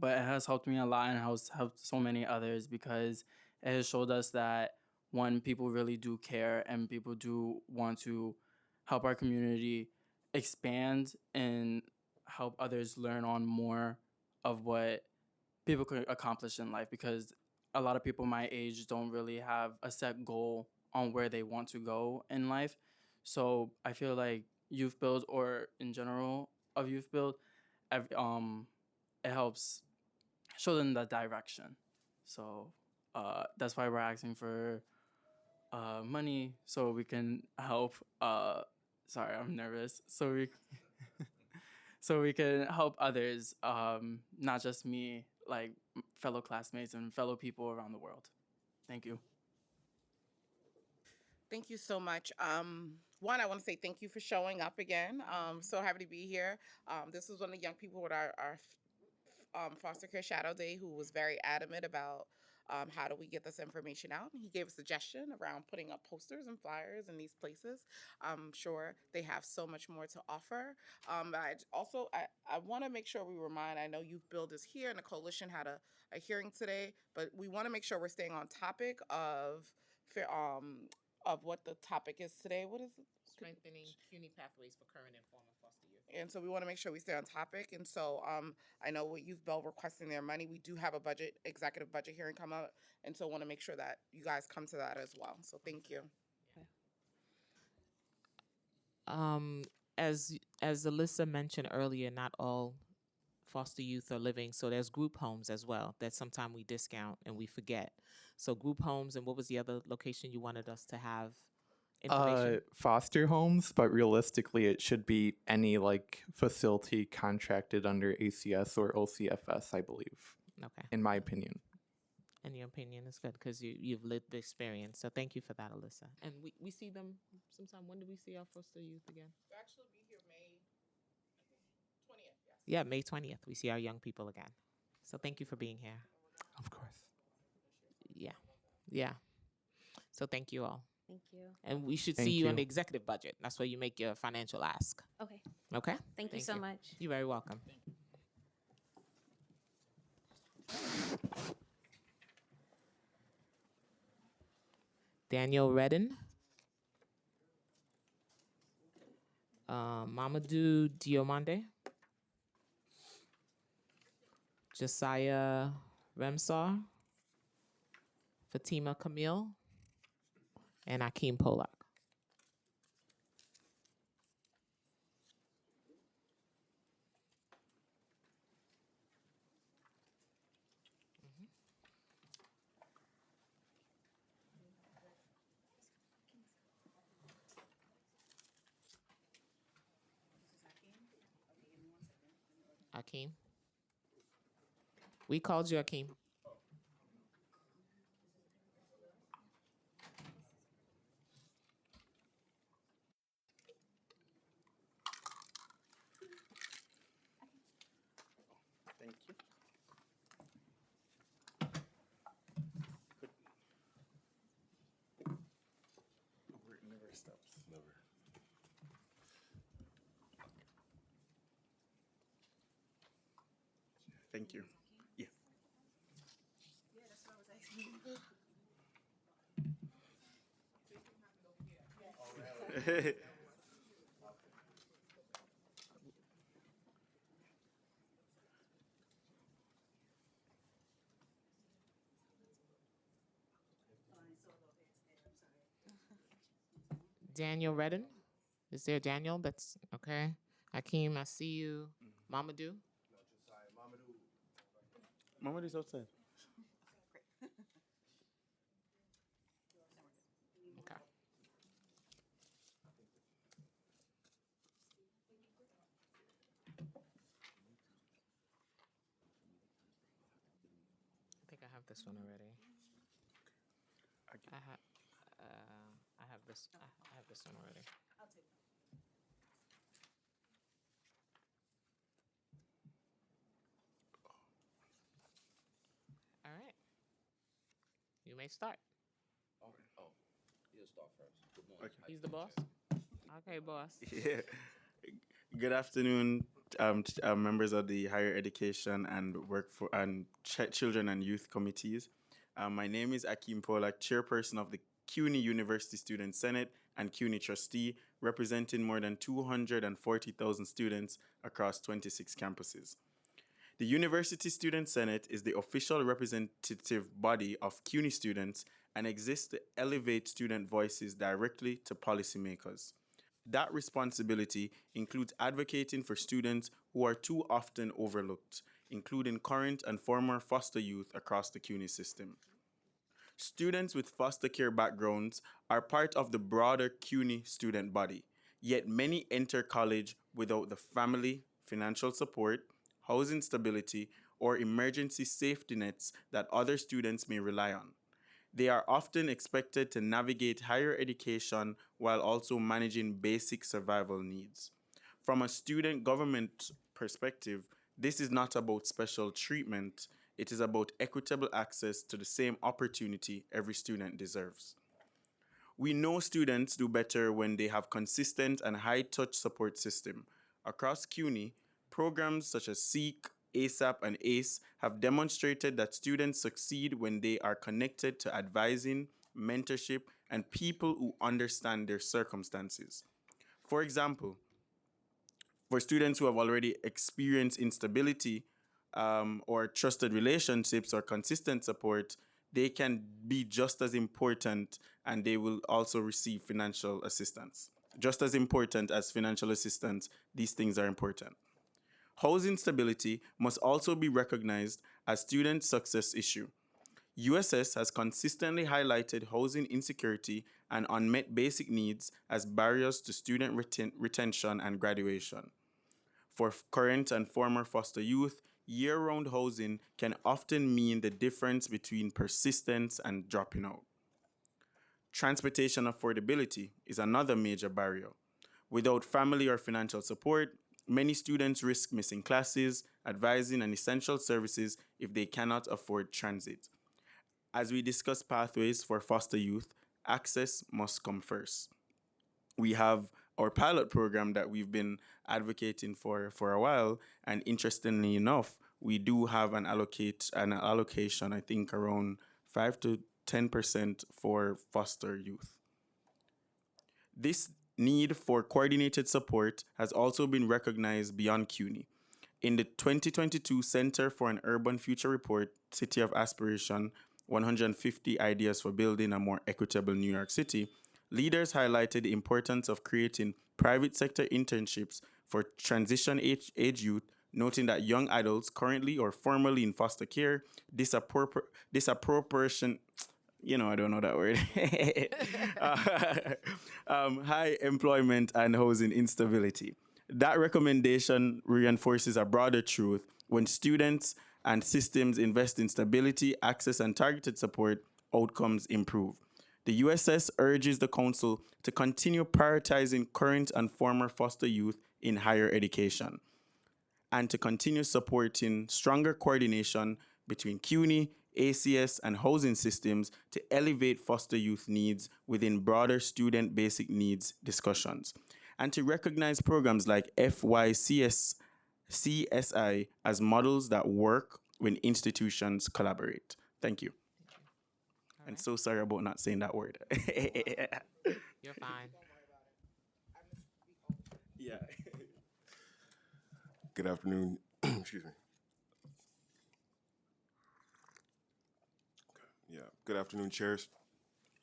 Speaker 15: But it has helped me a lot and has helped so many others because it has showed us that, one, people really do care and people do want to help our community expand and help others learn on more of what people could accomplish in life, because a lot of people my age don't really have a set goal on where they want to go in life. So I feel like Youth Build, or in general of Youth Build, it helps show them the direction. So that's why we're asking for money so we can help. Sorry, I'm nervous. So we can help others, not just me, like fellow classmates and fellow people around the world. Thank you.
Speaker 3: Thank you so much. One, I want to say thank you for showing up again. So happy to be here. This was one of the young people with our foster care shadow day who was very adamant about how do we get this information out. He gave a suggestion around putting up posters and flyers in these places. I'm sure they have so much more to offer. But I want to make sure we remind, I know Youth Build is here and the coalition had a hearing today, but we want to make sure we're staying on topic of what the topic is today. What is it?
Speaker 2: Strengthening CUNY pathways for current and former foster youth.
Speaker 3: And so we want to make sure we stay on topic. And so I know with Youth Build requesting their money, we do have a executive budget hearing come up. And so want to make sure that you guys come to that as well. So thank you.
Speaker 2: As Alyssa mentioned earlier, not all foster youth are living, so there's group homes as well that sometimes we discount and we forget. So group homes, and what was the other location you wanted us to have information?
Speaker 12: Foster homes, but realistically, it should be any like facility contracted under ACS or OCFS, I believe.
Speaker 2: Okay.
Speaker 12: In my opinion.
Speaker 2: And your opinion is good because you've lived the experience. So thank you for that, Alyssa. And we see them sometime. When do we see our foster youth again?
Speaker 3: They'll actually be here May 20th. Yes.
Speaker 2: Yeah, May 20th. We see our young people again. So thank you for being here.
Speaker 12: Of course.
Speaker 2: Yeah. So thank you all.
Speaker 14: Thank you.
Speaker 2: And we should
Speaker 12: Thank
Speaker 2: see you on
Speaker 12: you.
Speaker 2: the executive budget. That's where you make your financial ask.
Speaker 14: Okay.
Speaker 2: Okay?
Speaker 14: Thank you so much.
Speaker 2: You're very welcome. Daniel Redden. Mamadou Diomande. Josiah Remsar. Fatima Camille. And Akeem Polak. Akeem? We called you, Akeem.
Speaker 16: Thank you. It never stops. Never. Thank you. Yeah.
Speaker 2: Daniel Redden? Is there Daniel? That's okay. Akeem, I see you. Mamadou?
Speaker 16: Mohammed is outside.
Speaker 2: Okay. I think I have this one already. I have this. I have this one already. All right. You may start.
Speaker 17: Oh, he'll start first. Good morning.
Speaker 16: Okay.
Speaker 2: He's the boss. Okay, boss.
Speaker 16: Yeah. Good afternoon, members of the Higher Education and Children and Youth Committees. My name is Akeem Polak, chairperson of the CUNY University Student Senate and CUNY trustee, representing more than 240,000 students across 26 campuses. The University Student Senate is the official representative body of CUNY students and exists to elevate student voices directly to policymakers. That responsibility includes advocating for students who are too often overlooked, including current and former foster youth across the CUNY system. Students with foster care backgrounds are part of the broader CUNY student body, yet many enter college without the family, financial support, housing stability, or emergency safety nets that other students may rely on. They are often expected to navigate higher education while also managing basic survival needs. From a student government perspective, this is not about special treatment, it is about equitable access to the same opportunity every student deserves. We know students do better when they have consistent and high-touch support system. Across CUNY, programs such as SEEK, ASAP, and ACE have demonstrated that students succeed when they are connected to advising, mentorship, and people who understand their circumstances. For example, for students who have already experienced instability or trusted relationships or consistent support, they can be just as important and they will also receive financial assistance. Just as important as financial assistance, these things are important. Housing stability must also be recognized as student success issue. USS has consistently highlighted housing insecurity and unmet basic needs as barriers to student retention and graduation. For current and former foster youth, year-round housing can often mean the difference between persistence and dropping out. Transportation affordability is another major barrier. Without family or financial support, many students risk missing classes, advising, and essential services if they cannot afford transit. As we discuss pathways for foster youth, access must come first. We have our pilot program that we've been advocating for a while, and interestingly enough, we do have an allocation, I think around 5 to 10% for foster youth. This need for coordinated support has also been recognized beyond CUNY. In the 2022 Center for an Urban Future Report, City of Aspiration, 150 Ideas for Building a More Equitable New York City, leaders highlighted the importance of creating private sector internships for transition age youth, noting that young adults currently or formerly in foster care disappropriation, I don't know that word, high employment and housing instability. That recommendation reinforces a broader truth. When students and systems invest in stability, access, and targeted support, outcomes improve. The USS urges the Council to continue prioritizing current and former foster youth in higher education and to continue supporting stronger coordination between CUNY, ACS, and housing systems to elevate foster youth needs within broader student basic needs discussions, and to recognize programs like CSI as models that work when institutions collaborate. Thank you. And so sorry about not saying that word.
Speaker 2: You're fine.
Speaker 16: Yeah.
Speaker 18: Good afternoon. Excuse me. Yeah. Good afternoon, chairs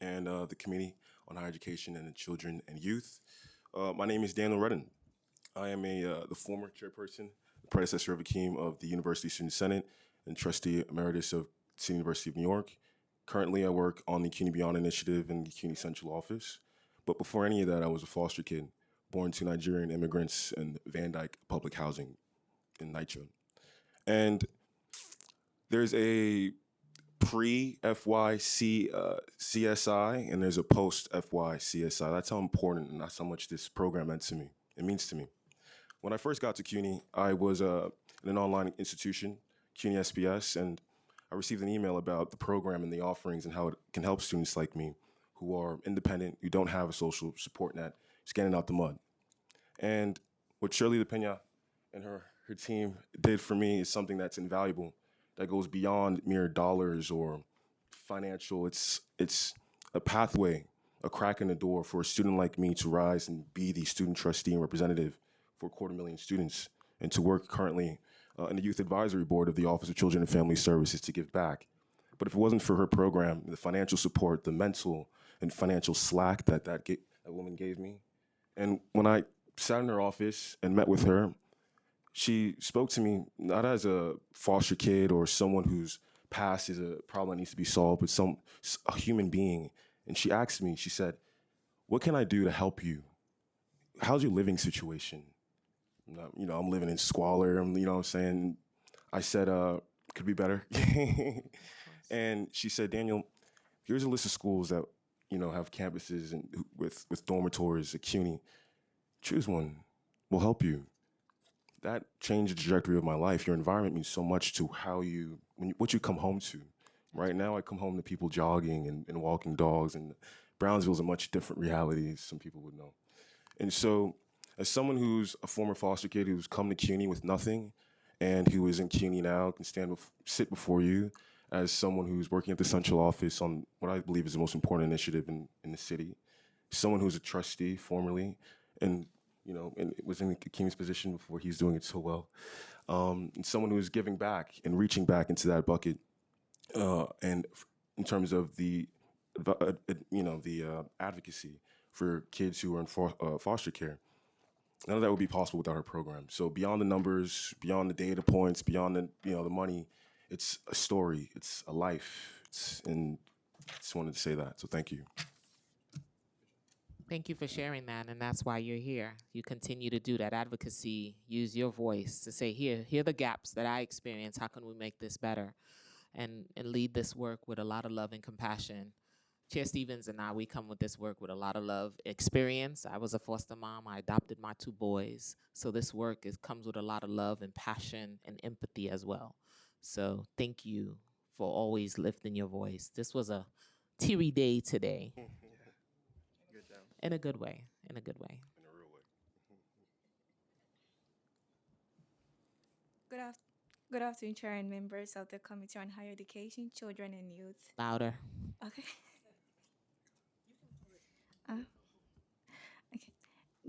Speaker 18: and the Committee on Higher Education and Children and Youth. My name is Daniel Redden. I am the former chairperson, the predecessor of Akeem of the University Student Senate and trustee emeritus of City University of New York. Currently, I work on the CUNY Beyond Initiative in the CUNY Central Office. But before any of that, I was a foster kid, born to Nigerian immigrants in Van Dyke Public Housing in Nycc. And there's a pre-FYC CSI and there's a post-FY CSI. That's how important and that's how much this program meant to me. It means to me. When I first got to CUNY, I was in an online institution, CUNY SBS, and I received an email about the program and the offerings and how it can help students like me who are independent, who don't have a social support net, just getting out the mud. And what Shirley DePena and her team did for me is something that's invaluable, that goes beyond mere dollars or financial. It's a pathway, a crack in the door for a student like me to rise and be the student trustee and representative for 250,000 students, and to work currently in the Youth Advisory Board of the Office of Children and Family Services to give back. But if it wasn't for her program, the financial support, the mental and financial slack that woman gave me, and when I sat in her office and met with her, she spoke to me not as a foster kid or someone whose past is a problem that needs to be solved, but a human being. And she asked me, she said, "What can I do to help you? How's your living situation?" I'm living in squalor. You know what I'm saying? I said, could be better. And she said, "Daniel, here's a list of schools that, have campuses and with dormitories at CUNY. Choose one. We'll help you." That changed the trajectory of my life. Your environment means so much to what you come home to. Right now, I come home to people jogging and walking dogs, and Brownsville's a much different reality, as some people would know. And so, as someone who's a former foster kid who's come to CUNY with nothing, and who is in CUNY now, can sit before you as someone who's working at the central office on what I believe is the most important initiative in the city, someone who's a trustee formerly, and was in King's position before he's doing it so well, and someone who is giving back and reaching back into that bucket, and in terms of the advocacy for kids who are in foster care. None of that would be possible without our program. So beyond the numbers, beyond the data points, beyond the money, it's a story, it's a life, and I just wanted to say that. So thank you.
Speaker 2: Thank you for sharing that, and that's why you're here. You continue to do that advocacy, use your voice to say, here are the gaps that I experience. How can we make this better? And lead this work with a lot of love and compassion. Chair Stevens and I, we come with this work with a lot of love, experience. I was a foster mom. I adopted my 2 boys. So this work comes with a lot of love and passion and empathy as well. So thank you for always lifting your voice. This was a teary day today.
Speaker 16: Good job.
Speaker 2: In a good way, in a good way.
Speaker 18: In a real way.
Speaker 19: Good afternoon, Chair and members of the Committee on Higher Education, Children and Youth.
Speaker 2: Louder.
Speaker 19: Okay. Okay.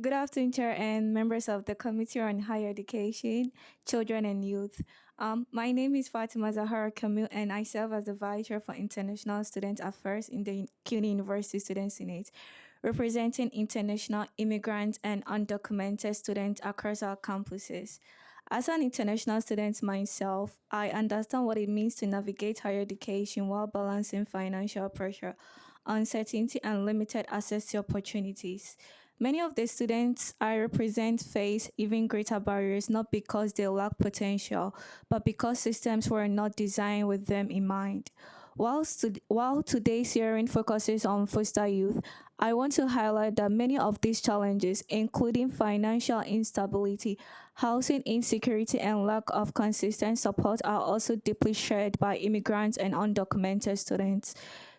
Speaker 19: Good afternoon, Chair and members of the Committee on Higher Education, Children and Youth. My name is Fatima Zahara Kamil, and I serve as the Vice Chair for International Student Affairs in the CUNY University Student Senate, representing international immigrants and undocumented students across our campuses. As an international student myself, I understand what it means to navigate higher education while balancing financial pressure, uncertainty, and limited access to opportunities. Many of the students I represent face even greater barriers not because they lack potential, but because systems were not designed with them in mind. While today's hearing focuses on foster youth, I want to highlight that many of these challenges, including financial instability, housing insecurity, and lack of consistent support, are also deeply shared by immigrants and undocumented students.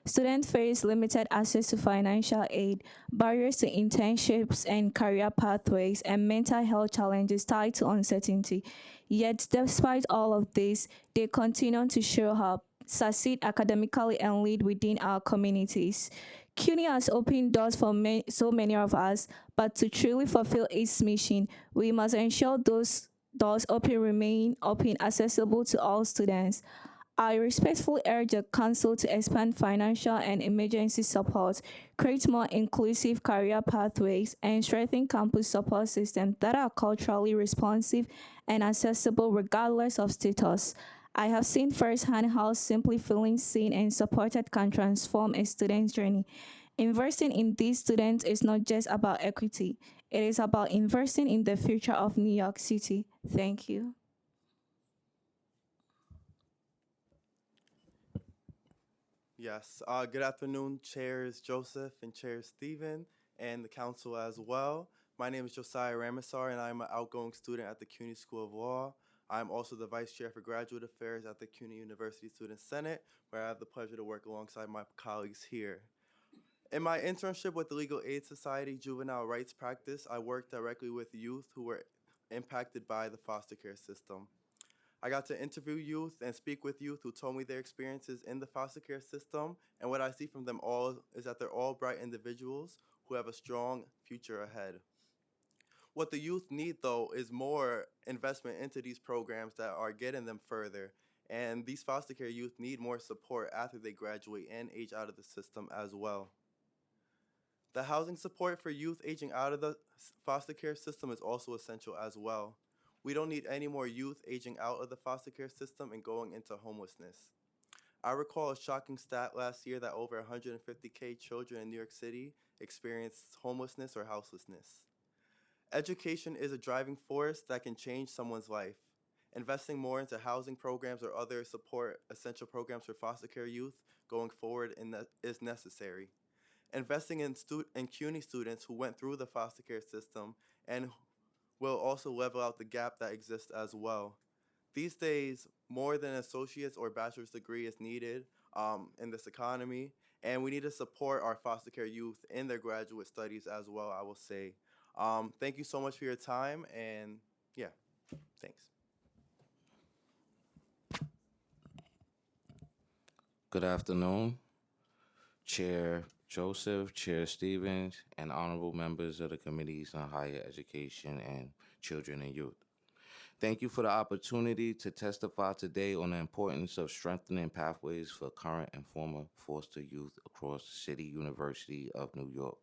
Speaker 19: Students face limited access to financial aid, barriers to internships and career pathways, and mental health challenges tied to uncertainty. Yet, despite all of this, they continue to show up, succeed academically, and lead within our communities. CUNY has opened doors for so many of us, but to truly fulfill its mission, we must ensure those doors remain open, accessible to all students. I respectfully urge the Council to expand financial and emergency support, create more inclusive career pathways, and strengthen campus support systems that are culturally responsive and accessible regardless of status. I have seen firsthand how simply feeling seen and supported can transform a student's journey. Investing in these students is not just about equity, it is about investing in the future of New York City. Thank you.
Speaker 20: Yes. Good afternoon, Chairs Joseph and Chair Stephen, and the council as well. My name is Josiah Ramasar, and I'm an outgoing student at the CUNY School of Law. I'm also the Vice Chair for Graduate Affairs at the CUNY University Student Senate, where I have the pleasure to work alongside my colleagues here. In my internship with the Legal Aid Society Juvenile Rights Practice, I worked directly with youth who were impacted by the foster care system. I got to interview youth and speak with youth who told me their experiences in the foster care system, and what I see from them all is that they're all bright individuals who have a strong future ahead. What the youth need, though, is more investment into these programs that are getting them further, and these foster care youth need more support after they graduate and age out of the system as well. The housing support for youth aging out of the foster care system is also essential as well. We don't need any more youth aging out of the foster care system and going into homelessness. I recall a shocking stat last year that over 150K children in New York City experienced homelessness or houselessness. Education is a driving force that can change someone's life. Investing more into housing programs or other support essential programs for foster care youth going forward is necessary. Investing in CUNY students who went through the foster care system and will also level out the gap that exists as well. These days, more than an associate's or bachelor's degree is needed in this economy, and we need to support our foster care youth in their graduate studies as well, I will say. Thank you so much for your time, and yeah, thanks.
Speaker 17: Good afternoon, Chair Joseph, Chair Stevens, and honorable members of the Committees on Higher Education and Children and Youth. Thank you for the opportunity to testify today on the importance of strengthening pathways for current and former foster youth across the City University of New York.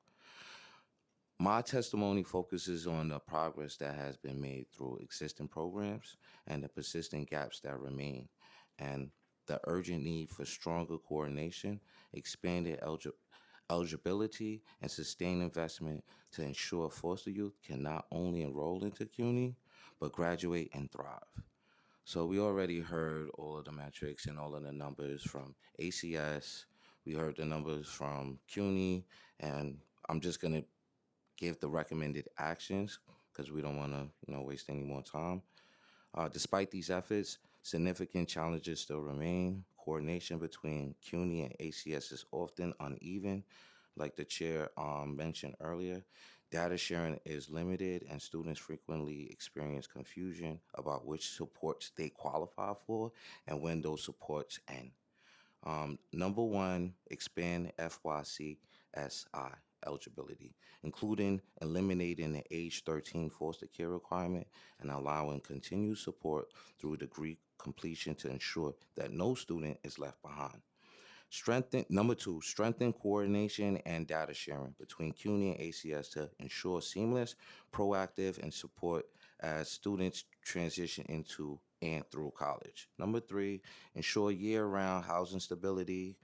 Speaker 17: My testimony focuses on the progress that has been made through existing programs and the persistent gaps that remain, and the urgent need for stronger coordination, expanded eligibility, and sustained investment to ensure foster youth can not only enroll into CUNY, but graduate and thrive. So we already heard all of the metrics and all of the numbers from ACS. We heard the numbers from CUNY, and I'm just going to give the recommended actions because we don't want to waste any more time. Despite these efforts, significant challenges still remain. Coordination between CUNY and ACS is often uneven, like the chair mentioned earlier. Data sharing is limited, and students frequently experience confusion about which supports they qualify for and when those supports end. Number one, expand FYCSI eligibility, including eliminating the age 13 foster care requirement and allowing continued support through degree completion to ensure that no student is left behind. Number two, strengthen coordination and data sharing between CUNY and ACS to ensure seamless, proactive, and support as students transition into and through college. Number three, ensure year-round housing stability.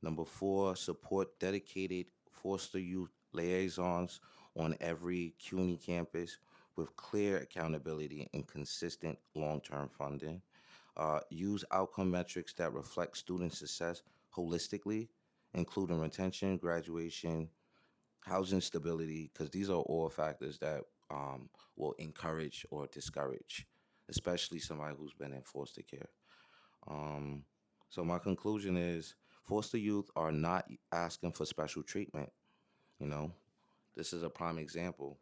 Speaker 17: Number four, support dedicated foster youth liaisons on every CUNY campus with clear accountability and consistent long-term funding. Use outcome metrics that reflect student success holistically, including retention, graduation, housing stability, because these are all factors that will encourage or discourage, especially somebody who's been in foster care. Um, so my conclusion is foster youth are not asking for special treatment. You know, this is a prime example.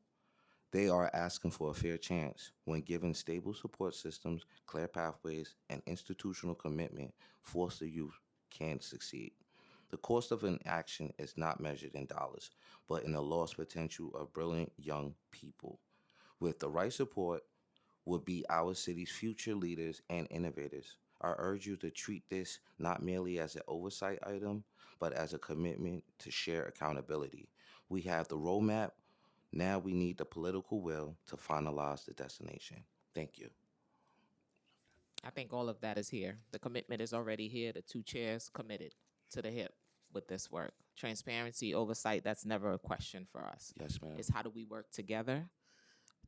Speaker 17: They are asking for a fair chance. When given stable support systems, clear pathways, and institutional commitment, foster youth can succeed. The cost of inaction is not measured in dollars, but in the lost potential of brilliant young people. With the right support, will be our city's future leaders and innovators. I urge you to treat this not merely as an oversight item, but as a commitment to share accountability. We have the roadmap. Now we need the political will to finalize the destination. Thank you.
Speaker 2: I think all of that is here. The commitment is already here. The two chairs committed to the hip with this work. Transparency, oversight, that's never a question for us.
Speaker 17: Yes, ma'am.
Speaker 2: It's how do we work together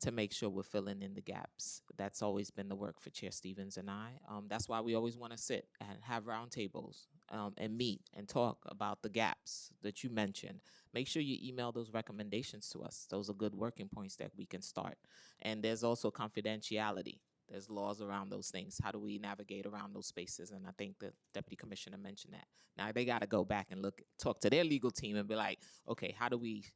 Speaker 2: to make sure we're filling in the gaps. That's always been the work for Chair Stevens and I. That's why we always want to sit and have roundtables and meet and talk about the gaps that you mentioned. Make sure you email those recommendations to us. Those are good working points that we can start. And there's also confidentiality. There's laws around those things. How do we navigate around those spaces? And I think the Deputy Commissioner mentioned that. Now they got to go back and talk to their legal team and be like, okay, how do we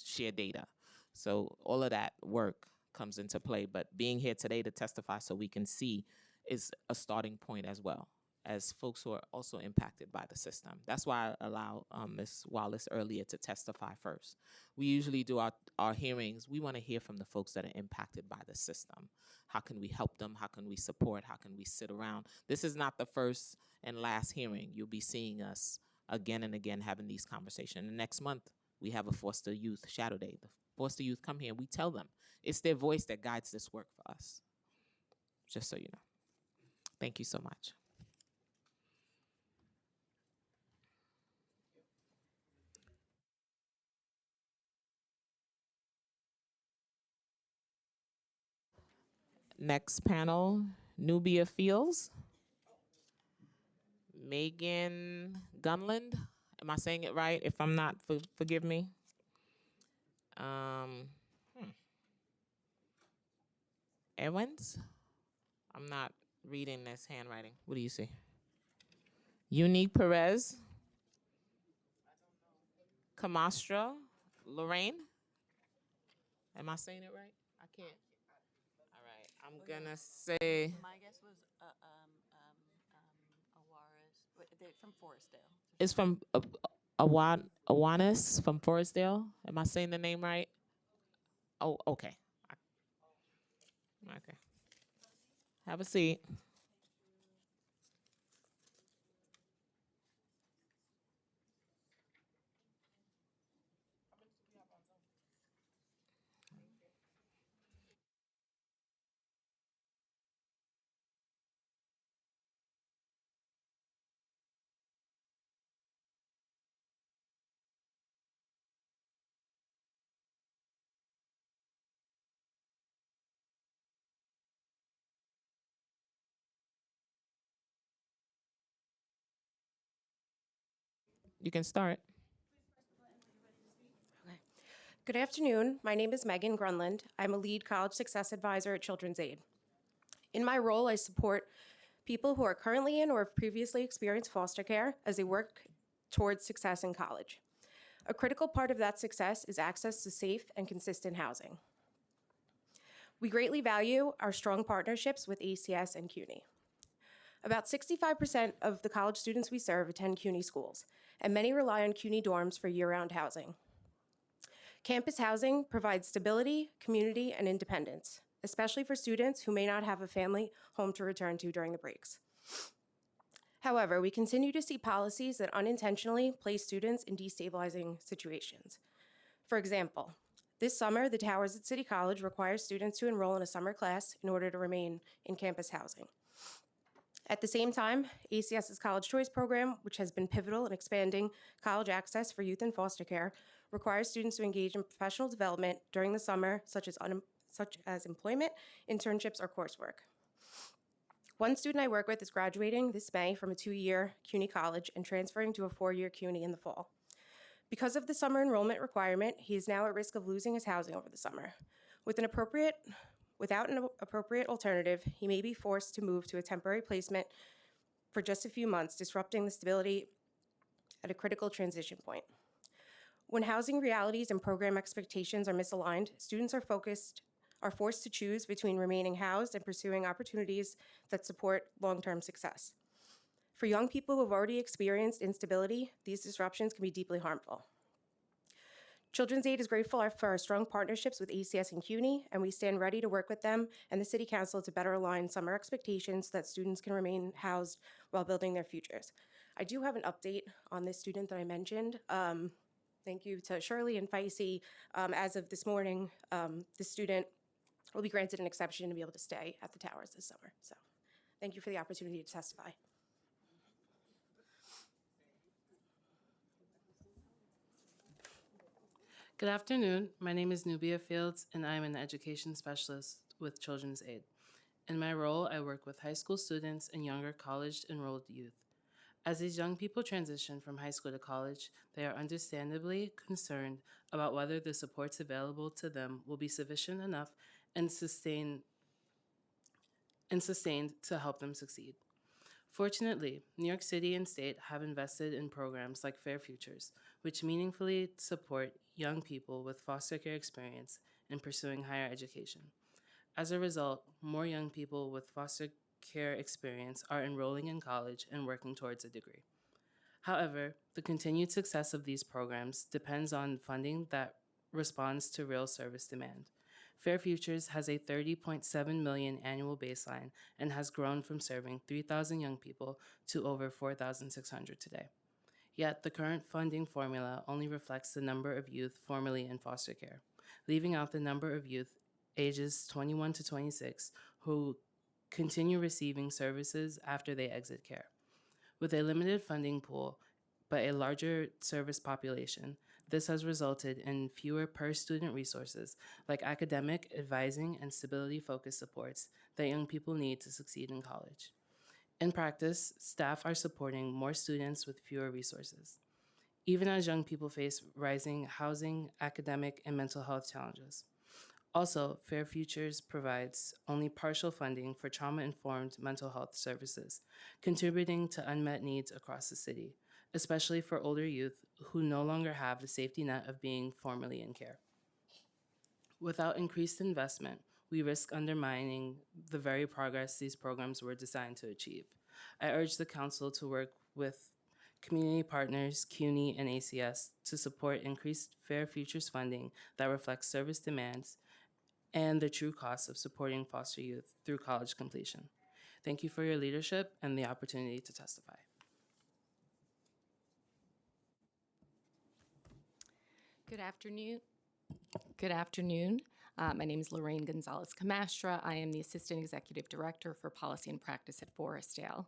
Speaker 2: share data? So all of that work comes into play, but being here today to testify so we can see is a starting point as well as folks who are also impacted by the system. That's why I allow Ms. Wallace earlier to testify first. We usually do our hearings. We want to hear from the folks that are impacted by the system. How can we help them? How can we support? How can we sit around? This is not the first and last hearing. You'll be seeing us again and again having these conversations. And next month, we have a Foster Youth Shadow Day. The Foster Youth come here and we tell them it's their voice that guides this work for us. Just so you know. Thank you so much. Next panel, Nubia Fields. Megan Gunland. Am I saying it right? If I'm not, forgive me. Ewens? I'm not reading this handwriting. What do you see? Unique Perez. Camastro. Lorraine. Am I saying it right? I can't. All right. I'm gonna say.
Speaker 4: My guess was Awaris. They're from Forestdale.
Speaker 2: It's from Awanis from Forestdale. Am I saying the name right? Oh, okay. Okay. Have a seat. You can start.
Speaker 21: Good afternoon. My name is Megan Grunland. I'm a lead college success advisor at Children's Aid. In my role, I support people who are currently in or have previously experienced foster care as they work towards success in college. A critical part of that success is access to safe and consistent housing. We greatly value our strong partnerships with ACS and CUNY. About 65% of the college students we serve attend CUNY schools, and many rely on CUNY dorms for year-round housing. Campus housing provides stability, community, and independence, especially for students who may not have a family home to return to during the breaks. However, we continue to see policies that unintentionally place students in destabilizing situations. For example, this summer, the Towers at City College requires students to enroll in a summer class in order to remain in campus housing. At the same time, ACS's College Choice program, which has been pivotal in expanding college access for youth in foster care, requires students to engage in professional development during the summer, such as employment, internships, or coursework. One student I work with is graduating this May from a 2-year CUNY college and transferring to a 4-year CUNY in the fall. Because of the summer enrollment requirement, he is now at risk of losing his housing over the summer. Without an appropriate alternative, he may be forced to move to a temporary placement for just a few months, disrupting the stability at a critical transition point. When housing realities and program expectations are misaligned, students are forced to choose between remaining housed and pursuing opportunities that support long-term success. For young people who have already experienced instability, these disruptions can be deeply harmful. Children's Aid is grateful for our strong partnerships with ACS and CUNY, and we stand ready to work with them and the City Council to better align summer expectations so that students can remain housed while building their futures. I do have an update on this student that I mentioned. Thank you to Shirley and Feisy. As of this morning, the student will be granted an exception to be able to stay at the towers this summer. So thank you for the opportunity to testify.
Speaker 6: Good afternoon. My name is Nubia Fields, and I am an education specialist with Children's Aid. In my role, I work with high school students and younger college-enrolled youth. As these young people transition from high school to college, they are understandably concerned about whether the supports available to them will be sufficient enough and sustained to help them succeed. Fortunately, New York City and state have invested in programs like Fair Futures, which meaningfully support young people with foster care experience in pursuing higher education. As a result, more young people with foster care experience are enrolling in college and working towards a degree. However, the continued success of these programs depends on funding that responds to real service demand. Fair Futures has a $30.7 million annual baseline and has grown from serving 3,000 young people to over 4,600 today. Yet, the current funding formula only reflects the number of youth formerly in foster care, leaving out the number of youth ages 21 to 26 who continue receiving services after they exit care. With a limited funding pool, but a larger service population, this has resulted in fewer per-student resources like academic, advising, and stability-focused supports that young people need to succeed in college. In practice, staff are supporting more students with fewer resources, even as young people face rising housing, academic, and mental health challenges. Also, Fair Futures provides only partial funding for trauma-informed mental health services, contributing to unmet needs across the city, especially for older youth who no longer have the safety net of being formally in care. Without increased investment, we risk undermining the very progress these programs were designed to achieve. I urge the Council to work with community partners, CUNY, and ACS to support increased Fair Futures funding that reflects service demands and the true costs of supporting foster youth through college completion. Thank you for your leadership and the opportunity to testify.
Speaker 22: Good afternoon. Good afternoon. My name is Lorraine Gonzalez Camastra. I am the Assistant Executive Director for Policy and Practice at Forestdale.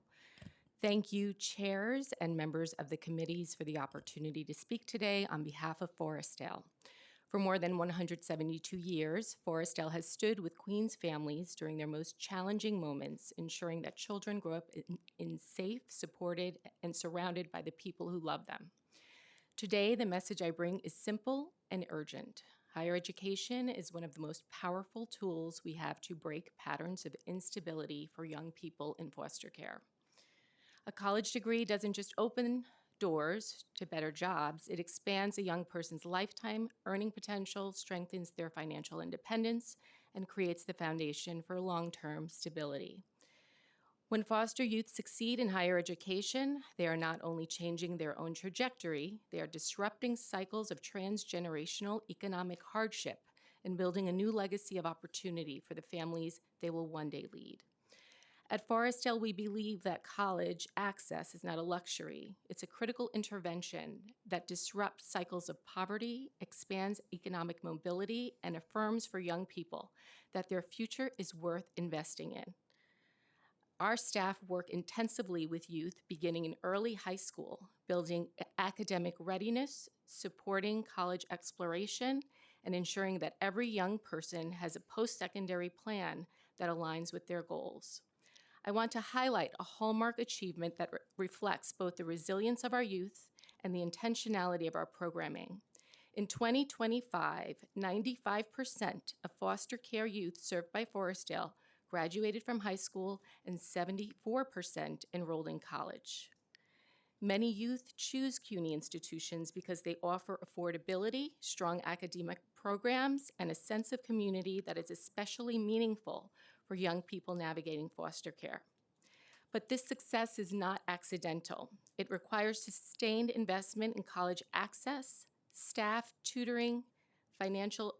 Speaker 22: Thank you, chairs and members of the committees, for the opportunity to speak today on behalf of Forestdale. For more than 172 years, Forestdale has stood with Queens families during their most challenging moments, ensuring that children grow up in safe, supported, and surrounded by the people who love them. Today, the message I bring is simple and urgent. Higher education is one of the most powerful tools we have to break patterns of instability for young people in foster care. A college degree doesn't just open doors to better jobs, it expands a young person's lifetime, earning potential, strengthens their financial independence, and creates the foundation for long-term stability. When foster youth succeed in higher education, they are not only changing their own trajectory, they are disrupting cycles of transgenerational economic hardship and building a new legacy of opportunity for the families they will one day lead. At Forestdale, we believe that college access is not a luxury. It's a critical intervention that disrupts cycles of poverty, expands economic mobility, and affirms for young people that their future is worth investing in. Our staff work intensively with youth beginning in early high school, building academic readiness, supporting college exploration, and ensuring that every young person has a post-secondary plan that aligns with their goals. I want to highlight a hallmark achievement that reflects both the resilience of our youth and the intentionality of our programming. In 2025, 95% of foster care youth served by Forestdale graduated from high school and 74% enrolled in college. Many youth choose CUNY institutions because they offer affordability, strong academic programs, and a sense of community that is especially meaningful for young people navigating foster care. But this success is not accidental. It requires sustained investment in college access, staff tutoring, financial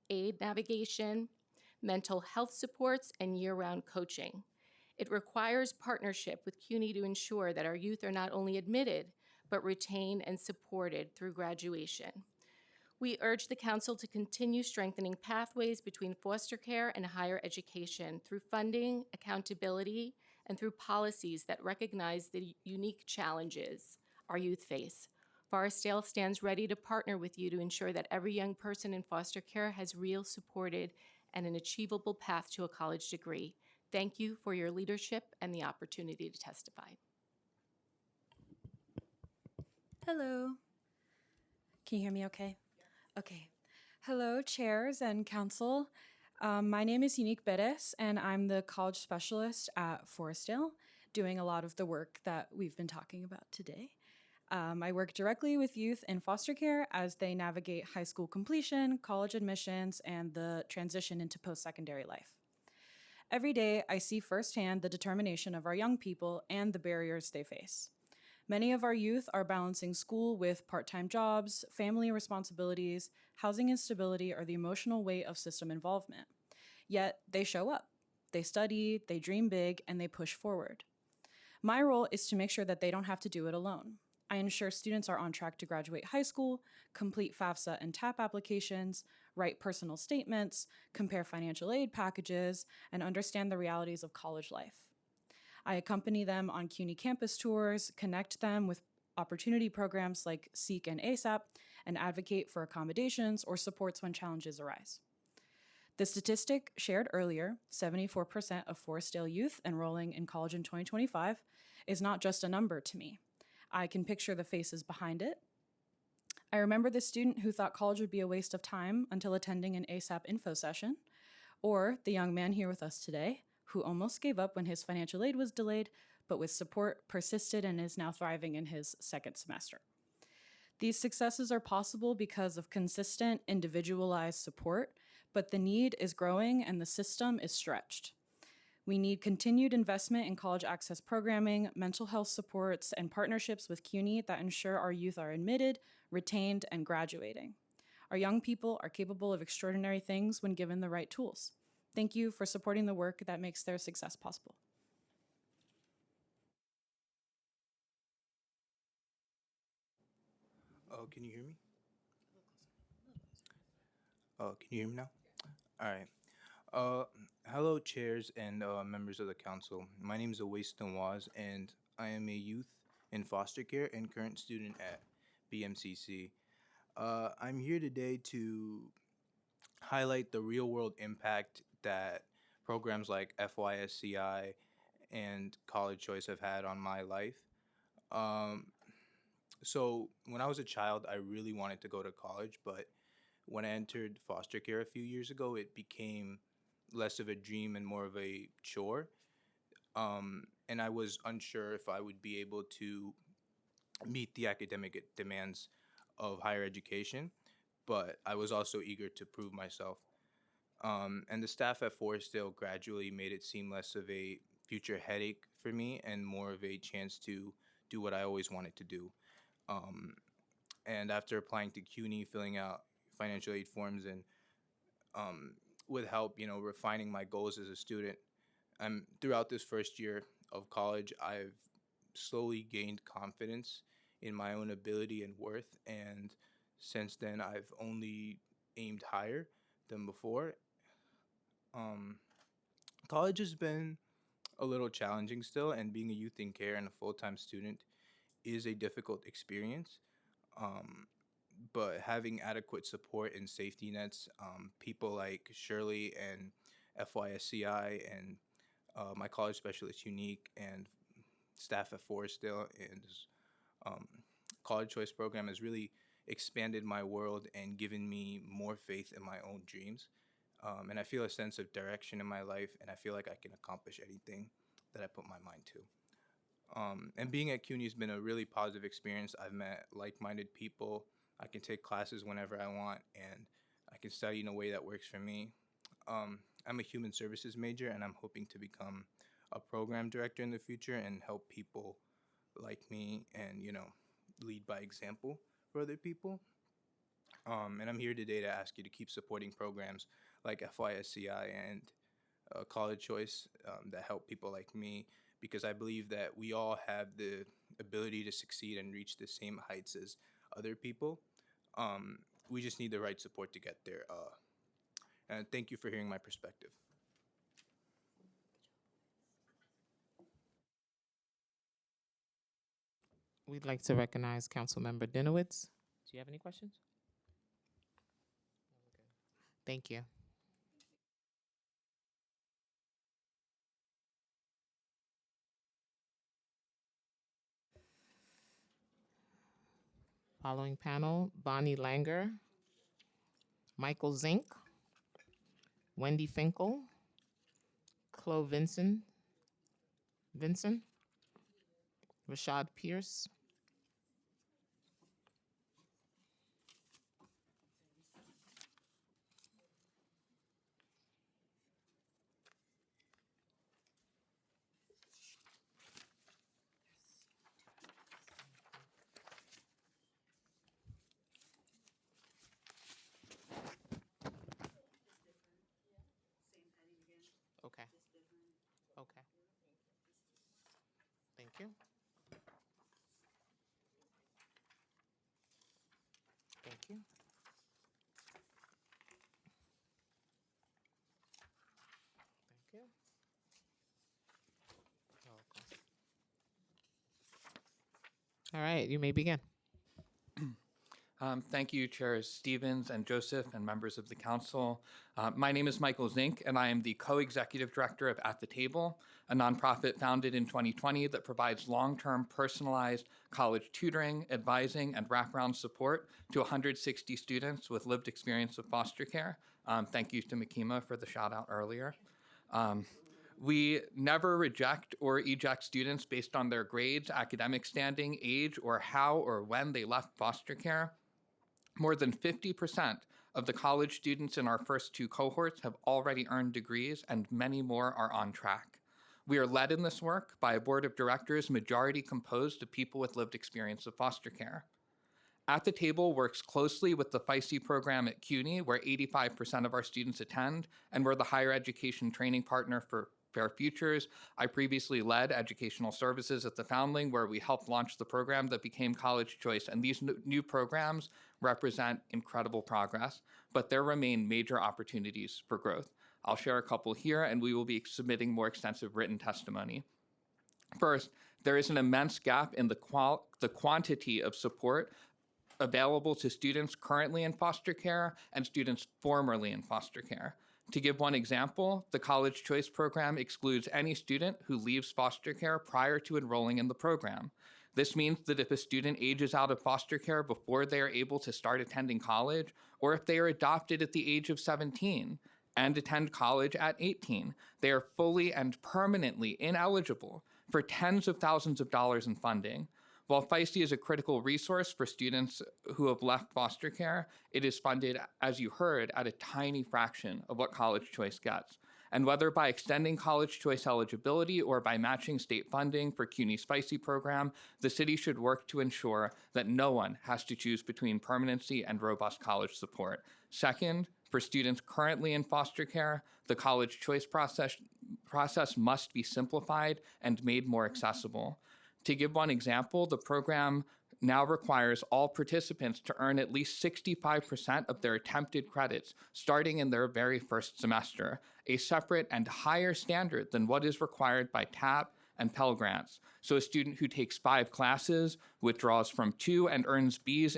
Speaker 22: aid navigation, mental health supports, and year-round coaching. It requires partnership with CUNY to ensure that our youth are not only admitted, but retained and supported through graduation. We urge the Council to continue strengthening pathways between foster care and higher education through funding, accountability, and through policies that recognize the unique challenges our youth face. Forestdale stands ready to partner with you to ensure that every young person in foster care has real, supported, and an achievable path to a college degree. Thank you for your leadership and the opportunity to testify.
Speaker 9: Hello. Can you hear me okay? Okay. Hello, chairs and council. My name is Nycc Perez, and I'm the college specialist at Forestdale, doing a lot of the work that we've been talking about today. I work directly with youth in foster care as they navigate high school completion, college admissions, and the transition into post-secondary life. Every day, I see firsthand the determination of our young people and the barriers they face. Many of our youth are balancing school with part-time jobs, family responsibilities, housing instability, or the emotional weight of system involvement. Yet they show up. They study, they dream big, and they push forward. My role is to make sure that they don't have to do it alone. I ensure students are on track to graduate high school, complete FAFSA and TAP applications, write personal statements, compare financial aid packages, and understand the realities of college life. I accompany them on CUNY campus tours, connect them with opportunity programs like Nycc and ASAP, and advocate for accommodations or supports when challenges arise. The statistic shared earlier, 74% of Forestdale youth enrolling in college in 2025, is not just a number to me. I can picture the faces behind it. I remember the student who thought college would be a waste of time until attending an ASAP info session, or the young man here with us today who almost gave up when his financial aid was delayed, but with support persisted and is now thriving in his second semester. These successes are possible because of consistent, individualized support, but the need is growing and the system is stretched. We need continued investment in college access programming, mental health supports, and partnerships with CUNY that ensure our youth are admitted, retained, and graduating. Our young people are capable of extraordinary things when given the right tools. Thank you for supporting the work that makes their success possible.
Speaker 10: Oh, can you hear me? Oh, can you hear me now? All right. Hello, chairs and members of the council. My name is Awayston Waz, and I am a youth in foster care and current student at BMCC. I'm here today to highlight the real-world impact that programs like FYSCI and College Choice have had on my life. Um, so when I was a child, I really wanted to go to college, but when I entered foster care a few years ago, it became less of a dream and more of a chore. And I was unsure if I would be able to meet the academic demands of higher education, but I was also eager to prove myself. And the staff at Forestdale gradually made it seem less of a future headache for me and more of a chance to do what I always wanted to do. And after applying to CUNY, filling out financial aid forms, and with help, refining my goals as a student, throughout this first year of college, I've slowly gained confidence in my own ability and worth. And since then, I've only aimed higher than before. College has been a little challenging still, and being a youth in care and a full-time student is a difficult experience. Um, but having adequate support and safety nets, people like Shirley and FYSCI and my college specialist Unique and staff at Forestdale and um, college choice program has really expanded my world and given me more faith in my own dreams. And I feel a sense of direction in my life, and I feel like I can accomplish anything that I put my mind to. And being at CUNY has been a really positive experience. I've met like-minded people. I can take classes whenever I want, and I can study in a way that works for me. I'm a human services major, and I'm hoping to become a program director in the future and help people like me and, lead by example for other people. And I'm here today to ask you to keep supporting programs like FYSCI and College Choice that help people like me, because I believe that we all have the ability to succeed and reach the same heights as other people. We just need the right support to get there. And thank you for hearing my perspective.
Speaker 2: We'd like to recognize Councilmember Dinowitz. Do you have any questions? Thank you. Following panel, Bonnie Langer, Michael Zink, Wendy Finkel, Chloe Vincent, Rashad Pierce, okay. Okay. Thank you. Thank you. Thank you. Welcome. All right, you may begin.
Speaker 8: Thank you, Chairs Stevens and Joseph and members of the council. My name is Michael Zink, and I am the co-executive director of At the Table, a nonprofit founded in 2020 that provides long-term personalized college tutoring, advising, and wraparound support to 160 students with lived experience of foster care. Thank you to Makima for the shout out earlier. We never reject or eject students based on their grades, academic standing, age, or how or when they left foster care. More than 50% of the college students in our first two cohorts have already earned degrees, and many more are on track. We are led in this work by a board of directors majority composed of people with lived experience of foster care. At the Table works closely with the FICE program at CUNY, where 85% of our students attend, and we're the higher education training partner for Fair Futures. I previously led educational services at the Foundling, where we helped launch the program that became College Choice. And these new programs represent incredible progress, but there remain major opportunities for growth. I'll share a couple here, and we will be submitting more extensive written testimony. First, there is an immense gap in the quantity of support available to students currently in foster care and students formerly in foster care. To give one example, the College Choice program excludes any student who leaves foster care prior to enrolling in the program. This means that if a student ages out of foster care before they are able to start attending college, or if they are adopted at the age of 17 and attend college at 18, they are fully and permanently ineligible for tens of thousands of dollars in funding. While FICE is a critical resource for students who have left foster care, it is funded, as you heard, at a tiny fraction of what College Choice gets. And whether by extending College Choice eligibility or by matching state funding for CUNY's FICE program, the city should work to ensure that no one has to choose between permanency and robust college support. Second, for students currently in foster care, the College Choice process must be simplified and made more accessible. To give one example, the program now requires all participants to earn at least 65% of their attempted credits starting in their very first semester, a separate and higher standard than what is required by TAP and Pell Grants. So a student who takes 5 classes, withdraws from 2, and earns Bs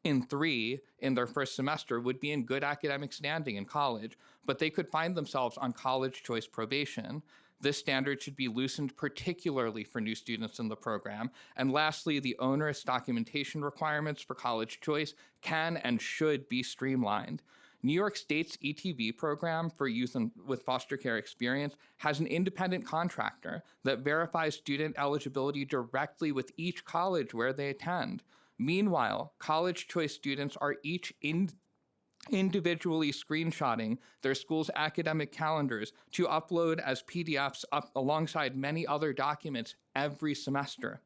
Speaker 8: in 3 in their first semester would be in good academic standing in college, but they could find themselves on college choice probation. This standard should be loosened particularly for new students in the program. And lastly, the onerous documentation requirements for college choice can and should be streamlined. New York State's ETV program for youth with foster care experience has an independent contractor that verifies student eligibility directly with each college where they attend. Meanwhile, college choice students are each individually screenshotting their school's academic calendars to upload as PDFs up alongside many other documents every semester.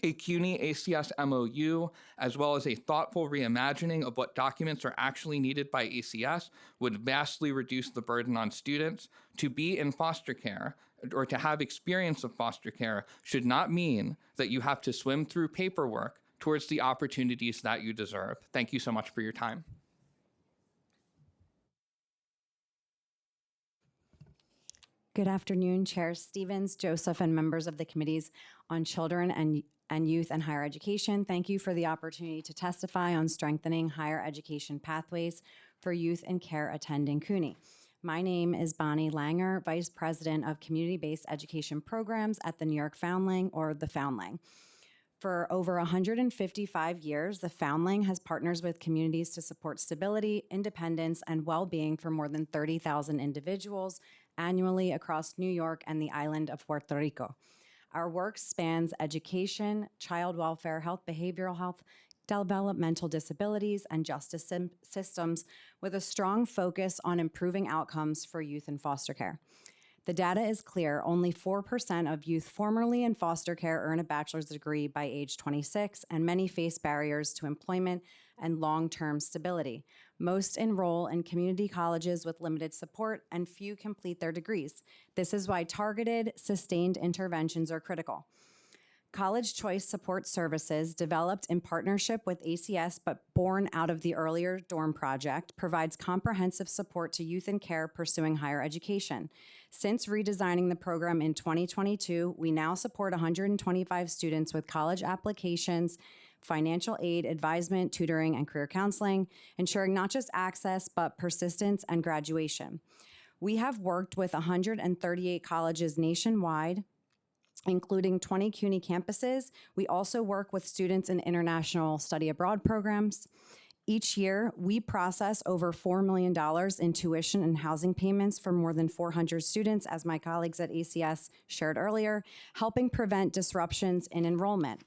Speaker 8: A CUNY ACS MOU, as well as a thoughtful reimagining of what documents are actually needed by ACS, would vastly reduce the burden on students. To be in foster care or to have experience of foster care should not mean that you have to swim through paperwork towards the opportunities that you deserve. Thank you so much for your time.
Speaker 7: Good afternoon, Chair Stevens, Joseph, and members of the committees on children and youth and higher education. Thank you for the opportunity to testify on strengthening higher education pathways for youth in care attending CUNY. My name is Bonnie Langer, Vice President of Community-Based Education Programs at the New York Foundling, or the Foundling. For over 155 years, the Foundling has partners with communities to support stability, independence, and well-being for more than 30,000 individuals annually across New York and the island of Puerto Rico. Our work spans education, child welfare, health, behavioral health, developmental disabilities, and justice systems with a strong focus on improving outcomes for youth in foster care. The data is clear. Only 4% of youth formerly in foster care earn a bachelor's degree by age 26, and many face barriers to employment and long-term stability. Most enroll in community colleges with limited support, and few complete their degrees. This is why targeted, sustained interventions are critical. College Choice Support Services, developed in partnership with ACS but born out of the earlier dorm project, provides comprehensive support to youth in care pursuing higher education. Since redesigning the program in 2022, we now support 125 students with college applications, financial aid, advisement, tutoring, and career counseling, ensuring not just access, but persistence and graduation. We have worked with 138 colleges nationwide, including 20 CUNY campuses. We also work with students in international study abroad programs. Each year, we process over $4 million in tuition and housing payments for more than 400 students, as my colleagues at ACS shared earlier, helping prevent disruptions in enrollment.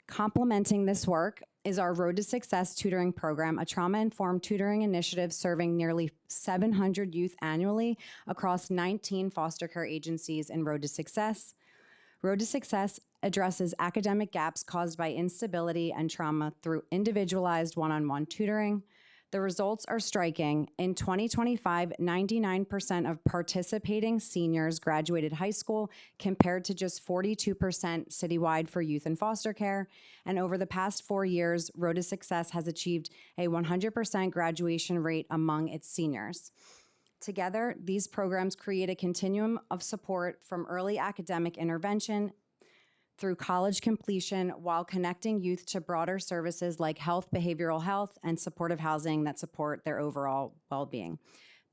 Speaker 7: Complementing this work is our Road to Success tutoring program, a trauma-informed tutoring initiative serving nearly 700 youth annually across 19 foster care agencies in Road to Success. Road to Success addresses academic gaps caused by instability and trauma through individualized one-on-one tutoring. The results are striking. In 2025, 99% of participating seniors graduated high school, compared to just 42% citywide for youth in foster care. And over the past 4 years, Road to Success has achieved a 100% graduation rate among its seniors. Together, these programs create a continuum of support from early academic intervention through college completion, while connecting youth to broader services like health, behavioral health, and supportive housing that support their overall well-being.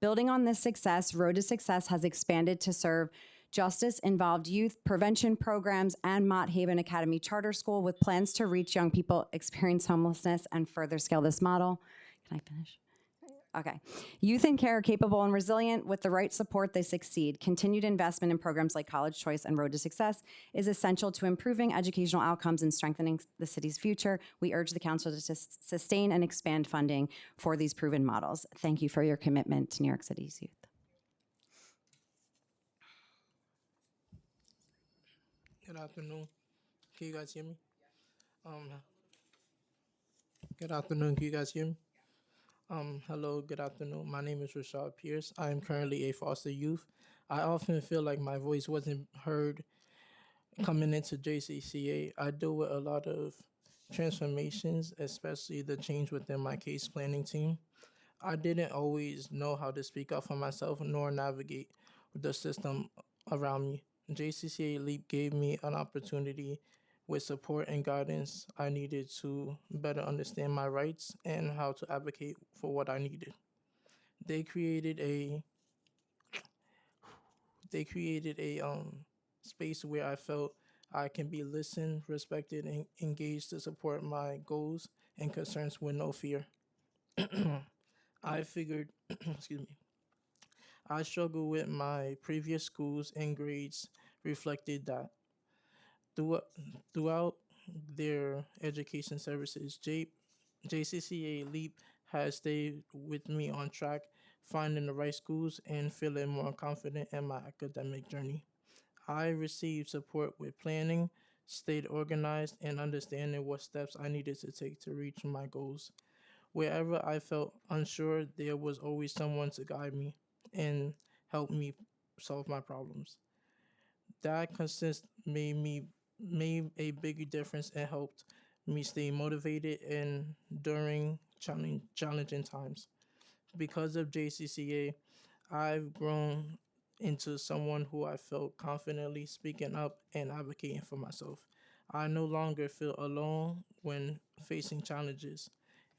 Speaker 7: Building on this success, Road to Success has expanded to serve justice-involved youth, prevention programs, and Mott Haven Academy Charter School, with plans to reach young people experience homelessness and further scale this model. Can I finish? Okay. Youth in care are capable and resilient. With the right support, they succeed. Continued investment in programs like College Choice and Road to Success is essential to improving educational outcomes and strengthening the city's future. We urge the council to sustain and expand funding for these proven models. Thank you for your commitment to New York City's youth.
Speaker 11: Good afternoon. Can you guys hear me? Good afternoon. Can you guys hear me? Hello, good afternoon. My name is Rashad Pierce. I am currently a foster youth. I often feel like my voice wasn't heard Coming into JCCA, I deal with a lot of transformations, especially the change within my case planning team. I didn't always know how to speak up for myself nor navigate the system around me. JCCA Leap gave me an opportunity with support and guidance I needed to better understand my rights and how to advocate for what I needed. They created a they created a space where I felt I can be listened, respected, and engaged to support my goals and concerns with no fear. I figured, excuse me, I struggled with my previous schools and grades reflected that. Throughout, throughout their education services, JCCA LEAP has stayed with me on track, finding the right schools and feeling more confident in my academic journey. I received support with planning, stayed organized, and understanding what steps I needed to take to reach my goals. Wherever I felt unsure, there was always someone to guide me and help me solve my problems. That consist made a bigger difference and helped me stay motivated and during challenging times. Because of JCCA, I've grown into someone who I felt confidently speaking up and advocating for myself. I no longer feel alone when facing challenges,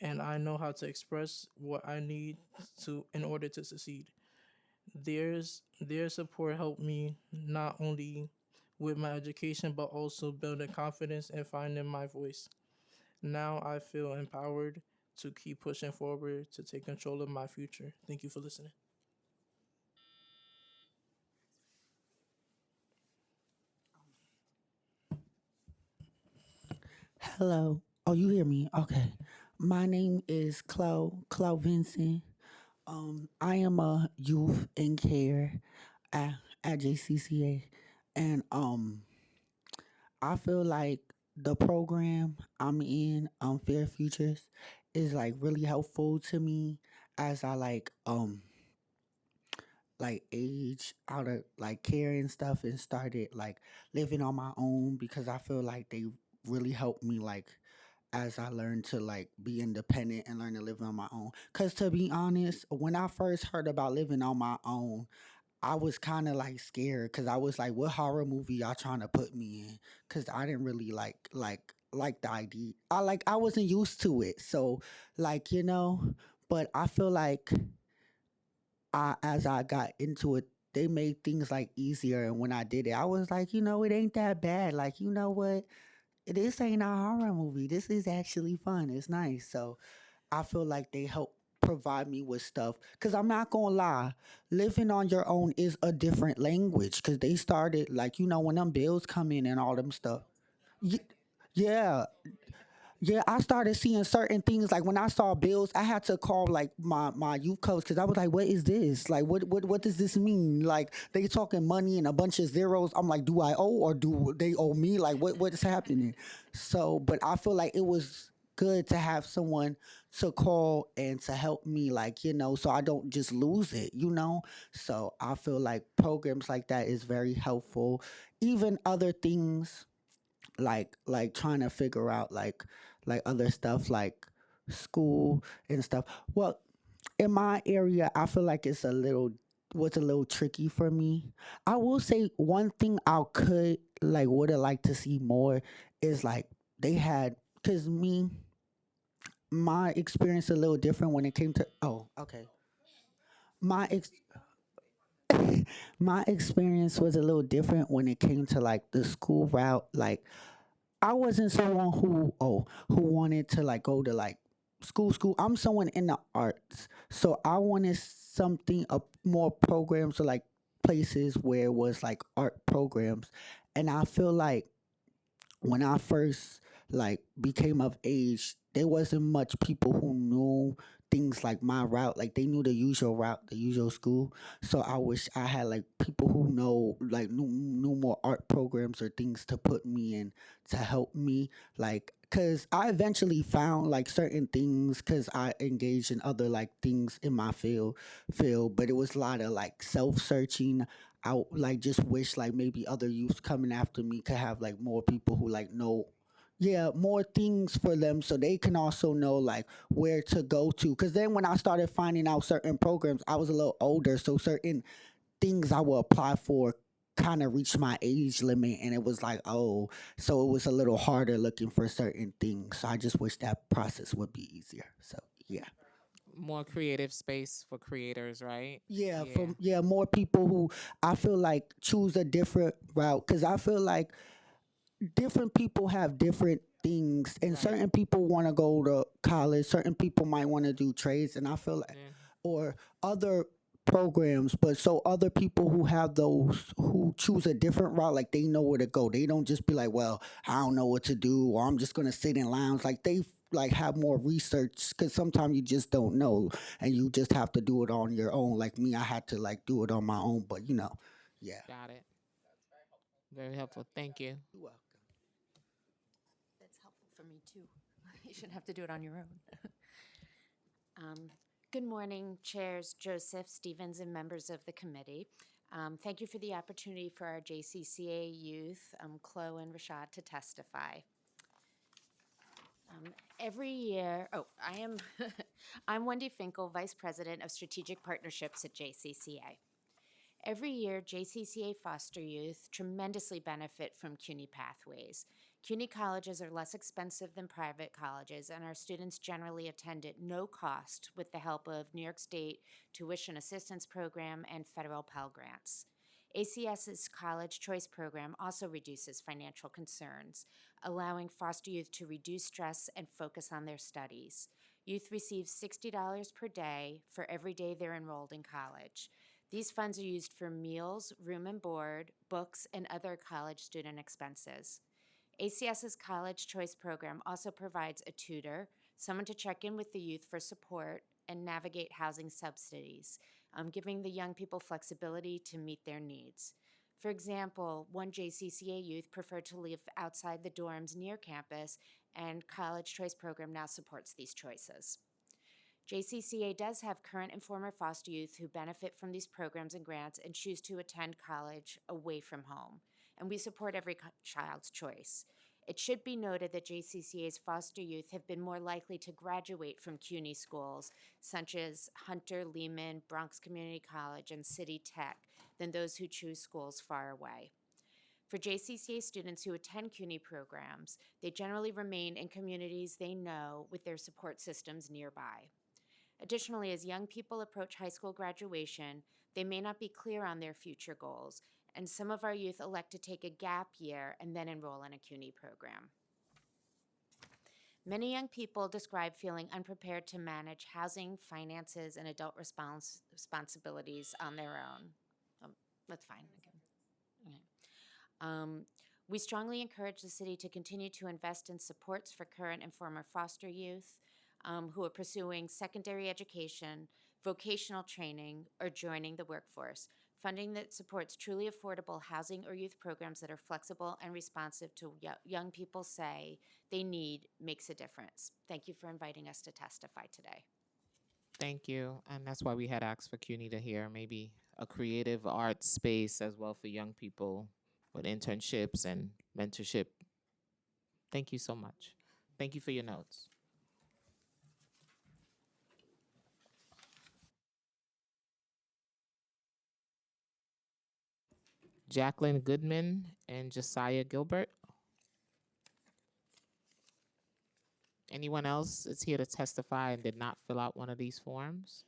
Speaker 11: and I know how to express what I need to in order to succeed. Their support helped me not only with my education but also building confidence and finding my voice. Now I feel empowered to keep pushing forward to take control of my future. Thank you for listening.
Speaker 1: Hello. Oh, you hear me? Okay. My name is Chloe Vincent. I am a youth in care at, at JCCA, and I feel like the program I'm in, Fair Futures, is like really helpful to me as I like age out of like care and stuff and started like living on my own because I feel like they really helped me like as I learned to like be independent and learn to live on my own. Cause to be honest, when I first heard about living on my own, I was kind of like scared because I was like, what horror movie y'all trying to put me in? Cause I didn't really like the idea. I wasn't used to it. So like, but I feel like as I got into it, they made things like easier. And when I did it, I was like, it ain't that bad. Like, you know what? This ain't a horror movie. This is actually fun. It's nice. So I feel like they help provide me with stuff. Cause I'm not gonna lie, living on your own is a different language. Cause they started like, when them bills come in and all them stuff. Ye- Yeah, yeah, I started seeing certain things like when I saw bills, I had to call like my youth coach because I was like, "What is this? Like, what does this mean? Like, they talking money and a bunch of zeros. I'm like, do I owe or do they owe me? Like, what is happening?" So, but I feel like it was good to have someone to call and to help me, like so I don't just lose it. So I feel like programs like that is very helpful. Even other things like trying to figure out like other stuff like school and stuff. Well, in my area, I feel like it's a little was a little tricky for me. I will say one thing I could like would have liked to see more is like they had because my experience a little different when it came to okay my ex- my experience was a little different when it came to like the school route. Like I wasn't someone who wanted to like go to like school. I'm someone in the arts, so I wanted something more programs or like places where it was like art programs, and I feel like when I first like became of age, there wasn't much people who knew things like my route. Like they knew the usual route, the usual school. So I wish I had like people who know like knew more art programs or things to put me in to help me. Like cause I eventually found like certain things cause I engaged in other like things in my field, but it was a lot of like self searching. like just wish like maybe other youths coming after me could have like more people who like know, yeah, more things for them so they can also know like where to go to. Because then when I started finding out certain programs, I was a little older, so certain things I would apply for kind of reached my age limit, and it was like, oh, so it was a little harder looking for certain things. So I just wish that process would be easier. So yeah.
Speaker 2: More creative space for creators, right?
Speaker 1: Yeah,
Speaker 2: Yeah.
Speaker 1: from yeah, more people who I feel like choose a different route, because I feel like different people have different things, and
Speaker 2: Right.
Speaker 1: certain people want to go to college, certain people might want to do trades, and I feel like,
Speaker 2: Yeah.
Speaker 1: or other programs, but so other people who have those who choose a different route, like they know where to go, they don't just be like, well, I don't know what to do, or I'm just gonna sit in lounge, like they like have more research, because sometimes you just don't know and you just have to do it on your own. Like me, I had to like do it on my own, but yeah.
Speaker 2: Got it. Very helpful. Thank you.
Speaker 1: You're welcome.
Speaker 5: That's helpful for me too. You shouldn't have to do it on your own. Good morning, chairs Joseph, Stevens, and members of the committee. Thank you for the opportunity for our JCCA youth, Chloe and Rashad, to testify. Every year, I am, I'm Wendy Finkel, Vice President of Strategic Partnerships at JCCA. Every year, JCCA foster youth tremendously benefit from CUNY pathways. CUNY colleges are less expensive than private colleges, and our students generally attend at no cost with the help of New York State Tuition Assistance Program and federal Pell Grants. ACS's College Choice Program also reduces financial concerns, allowing foster youth to reduce stress and focus on their studies. Youth receive $60 per day for every day they're enrolled in college. These funds are used for meals, room and board, books, and other college student expenses. ACS's College Choice Program also provides a tutor, someone to check in with the youth for support, and navigate housing subsidies, giving the young people flexibility to meet their needs. For example, one JCCA youth preferred to live outside the dorms near campus, and College Choice Program now supports these choices. JCCA does have current and former foster youth who benefit from these programs and grants and choose to attend college away from home, and we support every child's choice. It should be noted that JCCA's foster youth have been more likely to graduate from CUNY schools, such as Hunter, Lehman, Bronx Community College, and City Tech, than those who choose schools far away. For JCCA students who attend CUNY programs, they generally remain in communities they know with their support systems nearby. Additionally, as young people approach high school graduation, they may not be clear on their future goals, and some of our youth elect to take a gap year and then enroll in a CUNY program. Many young people describe feeling unprepared to manage housing, finances, and adult responsibilities on their own. That's fine. Okay. We strongly encourage the city to continue to invest in supports for current and former foster youth who are pursuing secondary education, vocational training, or joining the workforce. Funding that supports truly affordable housing or youth programs that are flexible and responsive to young people say they need makes a difference. Thank you for inviting us to testify today.
Speaker 2: Thank you. And that's why we had asked for CUNY to hear maybe a creative arts space as well for young people with internships and mentorship. Thank you so much. Thank you for your notes. Jacqueline Goodman and Josiah Gilbert. Anyone else is here to testify and did not fill out one of these forms?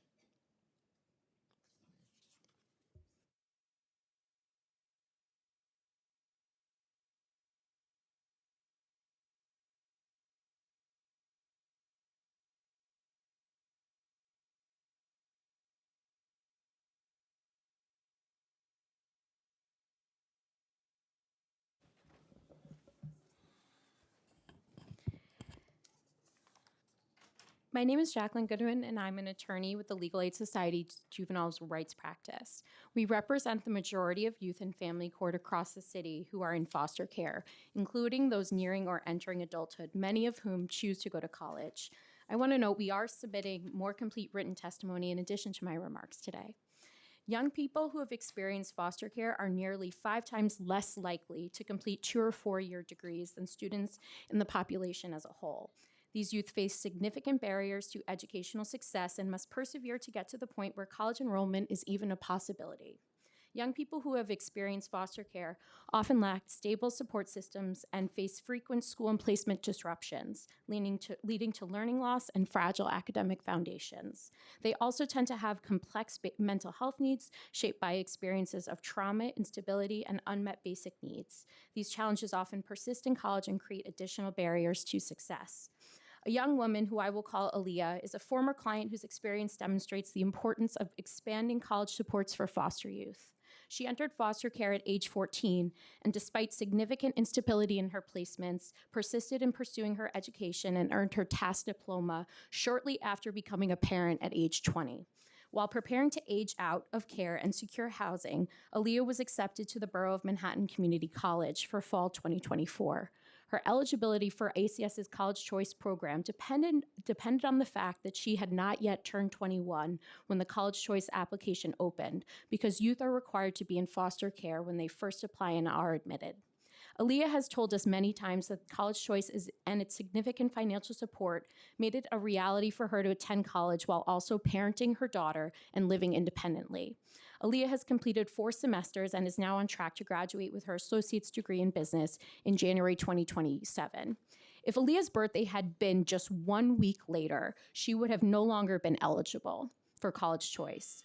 Speaker 13: My name is Jacqueline Goodwin, and I'm an attorney with the Legal Aid Society Juveniles Rights Practice. We represent the majority of youth in family court across the city who are in foster care, including those nearing or entering adulthood, many of whom choose to go to college. I want to note we are submitting more complete written testimony in addition to my remarks today. Young people who have experienced foster care are nearly 5 times less likely to complete 2 or 4-year degrees than students in the population as a whole. These youth face significant barriers to educational success and must persevere to get to the point where college enrollment is even a possibility. Young people who have experienced foster care often lack stable support systems and face frequent school and placement disruptions, leading to learning loss and fragile academic foundations. They also tend to have complex mental health needs shaped by experiences of trauma, instability, and unmet basic needs. These challenges often persist in college and create additional barriers to success. A young woman who I will call Aaliyah is a former client whose experience demonstrates the importance of expanding college supports for foster youth. She entered foster care at age 14 and, despite significant instability in her placements, persisted in pursuing her education and earned her TAS diploma shortly after becoming a parent at age 20. While preparing to age out of care and secure housing, Aaliyah was accepted to the Borough of Manhattan Community College for fall 2024. Her eligibility for ACS's College Choice program depended on the fact that she had not yet turned 21 when the College Choice application opened, because youth are required to be in foster care when they first apply and are admitted. Aaliyah has told us many times that College Choice and its significant financial support made it a reality for her to attend college while also parenting her daughter and living independently. Aaliyah has completed 4 semesters and is now on track to graduate with her associate's degree in business in January 2027. If Aaliyah's birthday had been just 1 week later, she would have no longer been eligible for College Choice.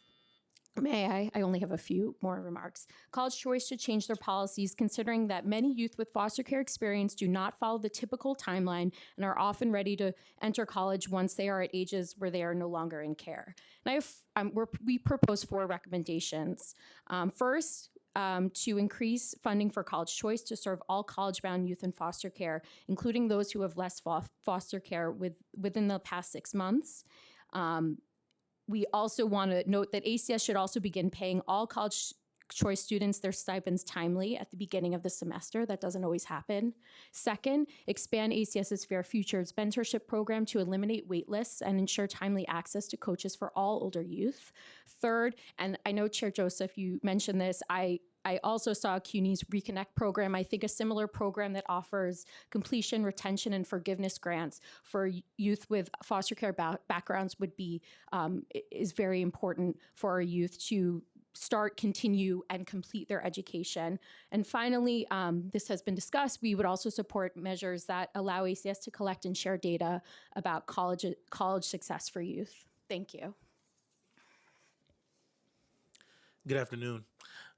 Speaker 13: I only have a few more remarks. College Choice should change their policies, considering that many youth with foster care experience do not follow the typical timeline and are often ready to enter college once they are at ages where they are no longer in care. And we propose 4 recommendations. First, to increase funding for College Choice to serve all college-bound youth in foster care, including those who have left foster care within the past 6 months. We also want to note that ACS should also begin paying all College Choice students their stipends timely at the beginning of the semester. That doesn't always happen. Second, expand ACS's Fair Futures mentorship program to eliminate wait lists and ensure timely access to coaches for all older youth. Third, and I know Chair Joseph, you mentioned this, I also saw CUNY's Reconnect program. I think a similar program that offers completion, retention, and forgiveness grants for youth with foster care backgrounds is very important for our youth to start, continue, and complete their education. And finally, this has been discussed, we would also support measures that allow ACS to collect and share data about college success for youth. Thank you.
Speaker 3: Good afternoon.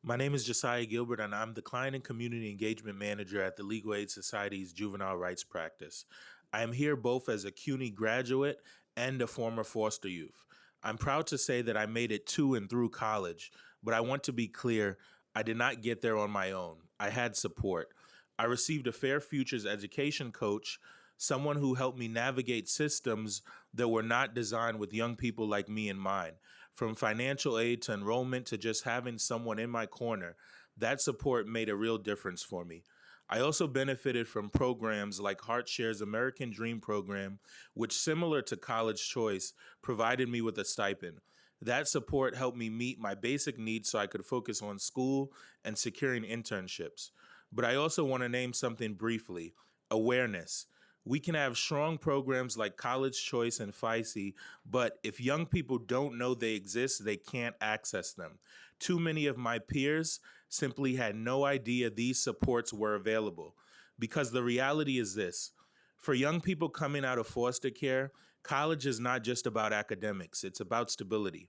Speaker 3: My name is Josiah Gilbert, and I'm the Client and Community Engagement Manager at the Legal Aid Society's Juvenile Rights Practice. I am here both as a CUNY graduate and a former foster youth. I'm proud to say that I made it to and through college, but I want to be clear, I did not get there on my own. I had support. I received a Fair Futures education coach, someone who helped me navigate systems that were not designed with young people like me in mind. From financial aid to enrollment to just having someone in my corner, that support made a real difference for me. I also benefited from programs like HeartShare's American Dream program, which, similar to College Choice, provided me with a stipend. That support helped me meet my basic needs so I could focus on school and securing internships. But I also want to name something briefly: awareness. We can have strong programs like College Choice and FICE, but if young people don't know they exist, they can't access them. Too many of my peers simply had no idea these supports were available. Because the reality is this: for young people coming out of foster care, college is not just about academics, it's about stability.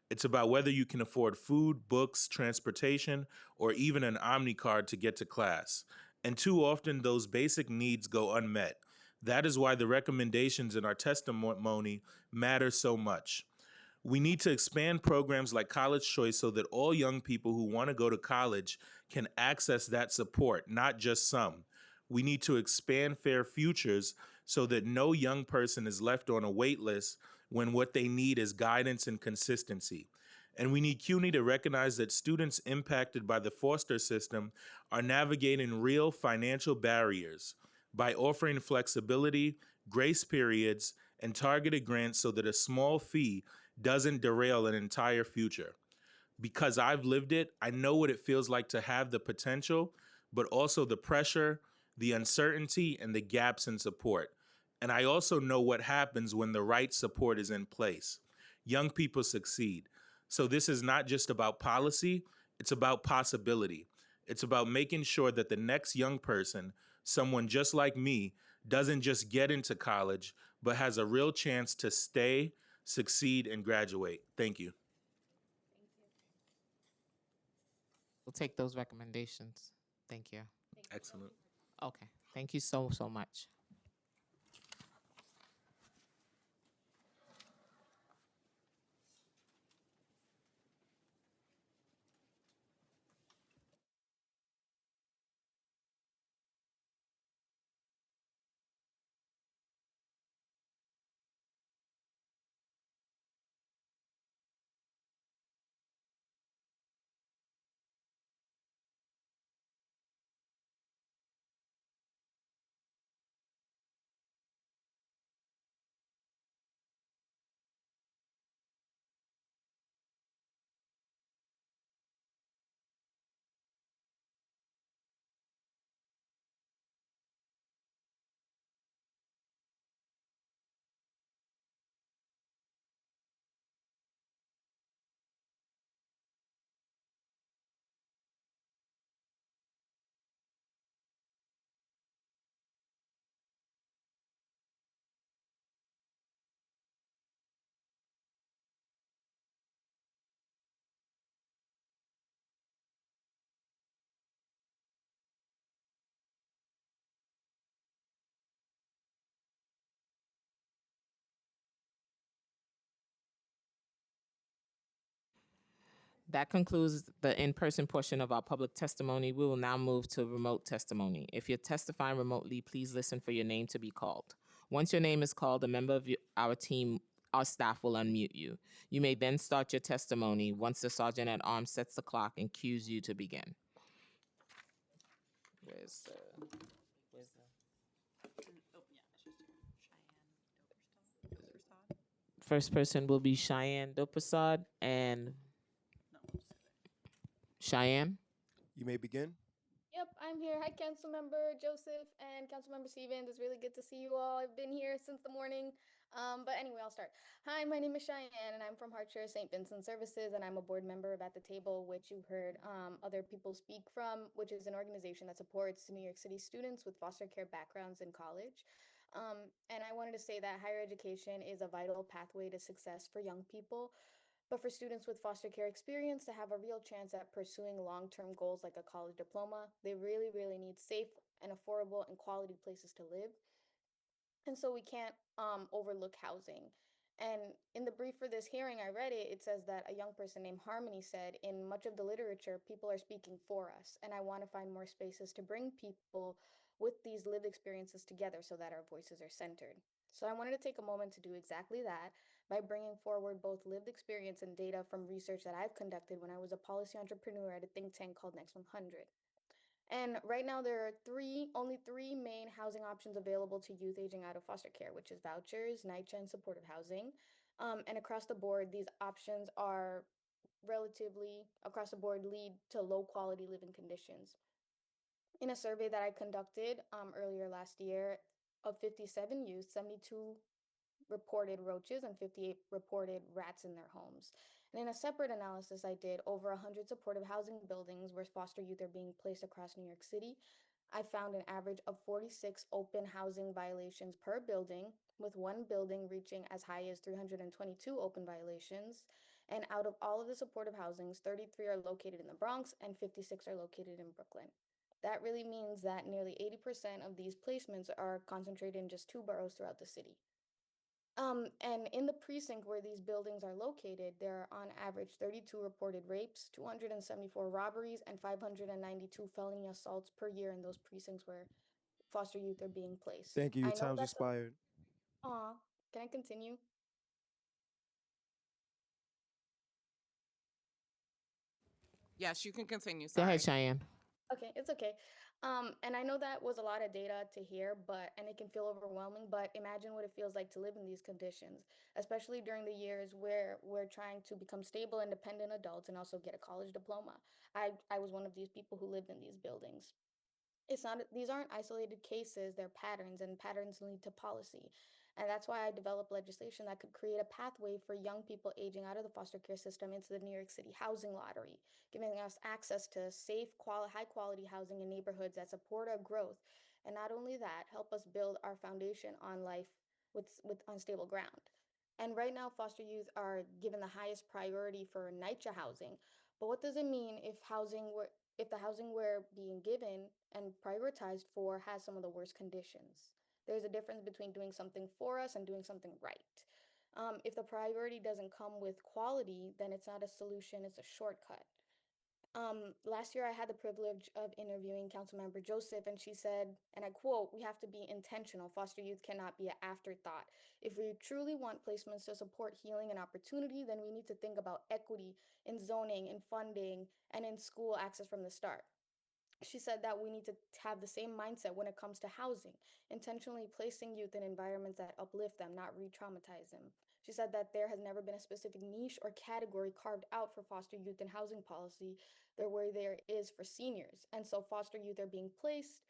Speaker 3: It's about whether you can afford food, books, transportation, or even an Omni card to get to class. And too often, those basic needs go unmet. That is why the recommendations in our testimony matter so much. We need to expand programs like College Choice so that all young people who want to go to college can access that support, not just some. We need to expand Fair Futures so that no young person is left on a wait list when what they need is guidance and consistency. And we need CUNY to recognize that students impacted by the foster system are navigating real financial barriers by offering flexibility, grace periods, and targeted grants so that a small fee doesn't derail an entire future. Because I've lived it, I know what it feels like to have the potential, but also the pressure, the uncertainty, and the gaps in support. And I also know what happens when the right support is in place. Young people succeed. So this is not just about policy, it's about possibility. It's about making sure that the next young person, someone just like me, doesn't just get into college, but has a real chance to stay, succeed, and graduate. Thank you.
Speaker 2: We'll take those recommendations. Thank you.
Speaker 3: Excellent.
Speaker 2: Okay. Thank you so much. That concludes the in-person portion of our public testimony. We will now move to remote testimony. If you're testifying remotely, please listen for your name to be called. Once your name is called, a member of our team, our staff will unmute you. You may then start your testimony once the sergeant at arms sets the clock and cues you to begin. Where's the first person will be Cheyenne Doprasad and Cheyenne.
Speaker 12: You may begin.
Speaker 15: Yep, I'm here. Hi, Councilmember Joseph and Councilmember Stevens. It's really good to see you all. I've been here since the morning. But anyway, I'll start. Hi, my name is Cheyenne, and I'm from Hartshire St. Vincent Services, and I'm a board member of At the Table, which you heard other people speak from, which is an organization that supports New York City students with foster care backgrounds in college. And I wanted to say that higher education is a vital pathway to success for young people. But for students with foster care experience to have a real chance at pursuing long term goals like a college diploma, they really, really need safe and affordable and quality places to live. And so we can't overlook housing. And in the brief for this hearing, I read it, it says that a young person named Harmony said, in much of the literature, people are speaking for us. And I want to find more spaces to bring people with these lived experiences together so that our voices are centered. So I wanted to take a moment to do exactly that by bringing forward both lived experience and data from research that I've conducted when I was a policy entrepreneur at a think tank called Next 100. And right now, there are only three main housing options available to youth aging out of foster care, which is vouchers, Nycc, and supportive housing. And across the board, these options are relatively across the board lead to low quality living conditions. In a survey that I conducted earlier last year of 57 youth, 72 reported roaches and 58 reported rats in their homes. And in a separate analysis I did over 100 supportive housing buildings where foster youth are being placed across New York City, I found an average of 46 open housing violations per building, with one building reaching as high as 322 open violations. And out of all of the supportive housings, 33 are located in the Bronx and 56 are located in Brooklyn. That really means that nearly 80% of these placements are concentrated in just two boroughs throughout the city. And in the precinct where these buildings are located, there are on average 32 reported rapes, 274 robberies, and 592 felony assaults per year in those precincts where foster youth are being placed.
Speaker 12: Thank you.
Speaker 15: I
Speaker 12: Your
Speaker 15: know
Speaker 12: time's
Speaker 15: that's
Speaker 12: expired.
Speaker 15: Aw, can I continue?
Speaker 2: Yes, you can continue. Go Sorry. ahead, Cheyenne.
Speaker 15: Okay, it's okay. And I know that was a lot of data to hear, and it can feel overwhelming, but imagine what it feels like to live in these conditions, especially during the years where we're trying to become stable, independent adults and also get a college diploma. I was one of these people who lived in these buildings. These aren't isolated cases, they're patterns, and patterns lead to policy. And that's why I developed legislation that could create a pathway for young people aging out of the foster care system into the New York City housing lottery, giving us access to safe, high quality housing in neighborhoods that support our growth. And not only that, help us build our foundation on life with unstable ground. And right now, foster youth are given the highest priority for NYCC housing. But what does it mean if the housing we're being given and prioritized for has some of the worst conditions? There's a difference between doing something for us and doing something right. If the priority doesn't come with quality, then it's not a solution, it's a shortcut. Last year, I had the privilege of interviewing Councilmember Joseph, and she said, and I quote, "We have to be intentional. Foster youth cannot be an afterthought. If we truly want placements to support healing and opportunity, then we need to think about equity in zoning, in funding, and in school access from the start." She said that we need to have the same mindset when it comes to housing, intentionally placing youth in environments that uplift them, not re traumatize them. She said that there has never been a specific niche or category carved out for foster youth in housing policy there where there is for seniors. And so foster youth are being placed.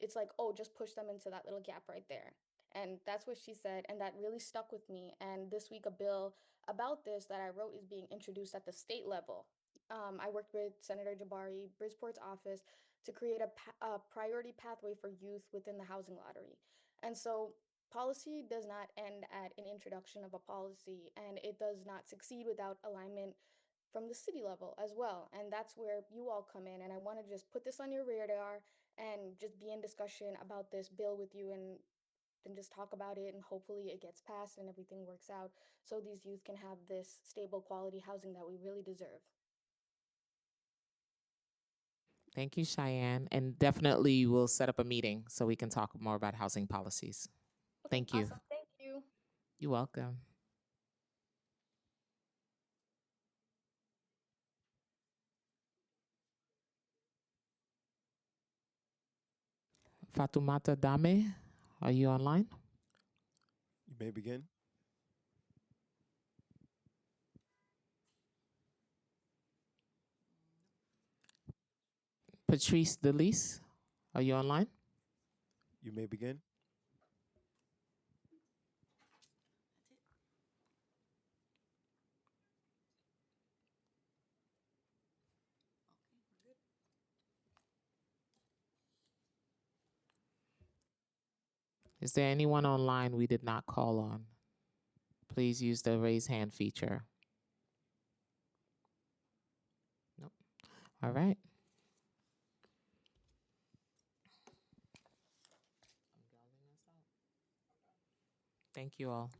Speaker 15: It's like, oh, just push them into that little gap right there. And that's what she said. And that really stuck with me. And this week, a bill about this that I wrote is being introduced at the state level. I worked with Senator Jabari, Bridgeport's office, to create a priority pathway for youth within the housing lottery. And so policy does not end at an introduction of a policy, and it does not succeed without alignment from the city level as well. And that's where you all come in. And I want to just put this on your radar and just be in discussion about this bill with you and just talk about it, and hopefully it gets passed and everything works out so these youth can have this stable quality housing that we really deserve.
Speaker 2: Thank you, Cheyenne. And definitely we'll set up a meeting so we can talk more about housing policies. Thank you.
Speaker 15: Awesome. Thank you.
Speaker 2: You're welcome. Fatumata Dame, are you online?
Speaker 12: You may begin.
Speaker 2: Patrice Delise, are you online?
Speaker 12: You may begin.
Speaker 2: Is there anyone online we did not call on? Please use the raise hand feature. Nope. All right. Thank you all.